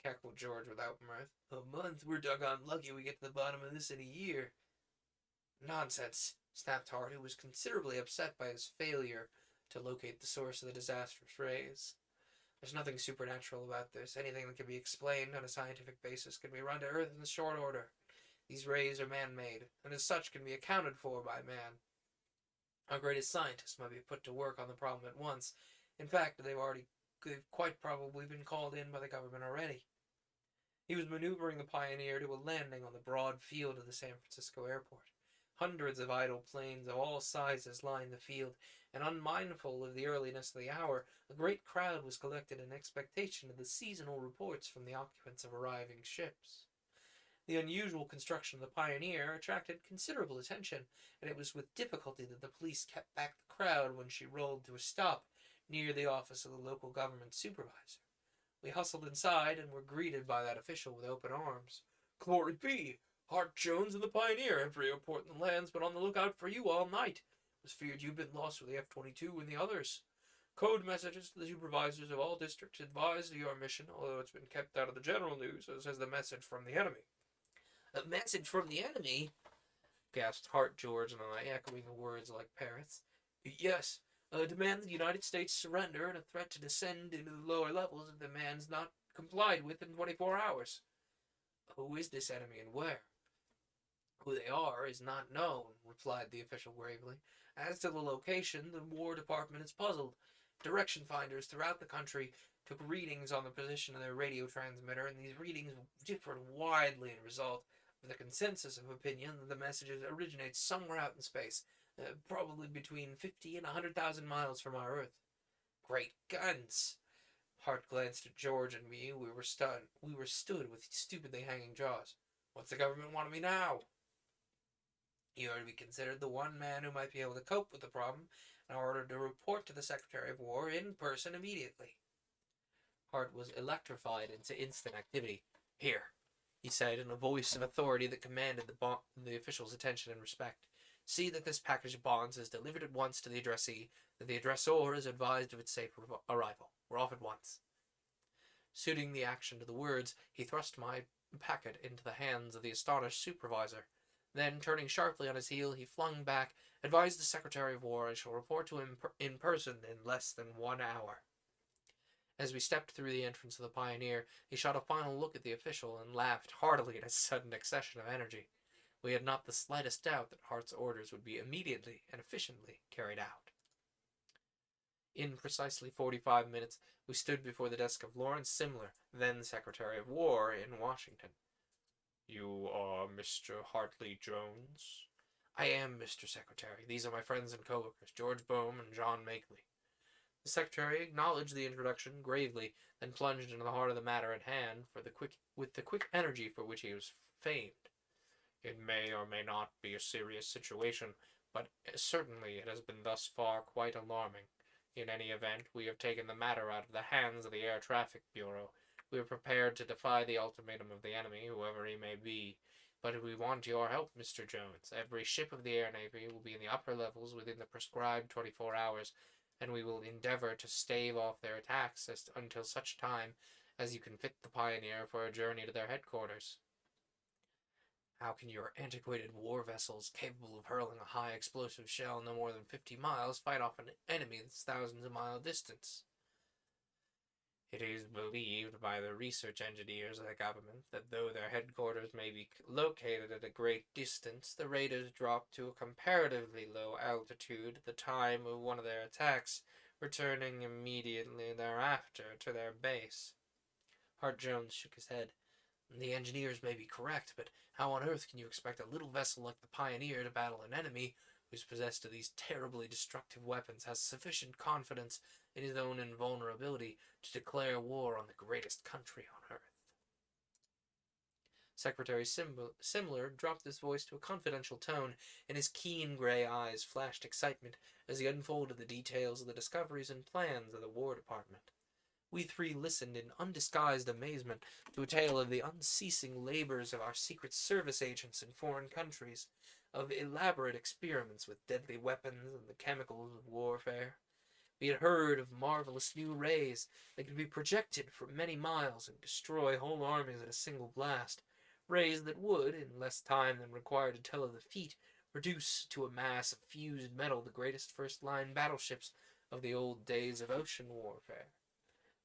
Cackled George without mirth. A month? We're doggone lucky we get to the bottom of this in a year. Nonsense, snapped Hart, who was considerably upset by his failure to locate the source of the disastrous rays. There's nothing supernatural about this. Anything that can be explained on a scientific basis can be run to Earth in short order. These rays are man-made, and as such can be accounted for by man. Our greatest scientists might be put to work on the problem at once. In fact, they've quite probably been called in by the government already. He was maneuvering the Pioneer to a landing on the broad field of the San Francisco airport. Hundreds of idle planes of all sizes lined the field, and unmindful of the earliness of the hour, a great crowd was collected in expectation of the seasonal reports from the occupants of arriving ships. The unusual construction of the Pioneer attracted considerable attention, and it was with difficulty that the police kept back the crowd when she rolled to a stop near the office of the local government supervisor. We hustled inside and were greeted by that official with open arms. Glory be! Hart Jones and the Pioneer. Every airport in the land's been on the lookout for you all night. It was feared you'd been lost with the F-22 and the others. Code messages to the supervisors of all districts advise of your mission, although it's been kept out of the general news, as has the message from the enemy. A message from the enemy? Gasped Hart, George, and I, echoing the words like parrots. Yes. A demand that the United States surrender and a threat to descend into the lower levels if the demand's not complied with in 24 hours. Who is this enemy and where? Who they are is not known, replied the official gravely. As to the location, the War Department is puzzled. Direction finders throughout the country took readings on the position of their radio transmitter, and these readings differed widely in result, with a consensus of opinion that the messages originate somewhere out in space, probably between 50 and 100,000 miles from our Earth. Great guns! Hart glanced at George and me. We were stunned. We were stood with stupidly hanging jaws. What's the government want of me now? You are to be considered the one man who might be able to cope with the problem, and are ordered to report to the Secretary of War in person immediately. Hart was electrified into instant activity. Here, he said in a voice of authority that commanded the official's attention and respect. See that this package of bonds is delivered at once to the addressee, that the addressor is advised of its safe arrival. We're off at once. Suiting the action to the words, he thrust my packet into the hands of the astonished supervisor. Then, turning sharply on his heel, he flung back, advised the Secretary of War I shall report to him in person in less than 1 hour. As we stepped through the entrance of the Pioneer, he shot a final look at the official and laughed heartily at his sudden accession of energy. We had not the slightest doubt that Hart's orders would be immediately and efficiently carried out. In precisely 45 minutes, we stood before the desk of Lawrence Simler, then Secretary of War in Washington. You are Mr. Hartley Jones? I am, Mr. Secretary. These are my friends and co-workers, George Bohm and John Makeley. The secretary acknowledged the introduction gravely, then plunged into the heart of the matter at hand with the quick energy for which he was famed. It may or may not be a serious situation, but certainly it has been thus far quite alarming. In any event, we have taken the matter out of the hands of the Air Traffic Bureau. We are prepared to defy the ultimatum of the enemy, whoever he may be. But we want your help, Mr. Jones. Every ship of the Air Navy will be in the upper levels within the prescribed 24 hours, and we will endeavor to stave off their attacks until such time as you can fit the Pioneer for a journey to their headquarters. How can your antiquated war vessels, capable of hurling a high explosive shell no more than 50 miles, fight off an enemy that's thousands of miles distant? It is believed by the research engineers of the government that though their headquarters may be located at a great distance, the raiders drop to a comparatively low altitude at the time of one of their attacks, returning immediately thereafter to their base. Hart Jones shook his head. The engineers may be correct, but how on earth can you expect a little vessel like the Pioneer to battle an enemy who's possessed of these terribly destructive weapons, has sufficient confidence in his own invulnerability to declare war on the greatest country on earth? Secretary Simler dropped his voice to a confidential tone, and his keen gray eyes flashed excitement as he unfolded the details of the discoveries and plans of the War Department. We three listened in undisguised amazement to a tale of the unceasing labors of our Secret Service agents in foreign countries, of elaborate experiments with deadly weapons and the chemicals of warfare. We had heard of marvelous new rays that could be projected for many miles and destroy whole armies at a single blast, rays that would, in less time than required to tell of the feat, reduce to a mass of fused metal the greatest first-line battleships of the old days of ocean warfare.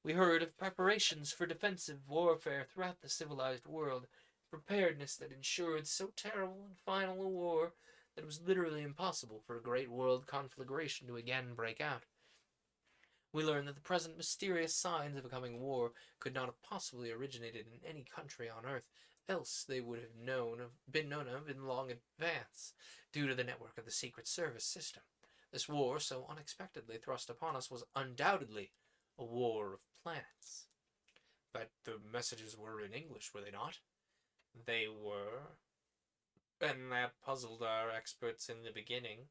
We heard of preparations for defensive warfare throughout the civilized world, preparedness that ensured so terrible and final a war that it was literally impossible for a great world conflagration to again break out. We learned that the present mysterious signs of a coming war could not have possibly originated in any country on Earth, else they would have been known of in long advance, due to the network of the Secret Service system. This war, so unexpectedly thrust upon us, was undoubtedly a war of planets. But the messages were in English, were they not? They were, and that puzzled our experts in the beginning.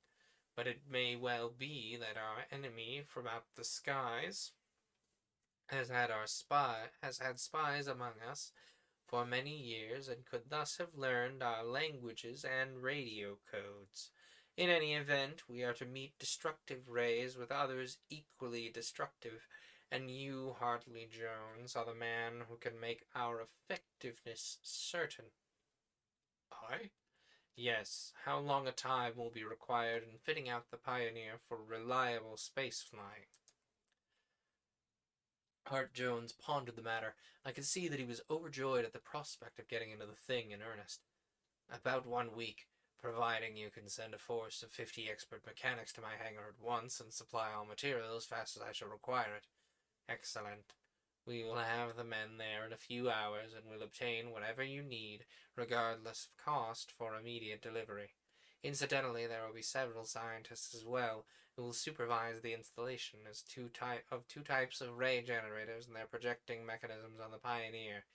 But it may well be that our enemy from out the skies has had spies among us for many years, and could thus have learned our languages and radio codes. In any event, we are to meet destructive rays with others equally destructive, and you, Hartley Jones, are the man who can make our effectiveness certain. I? Yes, how long a time will be required in fitting out the Pioneer for reliable space flying? Hart Jones pondered the matter. I could see that he was overjoyed at the prospect of getting into the thing in earnest. About 1 week, providing you can send a force of 50 expert mechanics to my hangar at once and supply all material as fast as I shall require it. Excellent. We will have the men there in a few hours, and will obtain whatever you need, regardless of cost, for immediate delivery. Incidentally, there will be several scientists as well, who will supervise the installation of two types of ray generators and their projecting mechanisms on the Pioneer.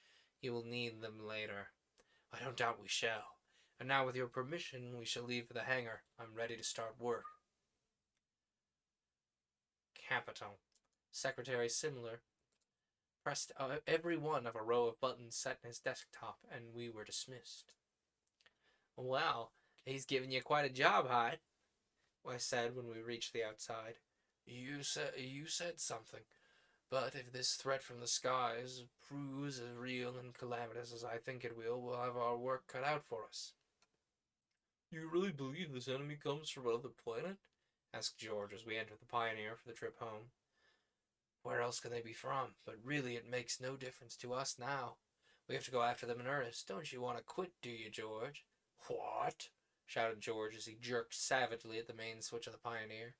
You will need them later. I don't doubt we shall. And now, with your permission, we shall leave for the hangar. I'm ready to start work. Capital. Secretary Simler pressed every one of a row of buttons set in his desktop, and we were dismissed. Well, he's given you quite a job, Hyde, I said when we reached the outside. You said something, but if this threat from the skies proves as real and calamitous as I think it will, we'll have our work cut out for us. You really believe this enemy comes from another planet? Asked George as we entered the Pioneer for the trip home. Where else can they be from? But really, it makes no difference to us now. We have to go after them in earnest. Don't you want to quit, do you, George? What? Shouted George as he jerked savagely at the main switch of the Pioneer.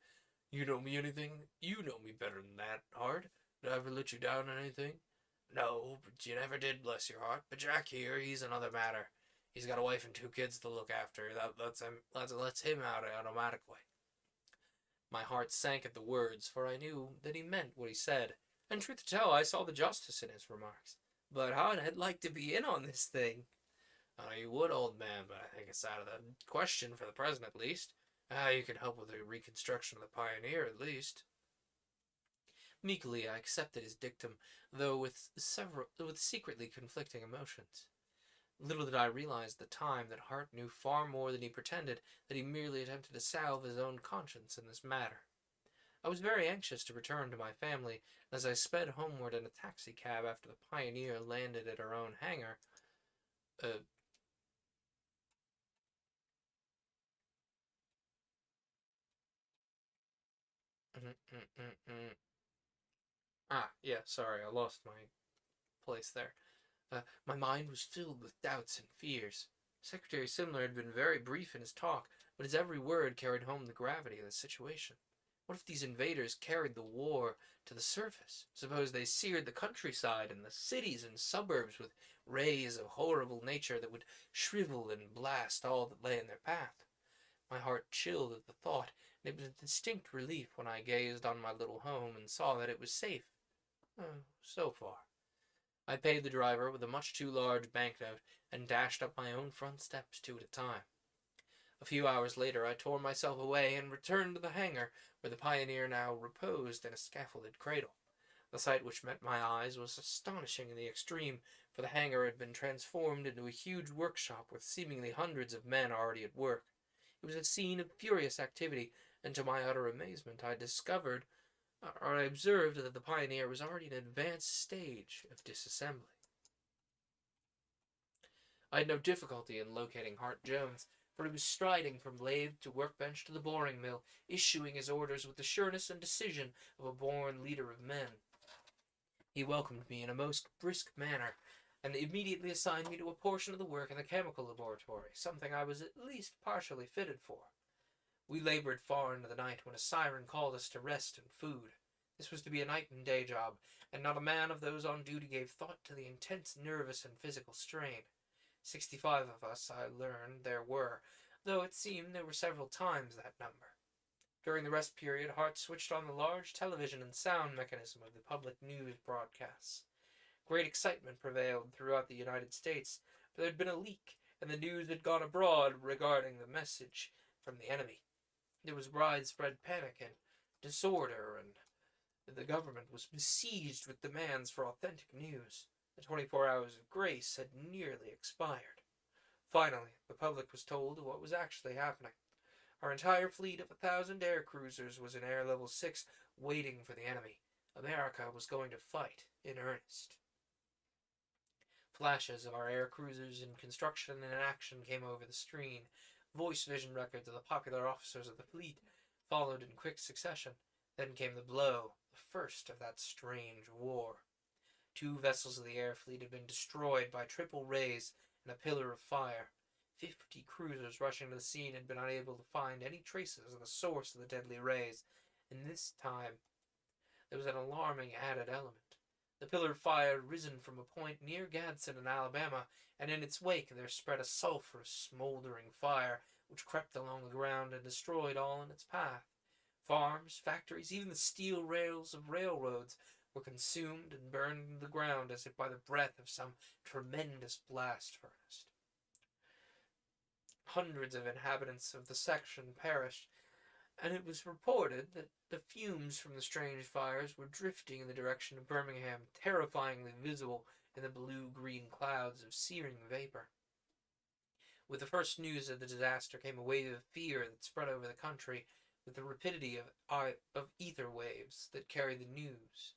You know me anything? You know me better than that, Hart. Did I ever let you down on anything? No, but you never did, bless your heart. But Jack here, he's another matter. He's got a wife and 2 kids to look after. That lets him out automatically. My heart sank at the words, for I knew that he meant what he said, and truth to tell, I saw the justice in his remarks. But I'd like to be in on this thing. I know you would, old man, but I think it's out of the question for the present, at least. You can help with the reconstruction of the Pioneer, at least. Meekly, I accepted his dictum, though with secretly conflicting emotions. Little did I realize at the time that Hart knew far more than he pretended, that he merely attempted to salve his own conscience in this matter. I was very anxious to return to my family, and as I sped homeward in a taxicab after the Pioneer landed at our own hangar, uh, yeah, sorry, I lost my place there. My mind was filled with doubts and fears. Secretary Simler had been very brief in his talk, but his every word carried home the gravity of the situation. What if these invaders carried the war to the surface? Suppose they seared the countryside and the cities and suburbs with rays of horrible nature that would shrivel and blast all that lay in their path. My heart chilled at the thought, and it was a distinct relief when I gazed on my little home and saw that it was safe. So far. I paid the driver with a much too large banknote and dashed up my own front steps 2 at a time. A few hours later I tore myself away and returned to the hangar where the Pioneer now reposed in a scaffolded cradle. The sight which met my eyes was astonishing in the extreme, for the hangar had been transformed into a huge workshop with seemingly hundreds of men already at work. It was a scene of furious activity, and to my utter amazement I observed that the Pioneer was already in an advanced stage of disassembly. I had no difficulty in locating Hart Jones, for he was striding from lathe to workbench to the boring mill, issuing his orders with the sureness and decision of a born leader of men. He welcomed me in a most brisk manner, and immediately assigned me to a portion of the work in the chemical laboratory, something I was at least partially fitted for. We labored far into the night when a siren called us to rest and food. This was to be a night and day job, and not a man of those on duty gave thought to the intense nervous and physical strain. 65 of us, I learned, there were, though it seemed there were several times that number. During the rest period, Hart switched on the large television and sound mechanism of the public news broadcasts. Great excitement prevailed throughout the United States, for there had been a leak, and the news had gone abroad regarding the message from the enemy. There was widespread panic and disorder, and the government was besieged with demands for authentic news. The 24 hours of grace had nearly expired. Finally, the public was told of what was actually happening. Our entire fleet of 1,000 air cruisers was in Air Level 6, waiting for the enemy. America was going to fight in earnest. Flashes of our air cruisers in construction and in action came over the screen. Voice vision records of the popular officers of the fleet followed in quick succession. Then came the blow, the first of that strange war. 2 vessels of the air fleet had been destroyed by triple rays and a pillar of fire. 50 cruisers rushing to the scene had been unable to find any traces of the source of the deadly rays, and this time there was an alarming added element. The pillar of fire had risen from a point near Gadsden in Alabama, and in its wake there spread a sulphurous, smoldering fire which crept along the ground and destroyed all in its path. Farms, factories, even the steel rails of railroads were consumed and burned into the ground as if by the breath of some tremendous blast furnace. Hundreds of inhabitants of the section perished, and it was reported that the fumes from the strange fires were drifting in the direction of Birmingham, terrifyingly visible in the blue-green clouds of searing vapor. With the first news of the disaster came a wave of fear that spread over the country with the rapidity of ether waves that carry the news.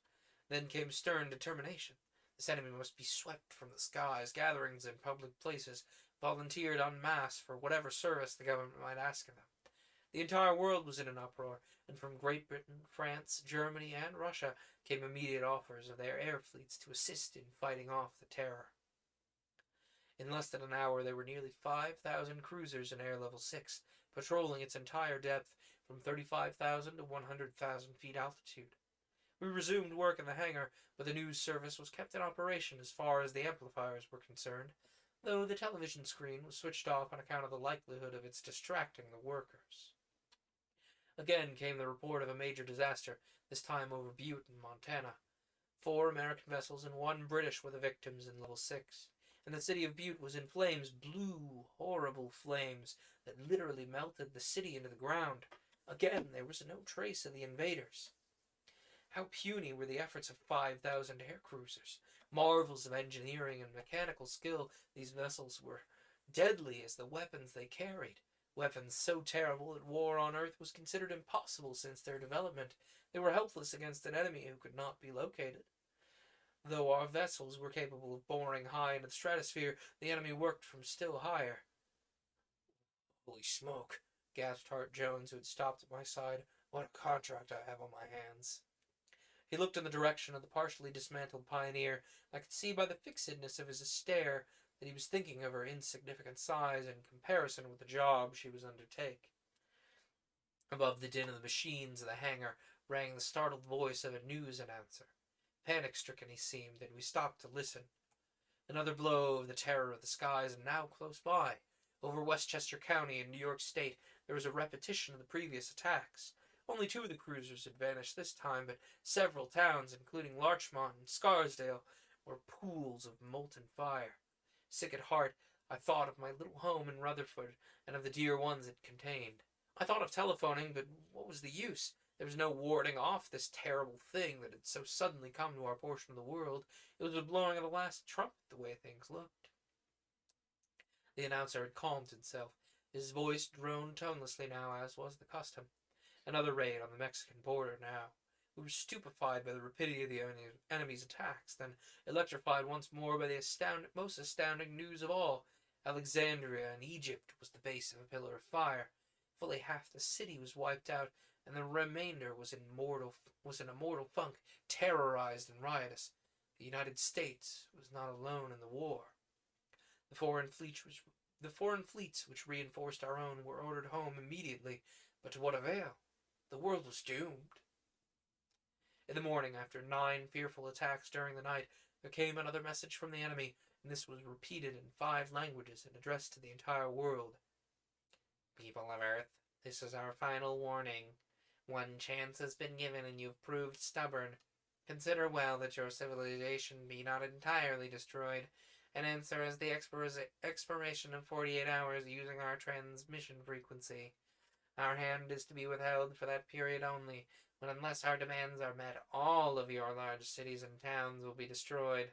Then came stern determination. This enemy must be swept from the skies. Gatherings in public places volunteered en masse for whatever service the government might ask of them. The entire world was in an uproar, and from Great Britain, France, Germany, and Russia came immediate offers of their air fleets to assist in fighting off the terror. In less than an hour there were nearly 5,000 cruisers in Air Level 6, patrolling its entire depth from 35,000 to 100,000 feet altitude. We resumed work in the hangar, but the news service was kept in operation as far as the amplifiers were concerned, though the television screen was switched off on account of the likelihood of its distracting the workers. Again came the report of a major disaster, this time over Butte in Montana. 4 American vessels and 1 British were the victims in Level 6, and the city of Butte was in flames, blue, horrible flames that literally melted the city into the ground. Again, there was no trace of the invaders. How puny were the efforts of 5,000 air cruisers. Marvels of engineering and mechanical skill, these vessels were deadly as the weapons they carried. Weapons so terrible that war on Earth was considered impossible since their development. They were helpless against an enemy who could not be located. Though our vessels were capable of boring high into the stratosphere, the enemy worked from still higher. Holy smoke, gasped Hart Jones, who had stopped at my side. What a contract I have on my hands. He looked in the direction of the partially dismantled Pioneer. I could see by the fixedness of his stare that he was thinking of her insignificant size in comparison with the job she was undertake. Above the din of the machines of the hangar rang the startled voice of a news announcer. Panic-stricken he seemed, and we stopped to listen. Another blow of the terror of the skies, and now close by. Over Westchester County in New York State, there was a repetition of the previous attacks. Only 2 of the cruisers had vanished this time, but several towns, including Larchmont and Scarsdale, were pools of molten fire. Sick at heart, I thought of my little home in Rutherford and of the dear ones it contained. I thought of telephoning, but what was the use? There was no warding off this terrible thing that had so suddenly come to our portion of the world. It was the blowing of the last trumpet, the way things looked. The announcer had calmed himself. His voice droned tonelessly now, as was the custom. Another raid on the Mexican border now. We were stupefied by the rapidity of the enemy's attacks, then electrified once more by the most astounding news of all. Alexandria in Egypt was the base of a pillar of fire. Fully half the city was wiped out, and the remainder was in a mortal funk, terrorized and riotous. The United States was not alone in the war. The foreign fleets which reinforced our own were ordered home immediately, but to what avail? The world was doomed. In the morning, after 9 fearful attacks during the night, there came another message from the enemy, and this was repeated in 5 languages and addressed to the entire world. People of Earth, this is our final warning. 1 chance has been given, and you've proved stubborn. Consider well that your civilization be not entirely destroyed, and answer as the expiration of 48 hours using our transmission frequency. Our hand is to be withheld for that period only, but unless our demands are met, all of your large cities and towns will be destroyed.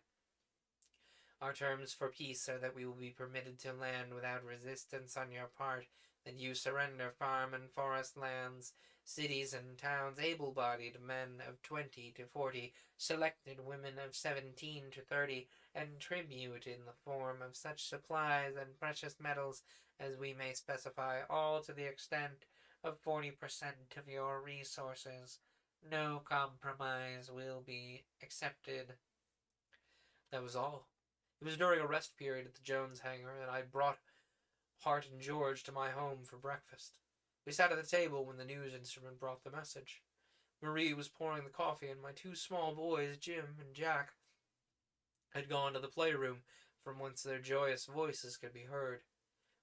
Our terms for peace are that we will be permitted to land without resistance on your part, that you surrender farm and forest lands, cities and towns, able-bodied men of 20 to 40, selected women of 17 to 30, and tribute in the form of such supplies and precious metals as we may specify, all to the extent of 40% of your resources. No compromise will be accepted. That was all. It was during a rest period at the Jones hangar, and I brought Hart and George to my home for breakfast. We sat at the table when the news instrument brought the message. Marie was pouring the coffee, and my 2 small boys, Jim and Jack, had gone to the playroom, from whence their joyous voices could be heard.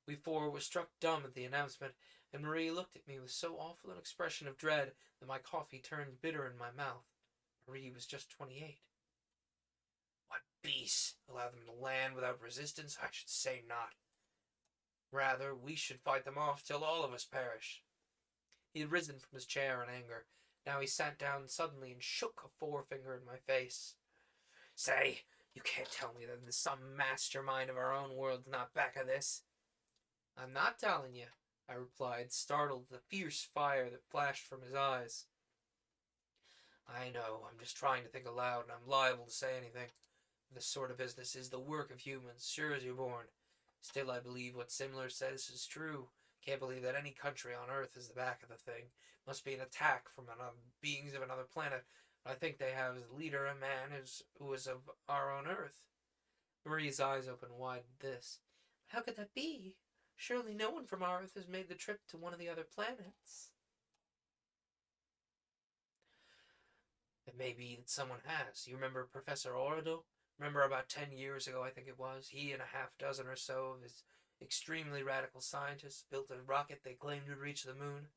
We 4 were struck dumb at the announcement, and Marie looked at me with so awful an expression of dread that my coffee turned bitter in my mouth. Marie was just 28. What beasts! Allow them to land without resistance? I should say not. Rather, we should fight them off till all of us perish. He had risen from his chair in anger. Now he sat down suddenly and shook a forefinger in my face. Say, you can't tell me that some mastermind of our own world's not back of this. I'm not telling you, I replied, startled at the fierce fire that flashed from his eyes. I know, I'm just trying to think aloud, and I'm liable to say anything. This sort of business is the work of humans, sure as you're born. Still, I believe what Simler says is true. Can't believe that any country on Earth is the back of the thing. Must be an attack from beings of another planet. But I think they have as leader a man who is of our own Earth. Marie's eyes opened wide at this. How could that be? Surely no one from our Earth has made the trip to one of the other planets. It may be that someone has. You remember Professor Ordo? Remember about 10 years ago, I think it was, he and a half dozen or so of his extremely radical scientists built a rocket they claimed would reach the moon.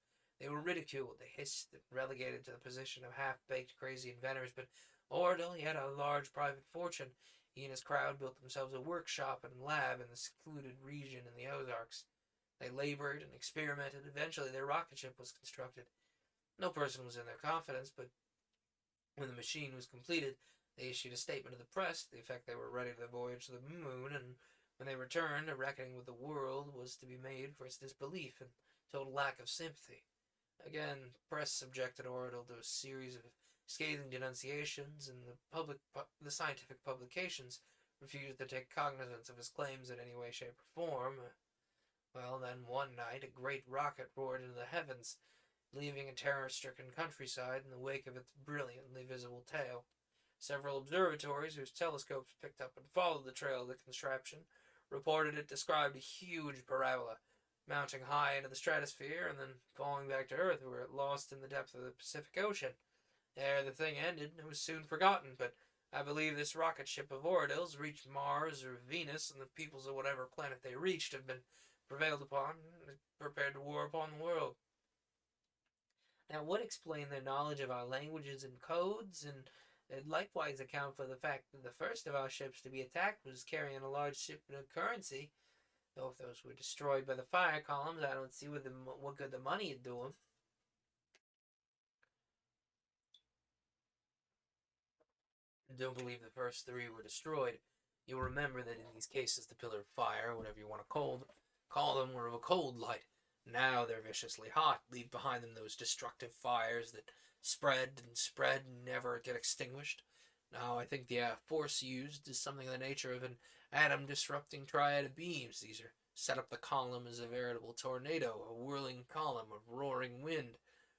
They were ridiculed, they hissed, and relegated to the position of half-baked crazy inventors, but Ordle, he had a large private fortune. He and his crowd built themselves a workshop and lab in the secluded region in the Ozarks. They labored and experimented. Eventually, their rocket ship was constructed. No person was in their confidence, but when the machine was completed, they issued a statement to the press to the effect they were ready for the voyage to the moon, and when they returned, a reckoning with the world was to be made for its disbelief and total lack of sympathy. Again, the press subjected Orville to a series of scathing denunciations, and the scientific publications refused to take cognizance of his claims in any way, shape, or form. Well, then one night, a great rocket roared into the heavens, leaving a terror-stricken countryside in the wake of its brilliantly visible tail. Several observatories whose telescopes picked up and followed the trail of the contraption reported it described a huge parabola, mounting high into the stratosphere and then falling back to Earth, where it lost in the depth of the Pacific Ocean. There the thing ended, and it was soon forgotten, but I believe this rocket ship of Oradil's reached Mars or Venus, and the peoples of whatever planet they reached have been prevailed upon and prepared to war upon the world. Now, what explain their knowledge of our languages and codes, and likewise account for the fact that the first of our ships to be attacked was carrying a large shipment of currency, though if those were destroyed by the fire columns, I don't see what good the money would do them. I don't believe the first three were destroyed. You'll remember that in these cases, the pillar of fire, whatever you want to call them, were of a cold light. Now they're viciously hot, leave behind them those destructive fires that spread and never get extinguished. Now, I think the force used is something in the nature of an atom-disrupting triad of beams. These are set up the column as a veritable tornado, a whirling column of roaring wind,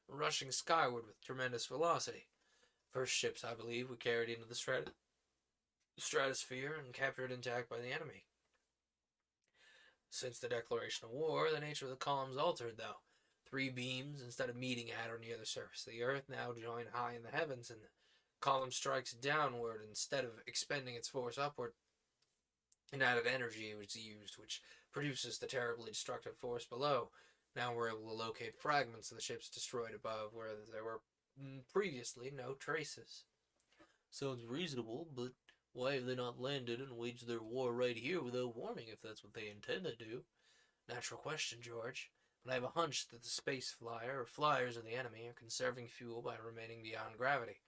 rushing skyward with tremendous velocity. First ships, I believe, were carried into the stratosphere and captured intact by the enemy. Since the declaration of war, the nature of the columns altered, though. Three beams, instead of meeting at or near the surface of the earth, now join high in the heavens, and the column strikes downward instead of expending its force upward. An added energy was used, which produces the terribly destructive force below. Now we're able to locate fragments of the ships destroyed above, where there were previously no traces. Sounds reasonable, but why have they not landed and waged their war right here without warning if that's what they intend to do? Natural question, George. But I have a hunch that the space flyer or flyers of the enemy are conserving fuel by remaining beyond gravity.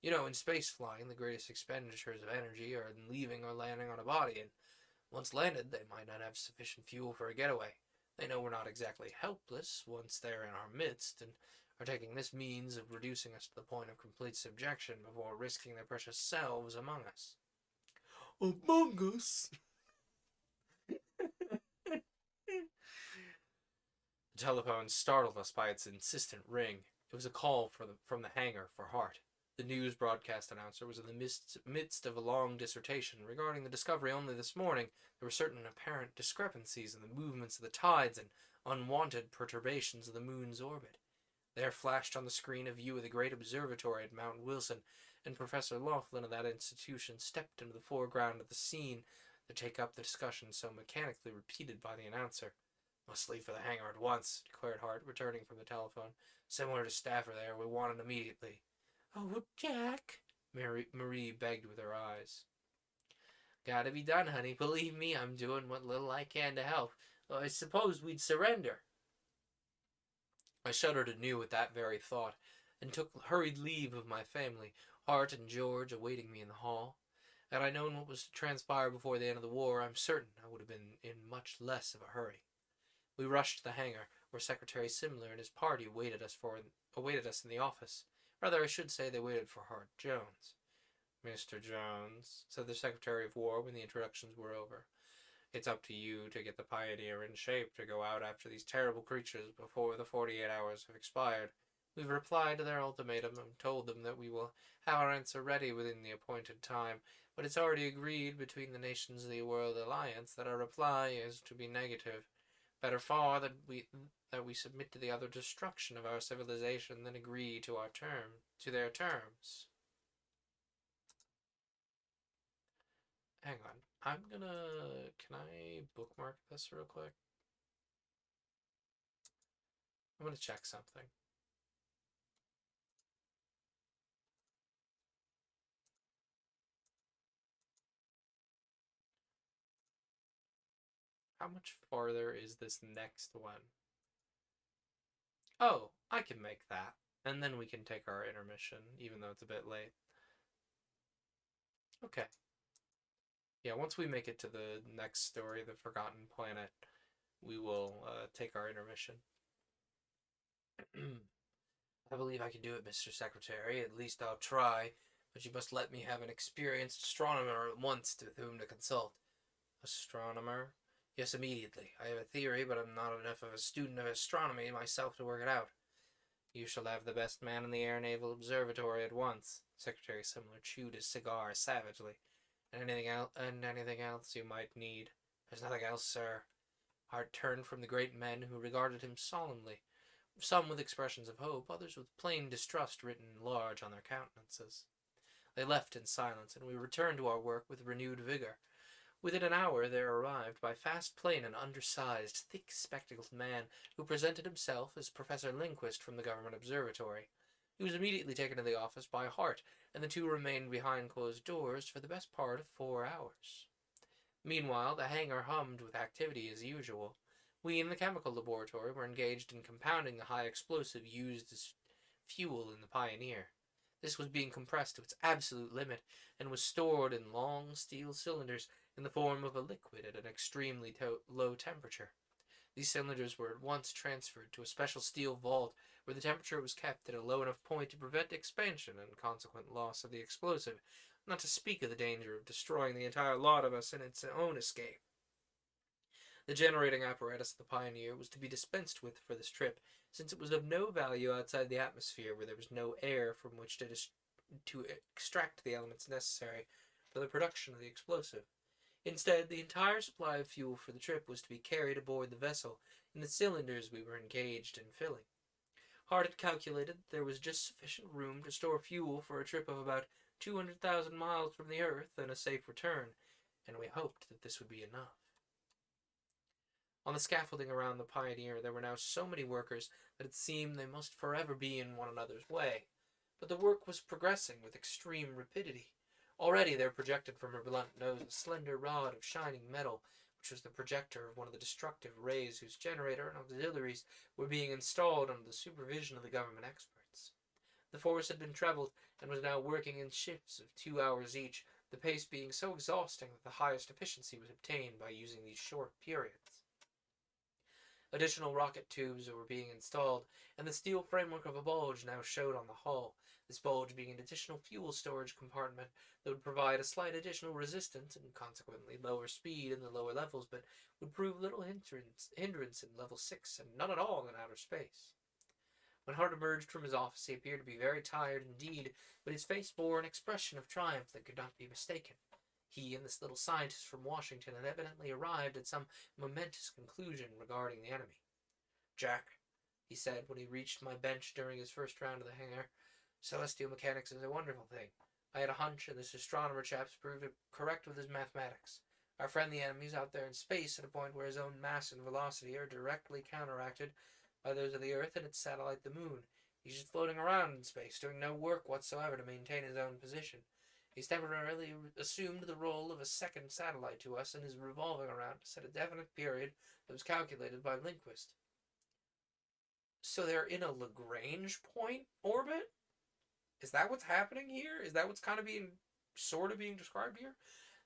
You know, in space flying, the greatest expenditures of energy are in leaving or landing on a body, and once landed, they might not have sufficient fuel for a getaway. They know we're not exactly helpless once they're in our midst, and are taking this means of reducing us to the point of complete subjection before risking their precious selves among us. Among us? The telephone startled us by its insistent ring. It was a call from the hangar for Hart. The news broadcast announcer was in the midst of a long dissertation regarding the discovery only this morning. There were certain apparent discrepancies in the movements of the tides and unwanted perturbations of the moon's orbit. There flashed on the screen a view of the great observatory at Mount Wilson, and Professor Laughlin of that institution stepped into the foreground of the scene to take up the discussion so mechanically repeated by the announcer. Must leave for the hangar at once, declared Hart, returning from the telephone. Similar to Stafford there, we want it immediately. Oh, Jack, Marie begged with her eyes. Gotta be done, honey. Believe me, I'm doing what little I can to help. I suppose we'd surrender. I shuddered anew at that very thought, and took hurried leave of my family, Hart and George awaiting me in the hall. Had I known what was to transpire before the end of the war, I'm certain I would have been in much less of a hurry. We rushed to the hangar, where Secretary Simler and his party awaited us in the office. Rather, I should say they waited for Hart Jones. Mr. Jones, said the Secretary of War when the introductions were over, it's up to you to get the Pioneer in shape to go out after these terrible creatures before the 48 hours have expired. We've replied to their ultimatum and told them that we will have our answer ready within the appointed time, but it's already agreed between the nations of the World Alliance that our reply is to be negative. Better far that we submit to the utter destruction of our civilization than agree to their terms. Hang on. Can I bookmark this real quick? I'm going to check something. How much farther is this next one? Oh, I can make that. And then we can take our intermission, even though it's a bit late. Okay. Yeah, once we make it to the next story, The Forgotten Planet, we will take our intermission. I believe I can do it, Mr. Secretary. At least I'll try, but you must let me have an experienced astronomer at once with whom to consult. Astronomer? Yes, immediately. I have a theory, but I'm not enough of a student of astronomy myself to work it out. You shall have the best man in the Air Naval Observatory at once. Secretary Sumner chewed his cigar savagely. Anything else you might need? There's nothing else, sir. Hart turned from the great men who regarded him solemnly, some with expressions of hope, others with plain distrust written large on their countenances. They left in silence, and we returned to our work with renewed vigor. Within an hour there arrived, by fast plane, an undersized, thick-spectacled man who presented himself as Professor Lindquist from the Government Observatory. He was immediately taken to the office by Hart, and the two remained behind closed doors for the best part of 4 hours. Meanwhile, the hangar hummed with activity as usual. We in the chemical laboratory were engaged in compounding the high explosive used as fuel in the Pioneer. This was being compressed to its absolute limit, and was stored in long steel cylinders in the form of a liquid at an extremely low temperature. These cylinders were at once transferred to a special steel vault where the temperature was kept at a low enough point to prevent expansion and consequent loss of the explosive, not to speak of the danger of destroying the entire lot of us in its own escape. The generating apparatus of the Pioneer was to be dispensed with for this trip, since it was of no value outside the atmosphere where there was no air from which to extract the elements necessary for the production of the explosive. Instead, the entire supply of fuel for the trip was to be carried aboard the vessel in the cylinders we were engaged in filling. Hart had calculated that there was just sufficient room to store fuel for a trip of about 200,000 miles from the Earth and a safe return, and we hoped that this would be enough. On the scaffolding around the Pioneer there were now so many workers that it seemed they must forever be in one another's way, but the work was progressing with extreme rapidity. Already there projected from her blunt nose a slender rod of shining metal, which was the projector of one of the destructive rays whose generator and auxiliaries were being installed under the supervision of the government experts. The force had been trebled, and was now working in shifts of 2 hours each, the pace being so exhausting that the highest efficiency was obtained by using these short periods. Additional rocket tubes were being installed, and the steel framework of a bulge now showed on the hull, this bulge being an additional fuel storage compartment that would provide a slight additional resistance and consequently lower speed in the lower levels, but would prove little hindrance in level 6 and none at all in outer space. When Hart emerged from his office, he appeared to be very tired indeed, but his face bore an expression of triumph that could not be mistaken. He and this little scientist from Washington had evidently arrived at some momentous conclusion regarding the enemy. "Jack," he said when he reached my bench during his first round of the hangar, "celestial mechanics is a wonderful thing. I had a hunch, and this astronomer chap's proved it correct with his mathematics. Our friend the enemy's out there in space at a point where his own mass and velocity are directly counteracted by those of the Earth and its satellite the Moon. He's just floating around in space, doing no work whatsoever to maintain his own position. He's temporarily assumed the role of a second satellite to us and is revolving around to set a definite period that was calculated by Lindquist." So they're in a Lagrange point orbit? Is that what's happening here? Is that what's kind of sort of being described here?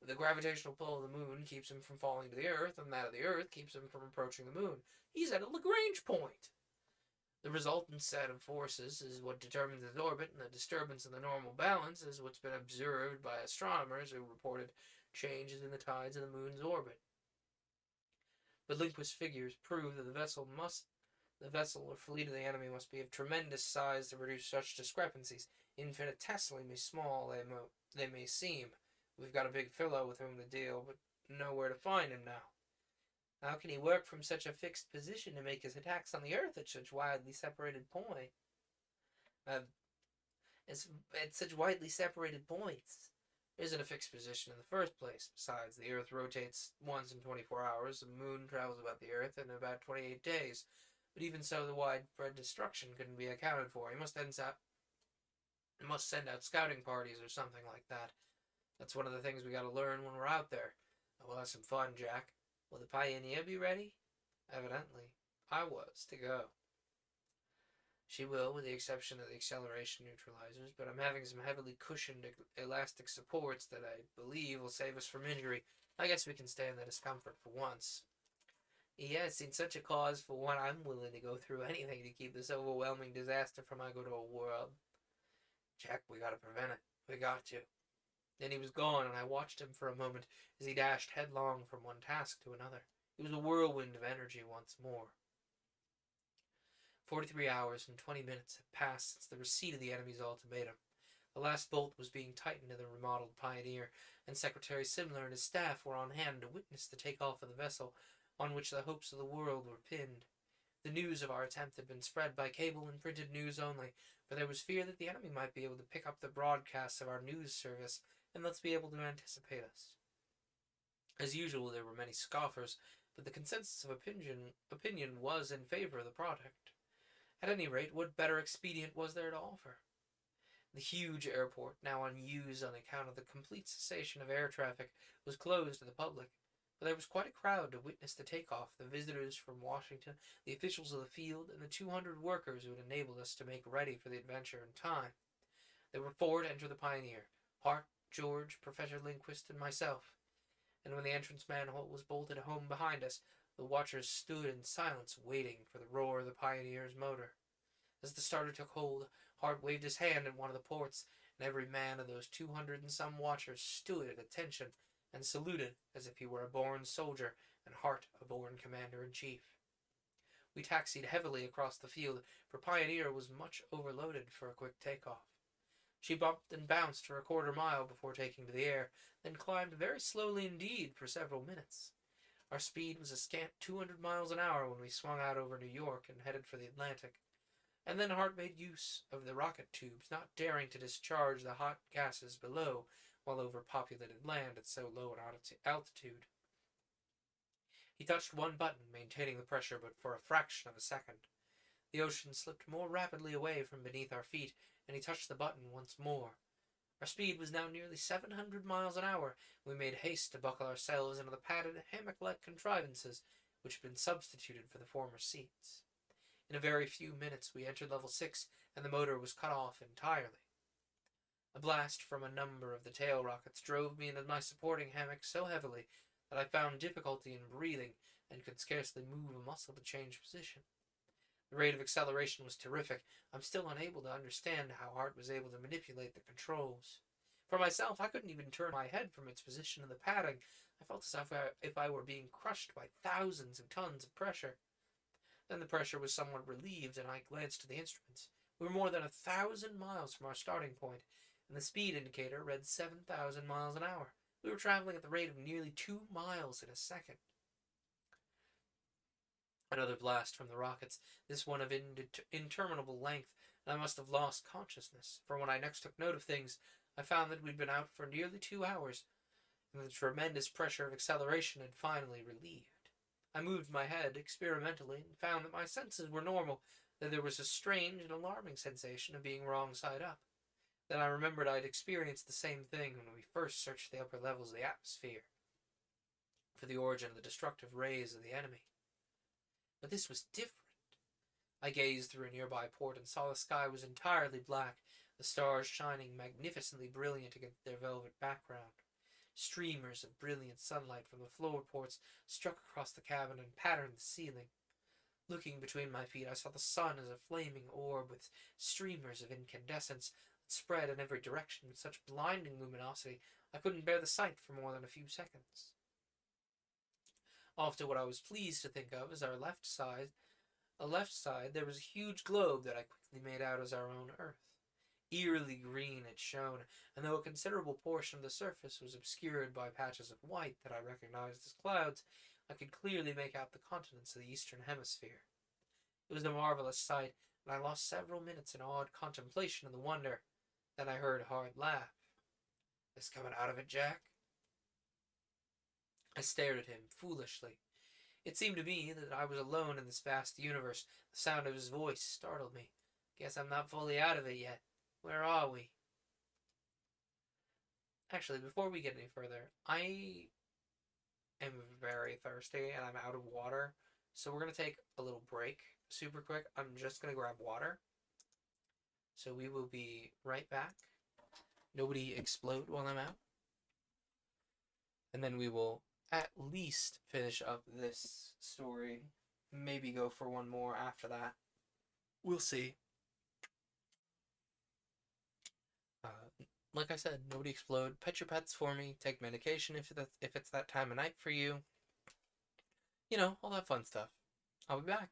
The gravitational pull of the moon keeps him from falling to the Earth, and that of the Earth keeps him from approaching the moon. He's at a Lagrange point. The resultant set of forces is what determines his orbit, and the disturbance in the normal balance is what's been observed by astronomers who reported changes in the tides of the moon's orbit. But Lindquist's figures prove that the vessel or fleet of the enemy must be of tremendous size to produce such discrepancies, infinitesimally small they may seem. We've got a big fellow with whom to deal, but nowhere to find him now. How can he work from such a fixed position to make his attacks on the Earth at such widely separated points? At such widely separated points. There isn't a fixed position in the first place. Besides, the Earth rotates once in 24 hours, the Moon travels about the Earth in about 28 days. But even so, the widespread destruction couldn't be accounted for. He must send out scouting parties or something like that. That's one of the things we gotta learn when we're out there. We'll have some fun, Jack. Will the Pioneer be ready? Evidently, I was to go. She will, with the exception of the acceleration neutralizers, but I'm having some heavily cushioned elastic supports that I believe will save us from injury. I guess we can stand the discomfort for once. Yes, in such a cause for one, I'm willing to go through anything to keep this overwhelming disaster from my good old world. Jack, we gotta prevent it. We got to. Then he was gone, and I watched him for a moment as he dashed headlong from one task to another. It was a whirlwind of energy once more. 43 hours and 20 minutes had passed since the receipt of the enemy's ultimatum. The last bolt was being tightened in the remodeled Pioneer, and Secretary Simler and his staff were on hand to witness the takeoff of the vessel on which the hopes of the world were pinned. The news of our attempt had been spread by cable and printed news only, for there was fear that the enemy might be able to pick up the broadcasts of our news service and thus be able to anticipate us. As usual, there were many scoffers, but the consensus of opinion was in favor of the project. At any rate, what better expedient was there to offer? The huge airport, now unused on account of the complete cessation of air traffic, was closed to the public, but there was quite a crowd to witness the takeoff, the visitors from Washington, the officials of the field, and the 200 workers who had enabled us to make ready for the adventure in time. There were four to enter the Pioneer: Hart, George, Professor Lindquist, and myself. And when the entrance manhole was bolted home behind us, the watchers stood in silence waiting for the roar of the Pioneer's motor. As the starter took hold, Hart waved his hand at one of the ports, and every man of those 200 and some watchers stood at attention and saluted as if he were a born soldier and Hart a born commander-in-chief. We taxied heavily across the field, for Pioneer was much overloaded for a quick takeoff. She bumped and bounced for a quarter mile before taking to the air, then climbed very slowly indeed for several minutes. Our speed was a scant 200 miles an hour when we swung out over New York and headed for the Atlantic. And then Hart made use of the rocket tubes, not daring to discharge the hot gases below while over populated land at so low an altitude. He touched one button, maintaining the pressure but for a fraction of a second. The ocean slipped more rapidly away from beneath our feet, and he touched the button once more. Our speed was now nearly 700 miles an hour. We made haste to buckle ourselves into the padded, hammock-like contrivances which had been substituted for the former seats. In a very few minutes we entered level 6, and the motor was cut off entirely. A blast from a number of the tail rockets drove me into my supporting hammock so heavily that I found difficulty in breathing and could scarcely move a muscle to change position. The rate of acceleration was terrific. I'm still unable to understand how Hart was able to manipulate the controls. For myself, I couldn't even turn my head from its position in the padding. I felt as if I were being crushed by thousands of tons of pressure. Then the pressure was somewhat relieved, and I glanced at the instruments. We were more than 1,000 miles from our starting point, and the speed indicator read 7,000 miles an hour. We were traveling at the rate of nearly 2 miles in a second. Another blast from the rockets, this one of interminable length, and I must have lost consciousness, for when I next took note of things, I found that we'd been out for nearly 2 hours, and the tremendous pressure of acceleration had finally relieved. I moved my head experimentally and found that my senses were normal, that there was a strange and alarming sensation of being wrong side up. Then I remembered I'd experienced the same thing when we first searched the upper levels of the atmosphere for the origin of the destructive rays of the enemy. But this was different. I gazed through a nearby port and saw the sky was entirely black, the stars shining magnificently brilliant against their velvet background. Streamers of brilliant sunlight from the floorports struck across the cabin and patterned the ceiling. Looking between my feet, I saw the sun as a flaming orb with streamers of incandescence that spread in every direction with such blinding luminosity I couldn't bear the sight for more than a few seconds. Off to what I was pleased to think of as our left side, there was a huge globe that I quickly made out as our own Earth. Eerily green it shone, and though a considerable portion of the surface was obscured by patches of white that I recognized as clouds, I could clearly make out the continents of the eastern hemisphere. It was a marvelous sight, and I lost several minutes in awed contemplation of the wonder. Then I heard Hart laugh. "This coming out of it, Jack?" I stared at him foolishly. It seemed to me that I was alone in this vast universe. The sound of his voice startled me. Guess I'm not fully out of it yet. Where are we? Actually, before we get any further, I am very thirsty and I'm out of water. So we're going to take a little break super quick. I'm just going to grab water. So we will be right back. Nobody explode while I'm out. And then we will at least finish up this story. Maybe go for one more after that. We'll see. Like I said, nobody explode. Pet your pets for me. Take medication if it's that time of night for you. You know, all that fun stuff. I'll be back.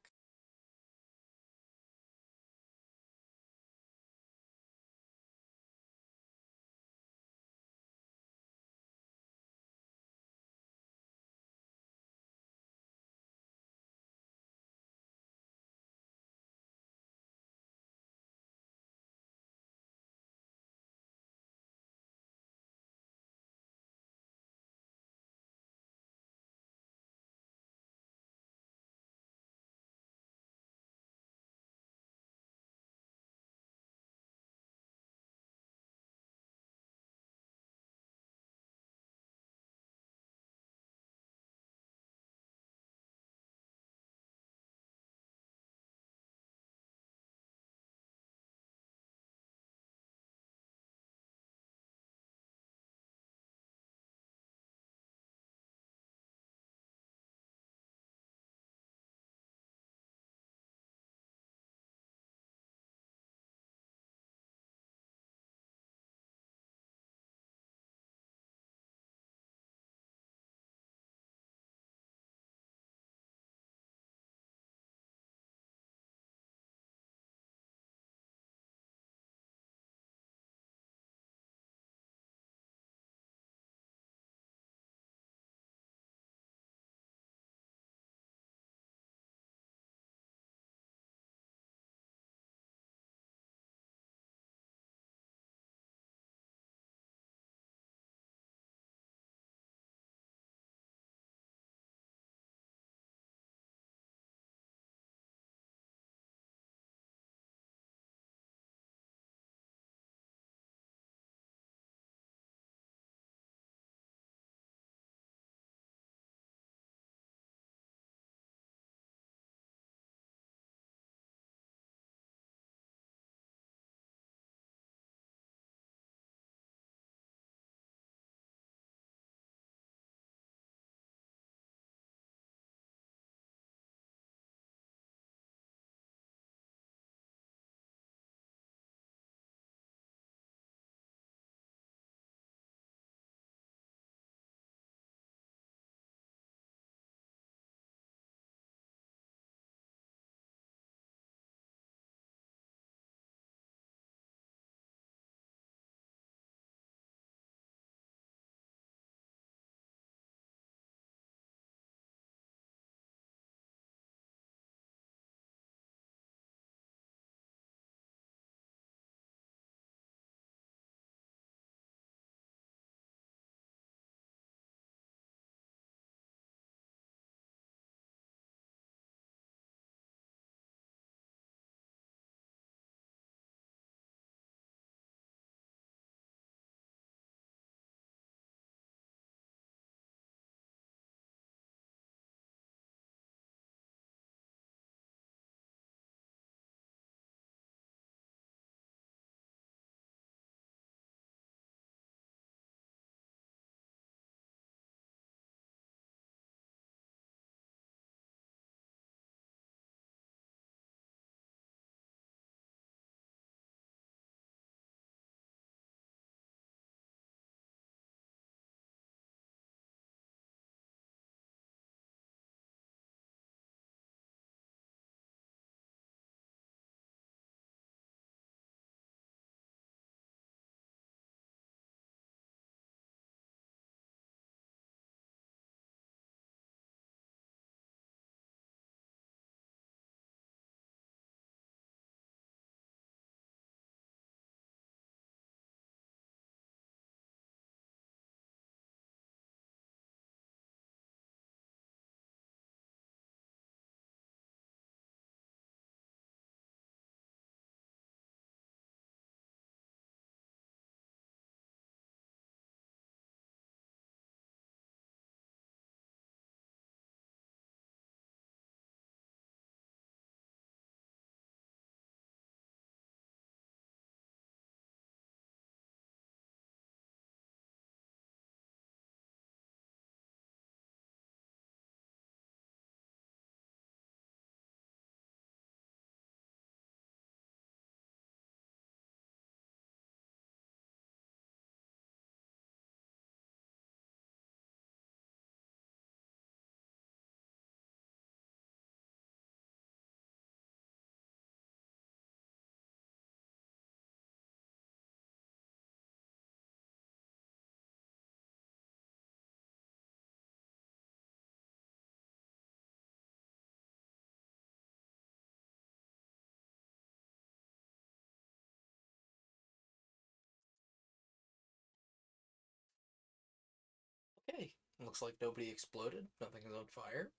Looks like nobody exploded. Nothing is on fire.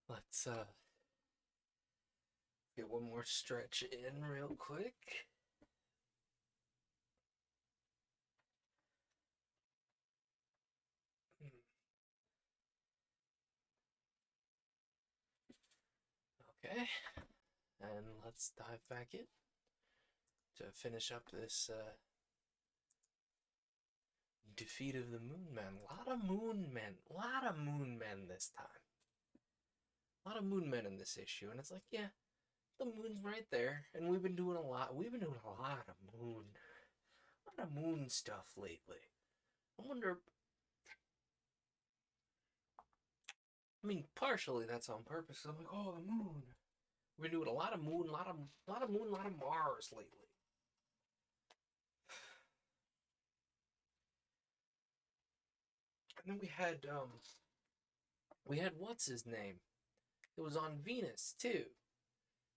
Let's get one more stretch in real quick. Okay, and let's dive back in to finish up this defeat of the Moon Men. A lot of Moon Men. A lot of Moon Men this time. A lot of Moon Men in this issue, and it's like, yeah, the moon's right there, and we've been doing a lot. We've been doing a lot of moon stuff lately. I wonder. I mean, partially that's on purpose. I'm like, oh, the moon. We've been doing a lot of moon, a lot of moon, a lot of Mars lately. And then we had what's his name? It was on Venus too.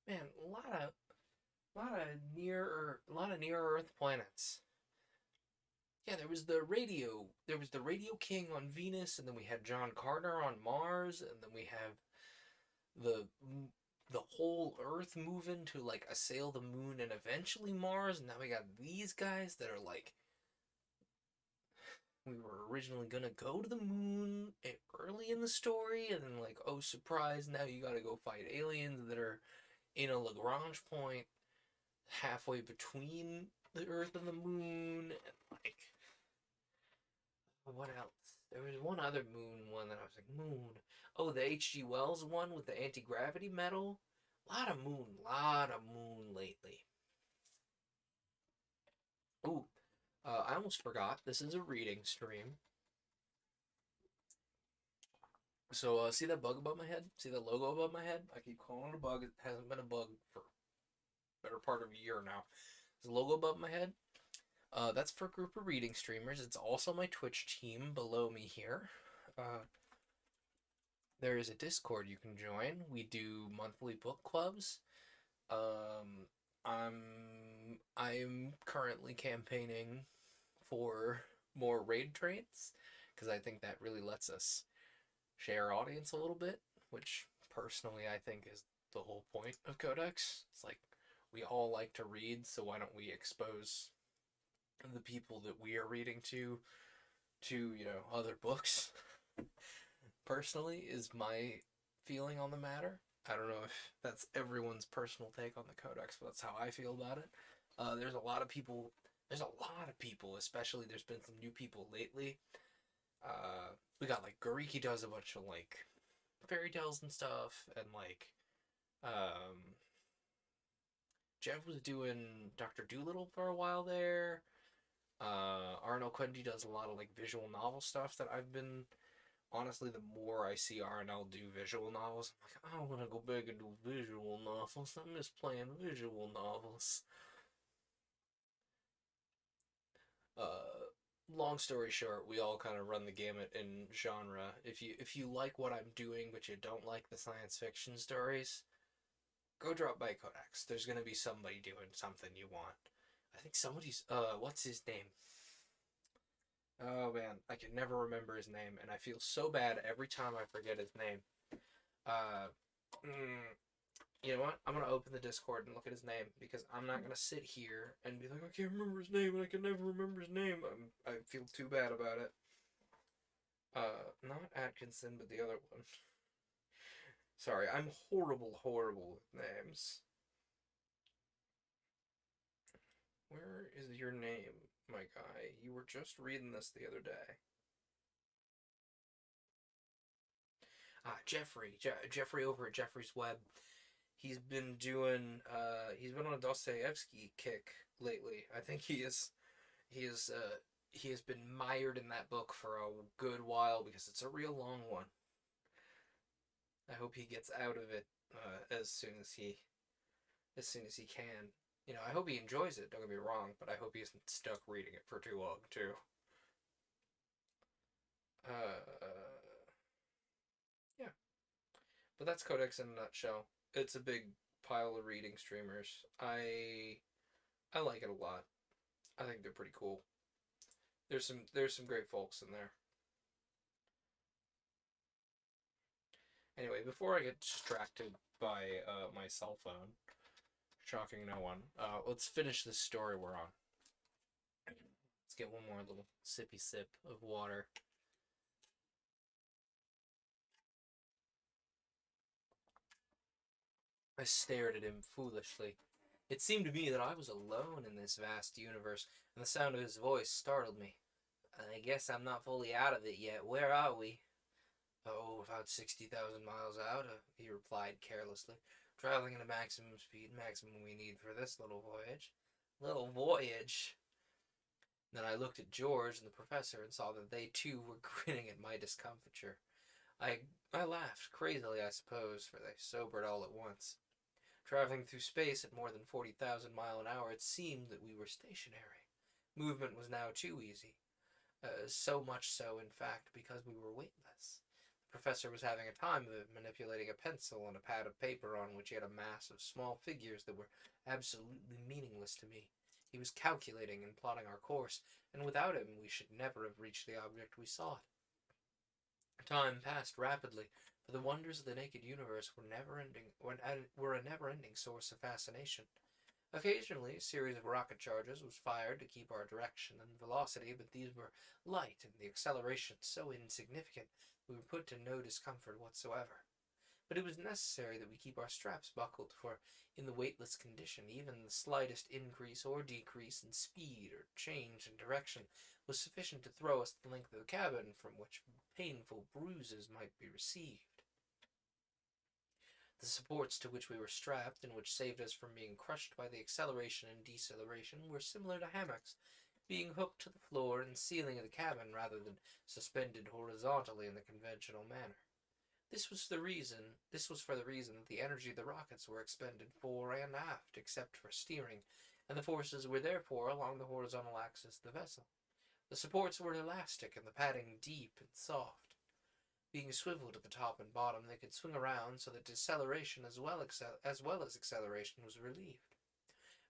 Man, a lot of near Earth planets. Yeah, there was the radio king on Venus, and then we had John Carter on Mars, and then we have the whole Earth moving to like assail the moon and eventually Mars, and now we got these guys that are like, we were originally gonna go to the moon early in the story, and then like, oh surprise, now you gotta go fight aliens that are in a Lagrange point halfway between the Earth and the moon, and like, what else? There was one other moon one that I was like, moon. Oh, the H.G. Wells one with the anti-gravity metal. Lot of moon lately. Ooh, I almost forgot. This is a reading stream. So, see that bug above my head? See that logo above my head? I keep calling it a bug. It hasn't been a bug for a better part of a year now. There's a logo above my head. That's for a group of reading streamers. It's also my Twitch team below me here. There is a Discord you can join. We do monthly book clubs. I'm currently campaigning for more raid trades because I think that really lets us share our audience a little bit, which personally I think is the whole point of Codex. It's like, we all like to read, so why don't we expose the people that we are reading to other books. Personally is my feeling on the matter. I don't know if that's everyone's personal take on the Codex, but that's how I feel about it. There's a lot of people, especially there's been some new people lately. We got like Gariki does a bunch of like fairy tales and stuff, and like Jeff was doing Dr. Dolittle for a while there. Arnold Quendy does a lot of like visual novel stuff that I've been, honestly, the more I see RNL do visual novels, I'm like, I want to go back and do visual novels. I miss playing visual novels. Long story short, we all kind of run the gamut in genre. If you like what I'm doing, but you don't like the science fiction stories, go drop by Codex. There's gonna be somebody doing something you want. I think somebody's, what's his name? Oh man, I can never remember his name, and I feel so bad every time I forget his name. You know what? I'm gonna open the Discord and look at his name, because I'm not gonna sit here and be like, I can't remember his name, and I can never remember his name. I feel too bad about it. Not Atkinson, but the other one. Sorry, I'm horrible with names. Where is your name, my guy? You were just reading this the other day. Jeffrey. Jeffrey over at Jeffrey's Web. He's been doing, he's been on a Dostoevsky kick lately. I think he has been mired in that book for a good while because it's a real long one. I hope he gets out of it as soon as he can. You know, I hope he enjoys it, don't get me wrong, but I hope he isn't stuck reading it for too long, too. Yeah. But that's Codex in a nutshell. It's a big pile of reading streamers. I like it a lot. I think they're pretty cool. There's some great folks in there. Anyway, before I get distracted by my cell phone, shocking no one, let's finish this story we're on. Let's get one more little sippy sip of water. I stared at him foolishly. It seemed to me that I was alone in this vast universe, and the sound of his voice startled me. I guess I'm not fully out of it yet. Where are we? Oh, about 60,000 miles out, he replied carelessly. Traveling at a maximum speed, maximum we need for this little voyage. Little voyage? Then I looked at George and the professor and saw that they too were grinning at my discomfiture. I laughed, crazily I suppose, for they sobered all at once. Traveling through space at more than 40,000 miles an hour, it seemed that we were stationary. Movement was now too easy. So much so, in fact, because we were weightless. The professor was having a time of it, manipulating a pencil and a pad of paper on which he had a mass of small figures that were absolutely meaningless to me. He was calculating and plotting our course, and without him we should never have reached the object we sought. Time passed rapidly, for the wonders of the naked universe were a never-ending source of fascination. Occasionally, a series of rocket charges was fired to keep our direction and velocity, but these were light and the acceleration so insignificant we were put to no discomfort whatsoever. But it was necessary that we keep our straps buckled, for in the weightless condition, even the slightest increase or decrease in speed or change in direction was sufficient to throw us the length of the cabin, from which painful bruises might be received. The supports to which we were strapped, and which saved us from being crushed by the acceleration and deceleration, were similar to hammocks, being hooked to the floor and ceiling of the cabin rather than suspended horizontally in the conventional manner. This was for the reason that the energy of the rockets were expended fore and aft, except for steering, and the forces were therefore along the horizontal axis of the vessel. The supports were elastic and the padding deep and soft. Being swiveled at the top and bottom, they could swing around so that deceleration as well as acceleration was relieved.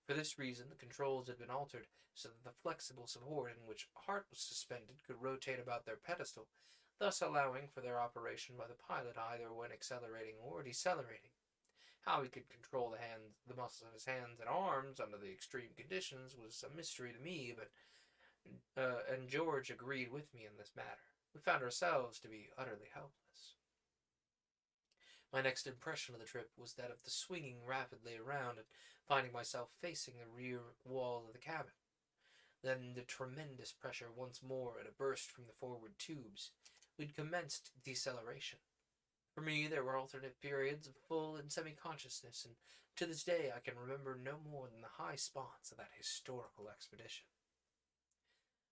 For this reason, the controls had been altered so that the flexible support in which Heart was suspended could rotate about their pedestal, thus allowing for their operation by the pilot either when accelerating or decelerating. How he could control the muscles of his hands and arms under the extreme conditions was a mystery to me, and George agreed with me in this matter. We found ourselves to be utterly helpless. My next impression of the trip was that of the swinging rapidly around and finding myself facing the rear wall of the cabin. Then the tremendous pressure once more and a burst from the forward tubes. We'd commenced deceleration. For me, there were alternate periods of full and semi-consciousness, and to this day I can remember no more than the high spots of that historical expedition.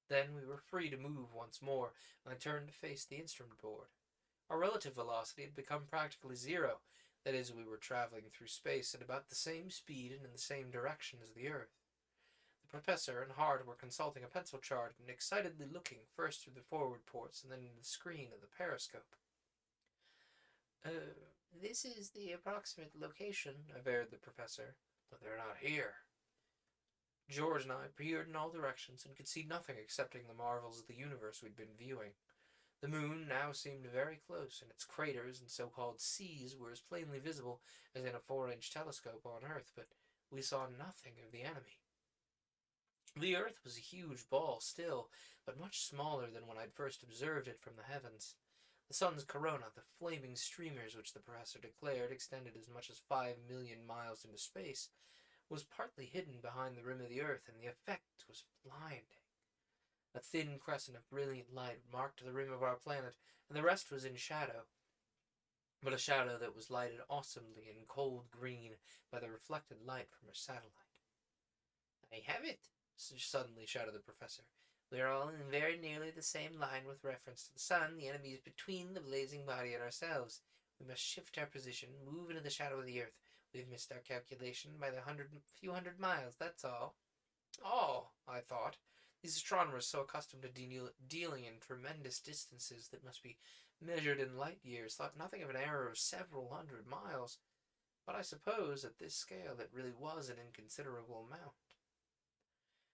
Then we were free to move once more, and I turned to face the instrument board. Our relative velocity had become practically zero. That is, we were traveling through space at about the same speed and in the same direction as the Earth. The professor and Hart were consulting a pencil chart and excitedly looking first through the forward ports and then into the screen of the periscope. This is the approximate location, averred the professor, but they're not here. George and I peered in all directions and could see nothing excepting the marvels of the universe we'd been viewing. The moon now seemed very close, and its craters and so-called seas were as plainly visible as in a 4-inch telescope on Earth, but we saw nothing of the enemy. The Earth was a huge ball still, but much smaller than when I'd first observed it from the heavens. The sun's corona, the flaming streamers which the professor declared extended as much as 5 million miles into space, was partly hidden behind the rim of the Earth, and the effect was blinding. A thin crescent of brilliant light marked the rim of our planet, and the rest was in shadow, but a shadow that was lighted awesomely in cold green by the reflected light from our satellite. "I have it!" suddenly shouted the professor. "We are all in very nearly the same line with reference to the sun. The enemy is between the blazing body and ourselves. We must shift our position, move into the shadow of the Earth. We've missed our calculation by the few hundred miles, that's all." All, I thought. These astronomers, so accustomed to dealing in tremendous distances that must be measured in light years, thought nothing of an error of several hundred miles. But I suppose at this scale it really was an inconsiderable amount.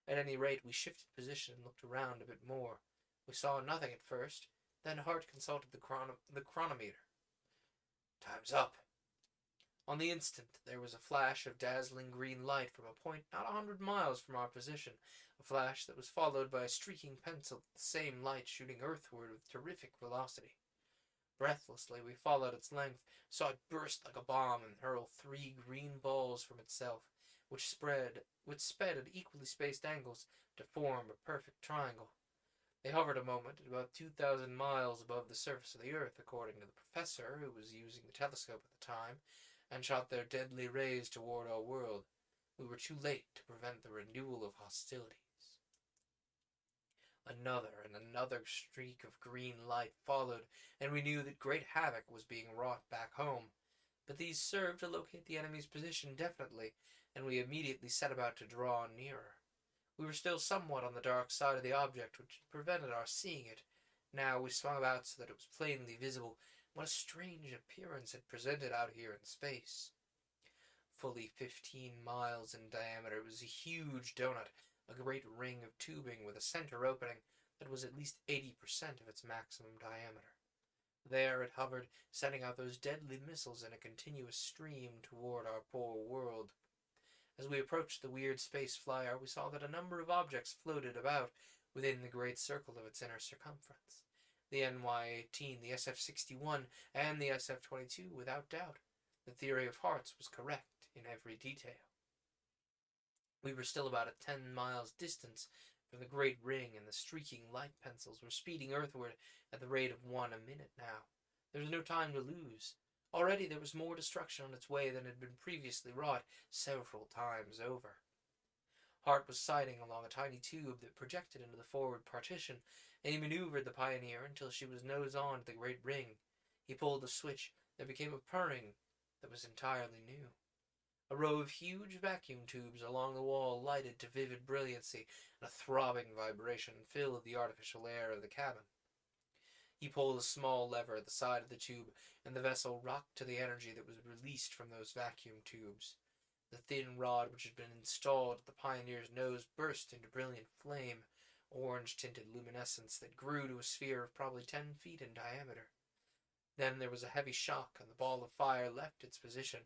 At any rate, we shifted position and looked around a bit more. We saw nothing at first, then Hart consulted the chronometer. "Time's up." On the instant, there was a flash of dazzling green light from a point not 100 miles from our position, a flash that was followed by a streaking pencil, the same light shooting earthward with terrific velocity. Breathlessly, we followed its length, saw it burst like a bomb and hurl 3 green balls from itself, which sped at equally spaced angles to form a perfect triangle. They hovered a moment at about 2,000 miles above the surface of the earth, according to the professor, who was using the telescope at the time, and shot their deadly rays toward our world. We were too late to prevent the renewal of hostilities. Another and another streak of green light followed, and we knew that great havoc was being wrought back home. But these served to locate the enemy's position definitely, and we immediately set about to draw nearer. We were still somewhat on the dark side of the object, which prevented our seeing it. Now we swung about so that it was plainly visible. What a strange appearance it presented out here in space. Fully 15 miles in diameter, it was a huge donut, a great ring of tubing with a center opening that was at least 80% of its maximum diameter. There it hovered, sending out those deadly missiles in a continuous stream toward our poor world. As we approached the weird space flyer, we saw that a number of objects floated about within the great circle of its inner circumference. The NY-18, the SF-61, and the SF-22, without doubt. The theory of Hart's was correct in every detail. We were still about a 10 miles distance from the great ring, and the streaking light pencils were speeding earthward at the rate of 1 a minute now. There was no time to lose. Already there was more destruction on its way than had been previously wrought several times over. Hart was sighting along a tiny tube that projected into the forward partition, and he maneuvered the Pioneer until she was nose on to the great ring. He pulled the switch. There became a purring that was entirely new. A row of huge vacuum tubes along the wall lighted to vivid brilliancy, and a throbbing vibration filled the artificial air of the cabin. He pulled a small lever at the side of the tube, and the vessel rocked to the energy that was released from those vacuum tubes. The thin rod which had been installed at the Pioneer's nose burst into brilliant flame, orange-tinted luminescence that grew to a sphere of probably 10 feet in diameter. Then there was a heavy shock, and the ball of fire left its position,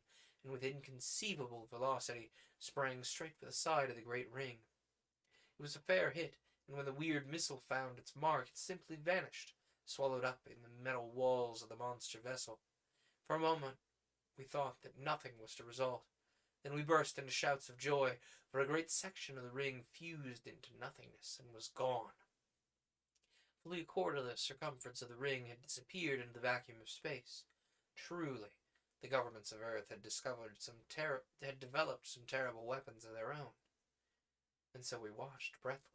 and with inconceivable velocity sprang straight for the side of the great ring. It was a fair hit, and when the weird missile found its mark, it simply vanished, swallowed up in the metal walls of the monster vessel. For a moment, we thought that nothing was to result. Then we burst into shouts of joy, for a great section of the ring fused into nothingness and was gone. Fully a quarter of the circumference of the ring had disappeared into the vacuum of space. Truly, the governments of Earth had developed some terrible weapons of their own. And so we watched, breathless.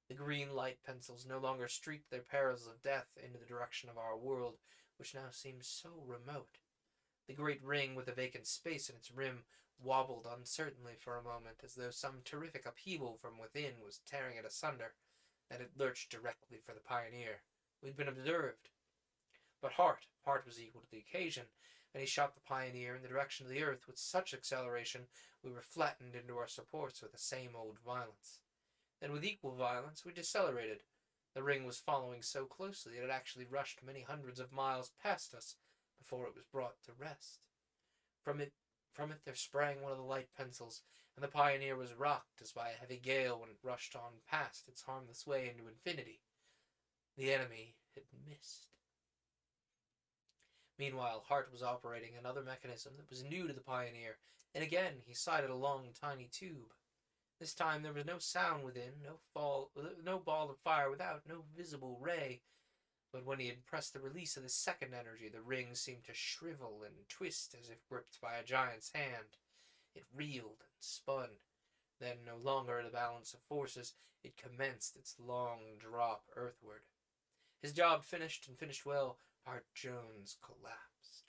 The green light pencils no longer streaked their perils of death into the direction of our world, which now seemed so remote. The great ring with the vacant space in its rim wobbled uncertainly for a moment, as though some terrific upheaval from within was tearing it asunder. Then it lurched directly for the Pioneer. We'd been observed. But Hart was equal to the occasion, and he shot the Pioneer in the direction of the earth with such acceleration we were flattened into our supports with the same old violence. Then with equal violence we decelerated. The ring was following so closely that it actually rushed many hundreds of miles past us before it was brought to rest. From it there sprang one of the light pencils, and the Pioneer was rocked as by a heavy gale when it rushed on past its harmless way into infinity. The enemy had missed. Meanwhile, Hart was operating another mechanism that was new to the Pioneer, and again he sighted a long, tiny tube. This time there was no sound within, no ball of fire without, no visible ray. But when he had pressed the release of the second energy, the ring seemed to shrivel and twist as if gripped by a giant's hand. It reeled and spun. Then, no longer in a balance of forces, it commenced its long drop earthward. His job finished, and finished well, Hart Jones collapsed.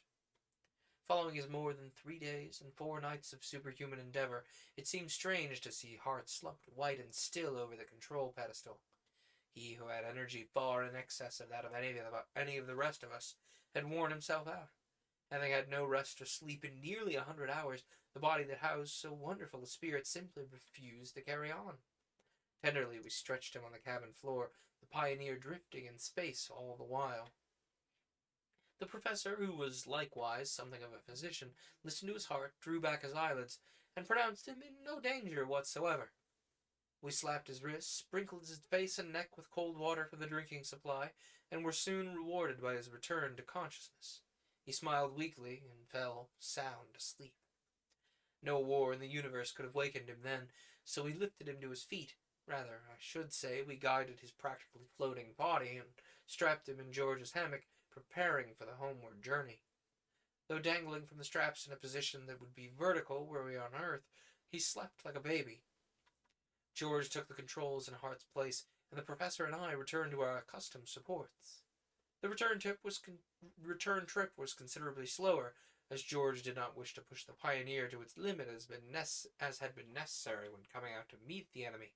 Following his more than 3 days and 4 nights of superhuman endeavor, it seemed strange to see Hart slumped white and still over the control pedestal. He who had energy far in excess of that of any of the rest of us had worn himself out. Having had no rest or sleep in nearly 100 hours, the body that housed so wonderful a spirit simply refused to carry on. Tenderly we stretched him on the cabin floor, the Pioneer drifting in space all the while. The professor, who was likewise something of a physician, listened to his heart, drew back his eyelids, and pronounced him in no danger whatsoever. We slapped his wrists, sprinkled his face and neck with cold water for the drinking supply, and were soon rewarded by his return to consciousness. He smiled weakly and fell sound asleep. No war in the universe could have wakened him then, so we lifted him to his feet. Rather, I should say, we guided his practically floating body and strapped him in George's hammock, preparing for the homeward journey. Though dangling from the straps in a position that would be vertical were we on Earth, he slept like a baby. George took the controls in Hart's place, and the professor and I returned to our accustomed supports. The return trip was considerably slower, as George did not wish to push the Pioneer to its limit as had been necessary when coming out to meet the enemy,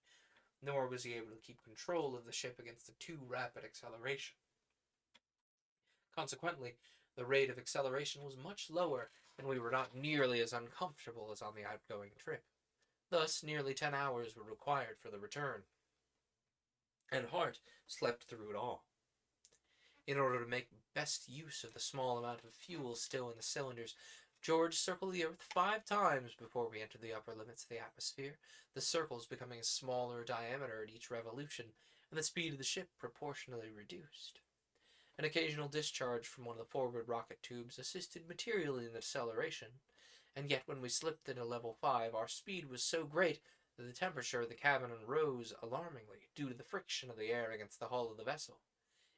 nor was he able to keep control of the ship against the too rapid acceleration. Consequently, the rate of acceleration was much lower, and we were not nearly as uncomfortable as on the outgoing trip. Thus, nearly 10 hours were required for the return, and Hart slept through it all. In order to make best use of the small amount of fuel still in the cylinders, George circled the Earth 5 times before we entered the upper limits of the atmosphere, the circles becoming a smaller diameter at each revolution, and the speed of the ship proportionally reduced. An occasional discharge from one of the forward rocket tubes assisted materially in the deceleration, and yet when we slipped into level 5, our speed was so great that the temperature of the cabin rose alarmingly due to the friction of the air against the hull of the vessel.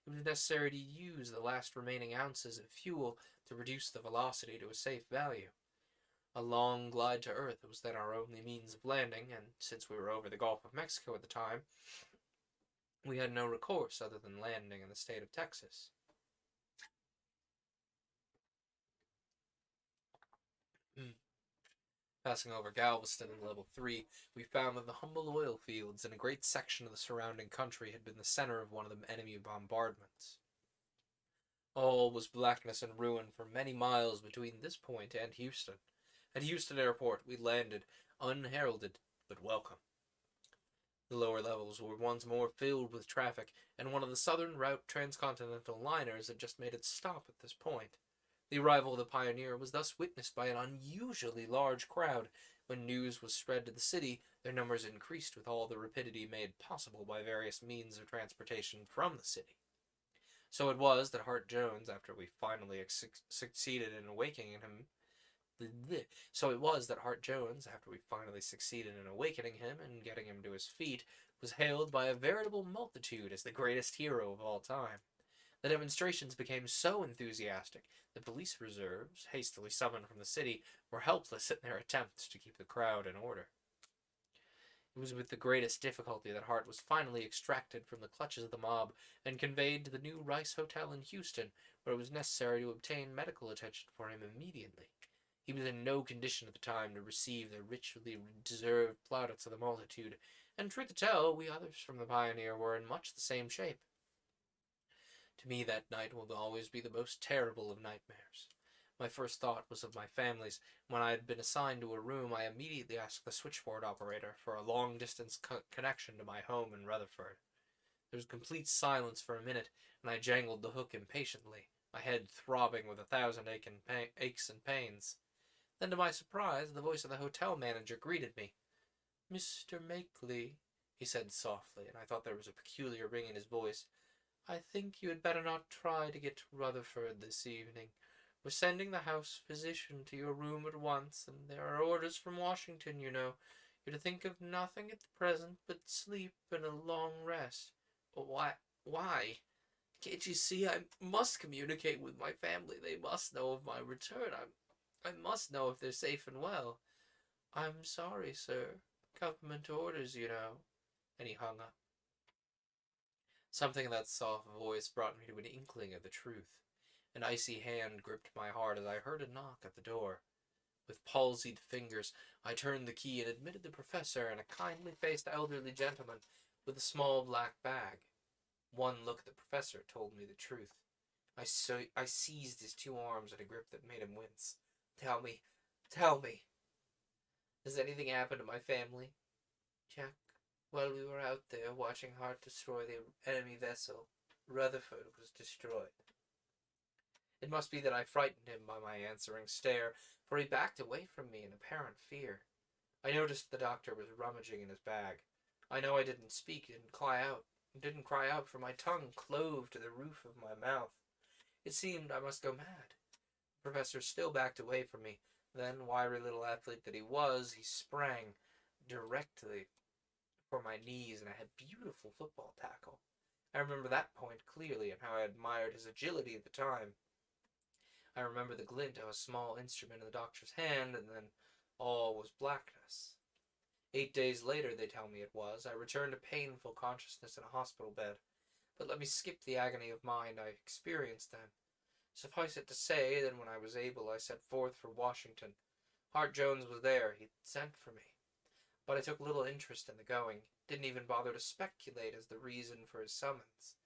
It was necessary to use the last remaining ounces of fuel to reduce the velocity to a safe value. A long glide to Earth was then our only means of landing, and since we were over the Gulf of Mexico at the time, we had no recourse other than landing in the state of Texas. Passing over Galveston in level 3, we found that the humble oil fields and a great section of the surrounding country had been the center of one of the enemy bombardments. All was blackness and ruin for many miles between this point and Houston. At Houston Airport, we landed, unheralded, but welcome. The lower levels were once more filled with traffic, and one of the Southern Route transcontinental liners had just made its stop at this point. The arrival of the Pioneer was thus witnessed by an unusually large crowd. When news was spread to the city, their numbers increased with all the rapidity made possible by various means of transportation from the city. So it was that Hart Jones, after we finally succeeded in awakening him, and getting him to his feet, was hailed by a veritable multitude as the greatest hero of all time. The demonstrations became so enthusiastic that police reserves, hastily summoned from the city, were helpless in their attempts to keep the crowd in order. It was with the greatest difficulty that Hart was finally extracted from the clutches of the mob and conveyed to the new Rice Hotel in Houston, where it was necessary to obtain medical attention for him immediately. He was in no condition at the time to receive the richly deserved plaudits of the multitude, and truth to tell, we others from the Pioneer were in much the same shape. To me that night will always be the most terrible of nightmares. My first thought was of my family's. When I had been assigned to a room, I immediately asked the switchboard operator for a long-distance connection to my home in Rutherford. There was complete silence for a minute, and I jangled the hook impatiently, my head throbbing with 1,000 aches and pains. Then, to my surprise, the voice of the hotel manager greeted me. "Mr. Makeley," he said softly, and I thought there was a peculiar ring in his voice, "I think you had better not try to get to Rutherford this evening. We're sending the house physician to your room at once, and there are orders from Washington, you know. You're to think of nothing at the present but sleep and a long rest." Why? Can't you see I must communicate with my family? They must know of my return. I must know if they're safe and well." "I'm sorry, sir. Government orders, you know." And he hung up. Something in that soft voice brought me to an inkling of the truth. An icy hand gripped my heart as I heard a knock at the door. With palsied fingers, I turned the key and admitted the professor and a kindly-faced elderly gentleman with a small black bag. One look at the professor told me the truth. I seized his two arms in a grip that made him wince. Tell me, has anything happened to my family? Jack, while we were out there watching Hart destroy the enemy vessel, Rutherford was destroyed. It must be that I frightened him by my answering stare, for he backed away from me in apparent fear. I noticed the doctor was rummaging in his bag. I know I didn't speak, didn't cry out, for my tongue clove to the roof of my mouth. It seemed I must go mad. The professor still backed away from me. Then, wiry little athlete that he was, he sprang directly for my knees in a beautiful football tackle. I remember that point clearly and how I admired his agility at the time. I remember the glint of a small instrument in the doctor's hand, and then all was blackness. 8 days later, they tell me it was, I returned to painful consciousness in a hospital bed. But let me skip the agony of mind I experienced then. Suffice it to say that when I was able, I set forth for Washington. Hart Jones was there. He'd sent for me. But I took little interest in the going, didn't even bother to speculate as the reason for his summons.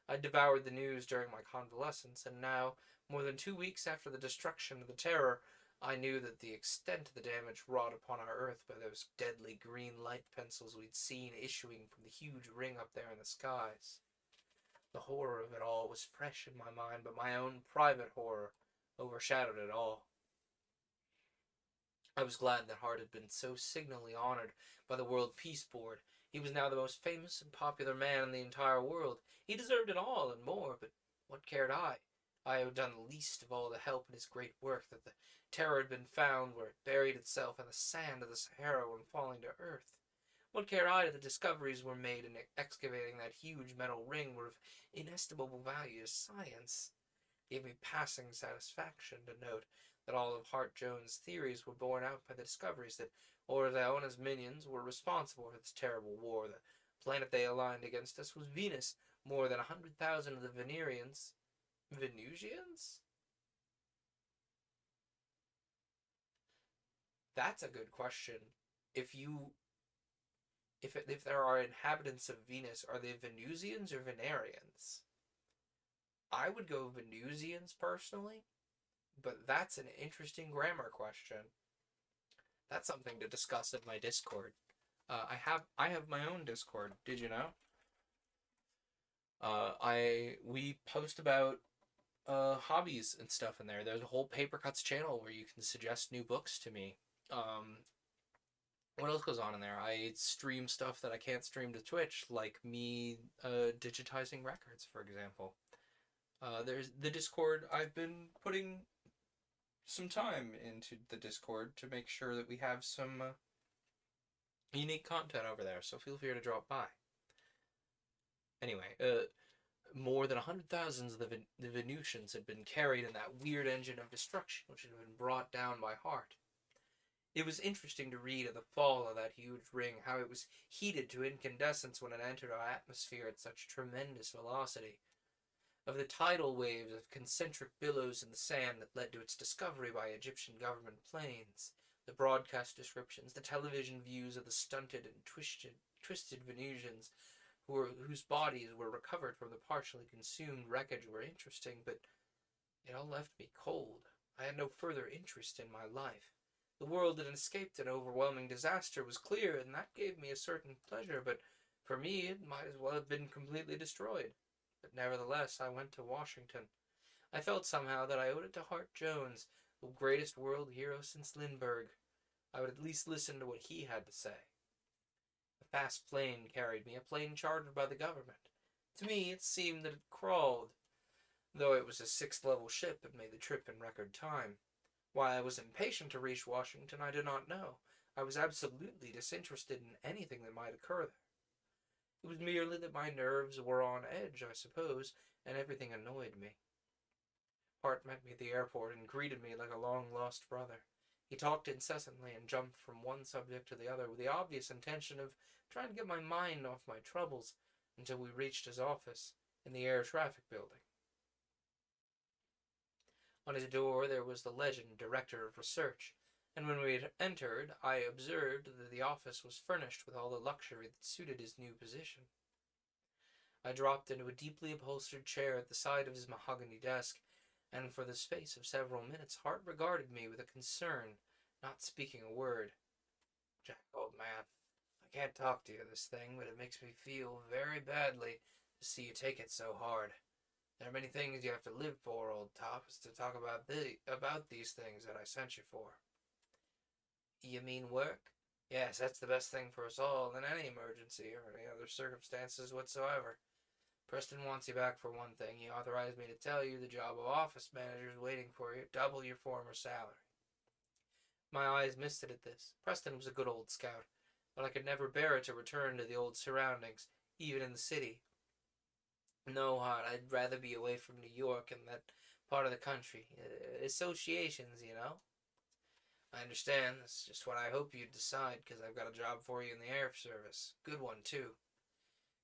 I devoured the news during my convalescence, and now, more than 2 weeks after the destruction of the Terror, I knew that the extent of the damage wrought upon our Earth by those deadly green light pencils we'd seen issuing from the huge ring up there in the skies. The horror of it all was fresh in my mind, but my own private horror overshadowed it all. I was glad that Hart had been so signally honored by the World Peace Board. He was now the most famous and popular man in the entire world. He deserved it all and more, but what cared I? I had done least of all to help in his great work, that the Terror had been found where it buried itself in the sand of the Sahara when falling to earth. What care I that the discoveries were made in excavating that huge metal ring were of inestimable value to science? It gave me passing satisfaction to note that all of Hart Jones' theories were borne out by the discoveries that Orzel and his minions were responsible for this terrible war. The planet they aligned against us was Venus. More than 100,000 of the Venusians? That's a good question. If there are inhabitants of Venus, are they Venusians or Venerians? I would go Venusians personally, but that's an interesting grammar question. That's something to discuss in my Discord. I have my own Discord. Did you know? We post about hobbies and stuff in there. There's a whole Paper Cuts channel where you can suggest new books to me. What else goes on in there? I stream stuff that I can't stream to Twitch, like me digitizing records, for example. There's the Discord. I've been putting some time into the Discord to make sure that we have some unique content over there, so feel free to drop by. Anyway, more than 100,000 of the Venusians had been carried in that weird engine of destruction which had been brought down by Hart. It was interesting to read of the fall of that huge ring, how it was heated to incandescence when it entered our atmosphere at such tremendous velocity, of the tidal waves of concentric billows in the sand that led to its discovery by Egyptian government planes, the broadcast descriptions, the television views of the stunted and twisted Venusians whose bodies were recovered from the partially consumed wreckage were interesting, but it all left me cold. I had no further interest in my life. The world that had escaped an overwhelming disaster was clear, and that gave me a certain pleasure, but for me it might as well have been completely destroyed. But nevertheless, I went to Washington. I felt somehow that I owed it to Hart Jones, the greatest world hero since Lindbergh. I would at least listen to what he had to say. A fast plane carried me, a plane chartered by the government. To me, it seemed that it crawled, though it was a 6th level ship and made the trip in record time. Why I was impatient to reach Washington, I did not know. I was absolutely disinterested in anything that might occur there. It was merely that my nerves were on edge, I suppose, and everything annoyed me. Hart met me at the airport and greeted me like a long-lost brother. He talked incessantly and jumped from one subject to the other with the obvious intention of trying to get my mind off my troubles until we reached his office in the air traffic building. On his door there was the legend, Director of Research, and when we had entered, I observed that the office was furnished with all the luxury that suited his new position. I dropped into a deeply upholstered chair at the side of his mahogany desk, and for the space of several minutes Hart regarded me with a concern, not speaking a word. Jack, old man, I can't talk to you this thing, but it makes me feel very badly to see you take it so hard. There are many things you have to live for, old top, is to talk about these things that I sent you for. You mean work? Yes, that's the best thing for us all in any emergency or any other circumstances whatsoever. Preston wants you back for one thing. He authorized me to tell you the job of office manager is waiting for you, double your former salary. My eyes misted at this. Preston was a good old scout, but I could never bear it to return to the old surroundings, even in the city. No, Hart, I'd rather be away from New York and that part of the country. Associations, you know. I understand. That's just what I hope you'd decide, because I've got a job for you in the Air Service. Good one, too.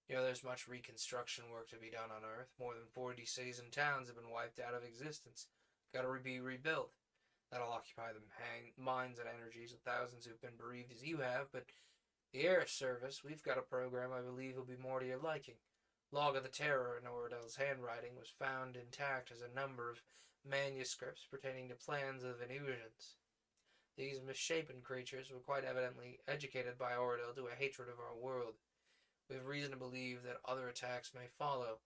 You know, there's much reconstruction work to be done on Earth. More than 40 cities and towns have been wiped out of existence. Gotta be rebuilt. That'll occupy the minds and energies of thousands who've been bereaved as you have, but the Air Service, we've got a program I believe will be more to your liking. Log of the Terror in Ordel's handwriting was found intact as a number of manuscripts pertaining to plans of Venusians. These misshapen creatures were quite evidently educated by Ordel to a hatred of our world. We have reason to believe that other attacks may follow.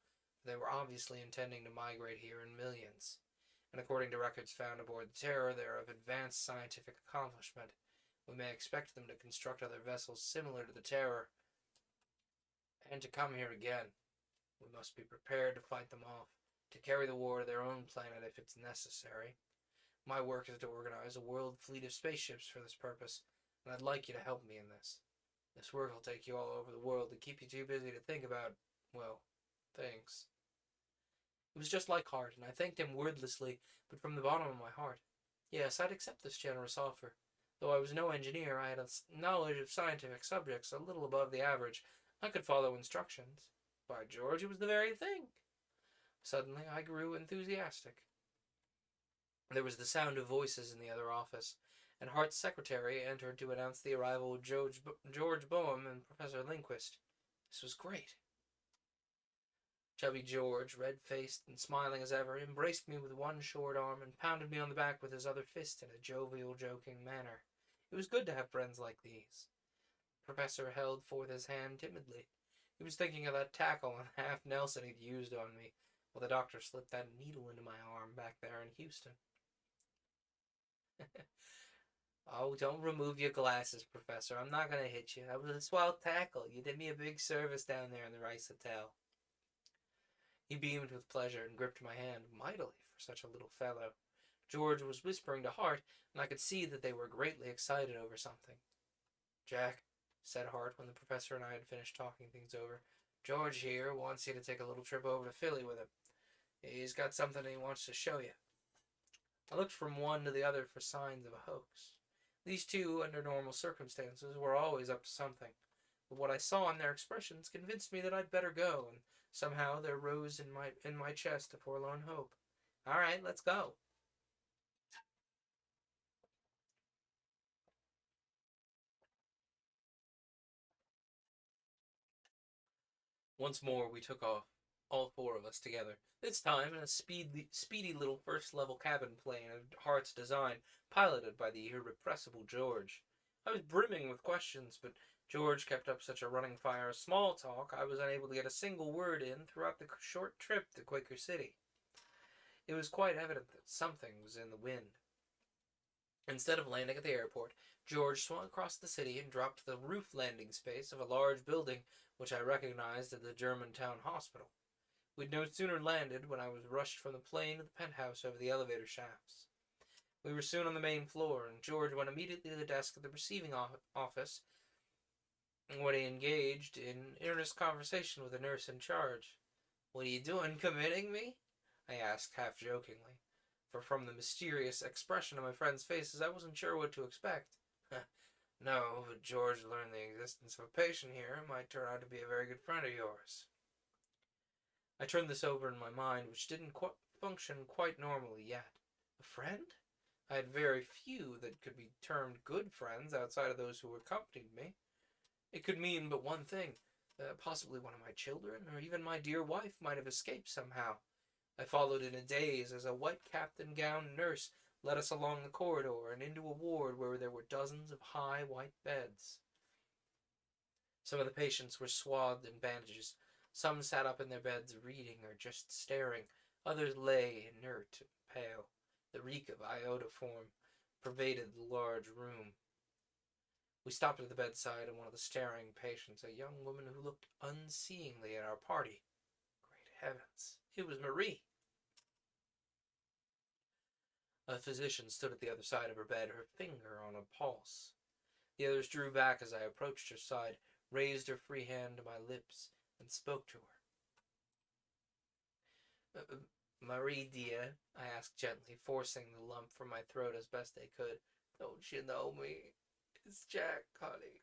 They were obviously intending to migrate here in millions. And according to records found aboard the Terror, they are of advanced scientific accomplishment. We may expect them to construct other vessels similar to the Terror, and to come here again. We must be prepared to fight them off, to carry the war to their own planet if it's necessary. My work is to organize a world fleet of spaceships for this purpose, and I'd like you to help me in this. This work will take you all over the world and keep you too busy to think about, well, things. It was just like Hart, and I thanked him wordlessly, but from the bottom of my heart. Yes, I'd accept this generous offer. Though I was no engineer, I had a knowledge of scientific subjects a little above the average. I could follow instructions. By George, it was the very thing. Suddenly, I grew enthusiastic. There was the sound of voices in the other office, and Hart's secretary entered to announce the arrival of George Boehm and Professor Lindquist. This was great. Chubby George, red-faced and smiling as ever, embraced me with one short arm and pounded me on the back with his other fist in a jovial, joking manner. It was good to have friends like these. The professor held forth his hand timidly. He was thinking of that tackle and half Nelson he'd used on me, while the doctor slipped that needle into my arm back there in Houston. Oh, don't remove your glasses, Professor. I'm not going to hit you. That was a swell tackle. You did me a big service down there in the Rice Hotel. He beamed with pleasure and gripped my hand mightily for such a little fellow. George was whispering to Hart, and I could see that they were greatly excited over something. Jack, said Hart when the professor and I had finished talking things over, George here wants you to take a little trip over to Philly with him. He's got something he wants to show you. I looked from one to the other for signs of a hoax. These two, under normal circumstances, were always up to something. But what I saw in their expressions convinced me that I'd better go, and somehow there rose in my chest a forlorn hope. All right, let's go. Once more we took off, all four of us together, this time in a speedy little first-level cabin plane of Hart's design, piloted by the irrepressible George. I was brimming with questions, but George kept up such a running fire of small talk I was unable to get a single word in throughout the short trip to Quaker City. It was quite evident that something was in the wind. Instead of landing at the airport, George swung across the city and dropped to the roof landing space of a large building which I recognized as the Germantown Hospital. We'd no sooner landed when I was rushed from the plane to the penthouse over the elevator shafts. We were soon on the main floor, and George went immediately to the desk of the receiving office when he engaged in earnest conversation with the nurse in charge. "What are you doing, committing me?" I asked half-jokingly, for from the mysterious expression on my friend's faces I wasn't sure what to expect. No, but George learned the existence of a patient here who might turn out to be a very good friend of yours. I turned this over in my mind, which didn't function quite normally yet. A friend? I had very few that could be termed good friends outside of those who accompanied me. It could mean but one thing, Possibly one of my children, or even my dear wife, might have escaped somehow. I followed in a daze as a white-capped and gowned nurse led us along the corridor and into a ward where there were dozens of high white beds. Some of the patients were swathed in bandages. Some sat up in their beds reading or just staring. Others lay inert and pale. The reek of iodoform pervaded the large room. We stopped at the bedside of one of the staring patients, a young woman who looked unseeingly at our party. Great heavens, it was Marie! A physician stood at the other side of her bed, her finger on a pulse. The others drew back as I approached her side, raised her free hand to my lips, and spoke to her. Marie, dear, I asked gently, forcing the lump from my throat as best I could. Don't you know me? It's Jack, honey.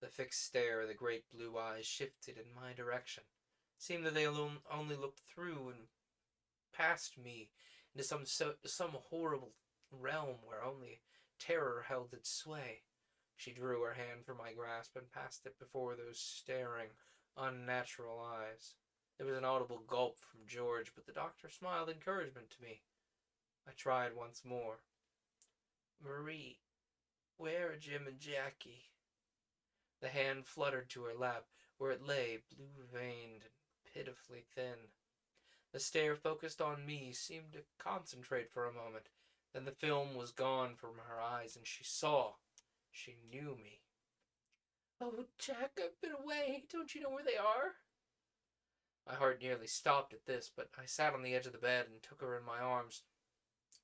The fixed stare of the great blue eyes shifted in my direction. It seemed that they only looked through and past me into some horrible realm where only terror held its sway. She drew her hand from my grasp and passed it before those staring, unnatural eyes. There was an audible gulp from George, but the doctor smiled encouragement to me. I tried once more. Marie, where are Jim and Jackie? The hand fluttered to her lap, where it lay, blue-veined and pitifully thin. The stare focused on me seemed to concentrate for a moment. Then the film was gone from her eyes, and she saw. She knew me. Oh, Jack, I've been away. Don't you know where they are? My heart nearly stopped at this, but I sat on the edge of the bed and took her in my arms,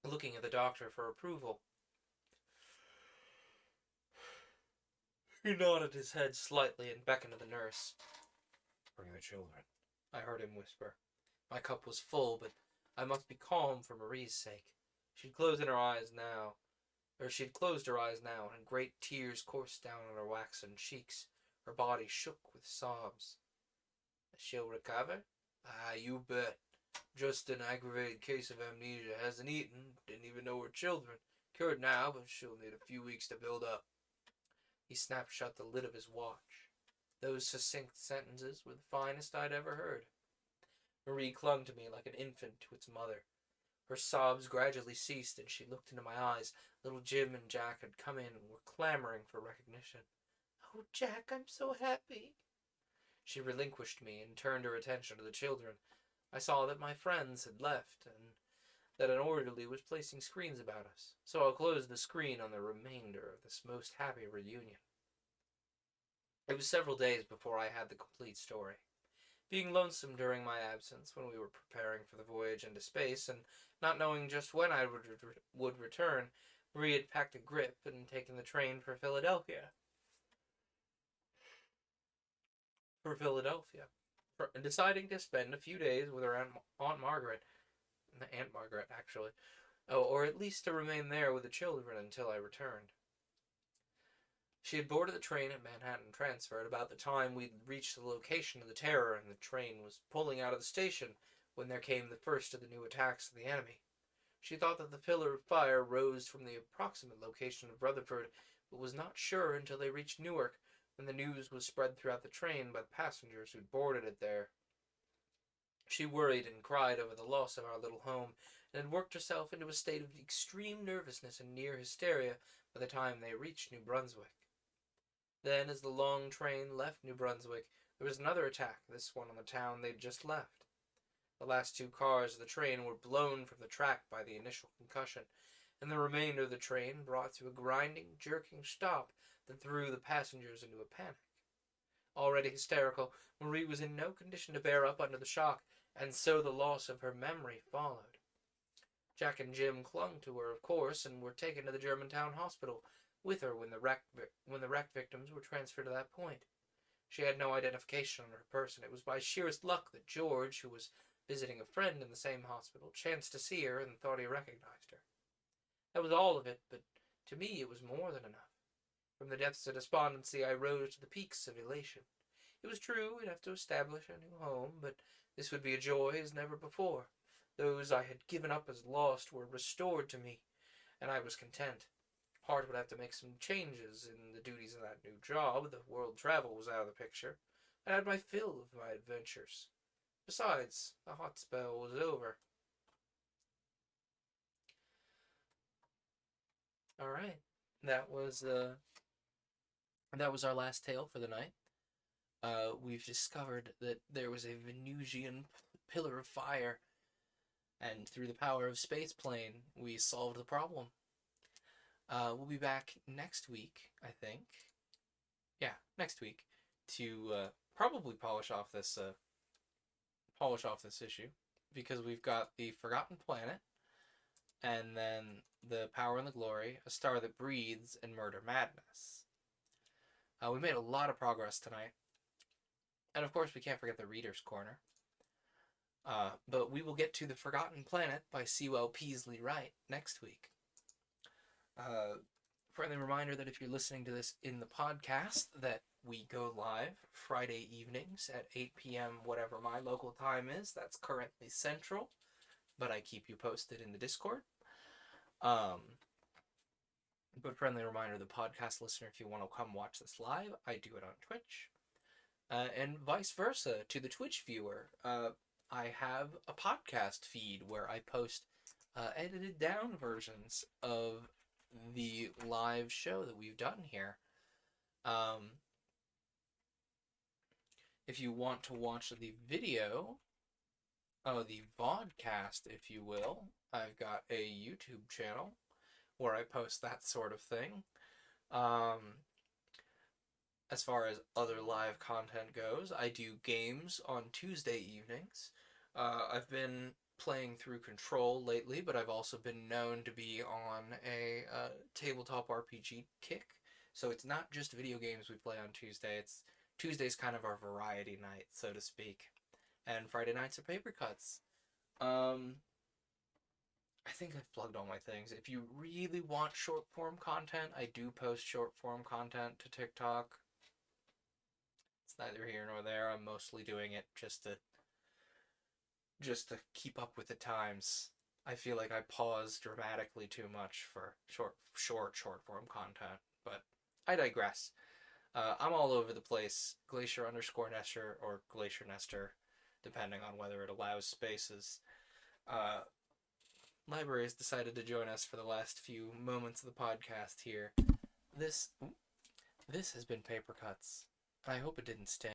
looking at the doctor for approval. He nodded his head slightly and beckoned to the nurse. Bring the children, I heard him whisper. My cup was full, but I must be calm for Marie's sake. She'd closed her eyes now, and great tears coursed down on her waxen cheeks. Her body shook with sobs. She'll recover? Ah, you bet. Just an aggravated case of amnesia. Hasn't eaten, didn't even know her children. Cured now, but she'll need a few weeks to build up. He snapped shut the lid of his watch. Those succinct sentences were the finest I'd ever heard. Marie clung to me like an infant to its mother. Her sobs gradually ceased, and she looked into my eyes. Little Jim and Jack had come in and were clamoring for recognition. Oh, Jack, I'm so happy. She relinquished me and turned her attention to the children. I saw that my friends had left, and that an orderly was placing screens about us, so I'll close the screen on the remainder of this most happy reunion. It was several days before I had the complete story. Being lonesome during my absence when we were preparing for the voyage into space, and not knowing just when I would return, Marie had packed a grip and taken the train for Philadelphia. Deciding to spend a few days with her Aunt Margaret, actually, or at least to remain there with the children until I returned. She had boarded the train at Manhattan Transfer at about the time we'd reached the location of the terror, and the train was pulling out of the station when there came the first of the new attacks of the enemy. She thought that the pillar of fire rose from the approximate location of Rutherford, but was not sure until they reached Newark, when the news was spread throughout the train by the passengers who'd boarded it there. She worried and cried over the loss of our little home, and had worked herself into a state of extreme nervousness and near hysteria by the time they reached New Brunswick. Then, as the long train left New Brunswick, there was another attack, this one on the town they'd just left. The last two cars of the train were blown from the track by the initial concussion, and the remainder of the train brought to a grinding, jerking stop that threw the passengers into a panic. Already hysterical, Marie was in no condition to bear up under the shock, and so the loss of her memory followed. Jack and Jim clung to her, of course, and were taken to the Germantown hospital with her when the wreck victims were transferred to that point. She had no identification on her person. It was by sheerest luck that George, who was visiting a friend in the same hospital, chanced to see her and thought he recognized her. That was all of it, but to me it was more than enough. From the depths of despondency I rose to the peaks of elation. It was true we'd have to establish a new home, but this would be a joy as never before. Those I had given up as lost were restored to me, and I was content. part would have to make some changes in the duties of that new job. The world travel was out of the picture. I had my fill of my adventures. Besides, the hot spell was over. All right, that was our last tale for the night. We've discovered that there was a Venusian pillar of fire, and through the power of space plane, we solved the problem. We'll be back next week, I think. Yeah, next week to probably polish off this issue, because we've got the Forgotten Planet, and then the Power and the Glory, A Star That Breathes, and Murder Madness. We made a lot of progress tonight, and of course we can't forget the Reader's Corner. But we will get to the Forgotten Planet by Sewell Peaslee Wright next week. Friendly reminder that if you're listening to this in the podcast, that we go live Friday evenings at 8 p.m. whatever my local time is. That's currently Central, but I keep you posted in the Discord. But friendly reminder, the podcast listener, if you want to come watch this live, I do it on Twitch. And vice versa to the Twitch viewer. I have a podcast feed where I post edited down versions of the live show that we've done here. If you want to watch the video, the vodcast, if you will, I've got a YouTube channel where I post that sort of thing. As far as other live content goes, I do games on Tuesday evenings. I've been playing through Control lately, but I've also been known to be on a tabletop RPG kick. So it's not just video games we play on Tuesday. Tuesday's kind of our variety night, so to speak. And Friday nights are paper cuts. I think I've plugged all my things. If you really want short form content, I do post short form content to TikTok. It's neither here nor there. I'm mostly doing it just to keep up with the times. I feel like I pause dramatically too much for short form content, but I digress. I'm all over the place. Glacier_Nestor or Glacier Nestor, depending on whether it allows spaces. Library has decided to join us for the last few moments of the podcast here. This has been Paper Cuts. I hope it didn't sting.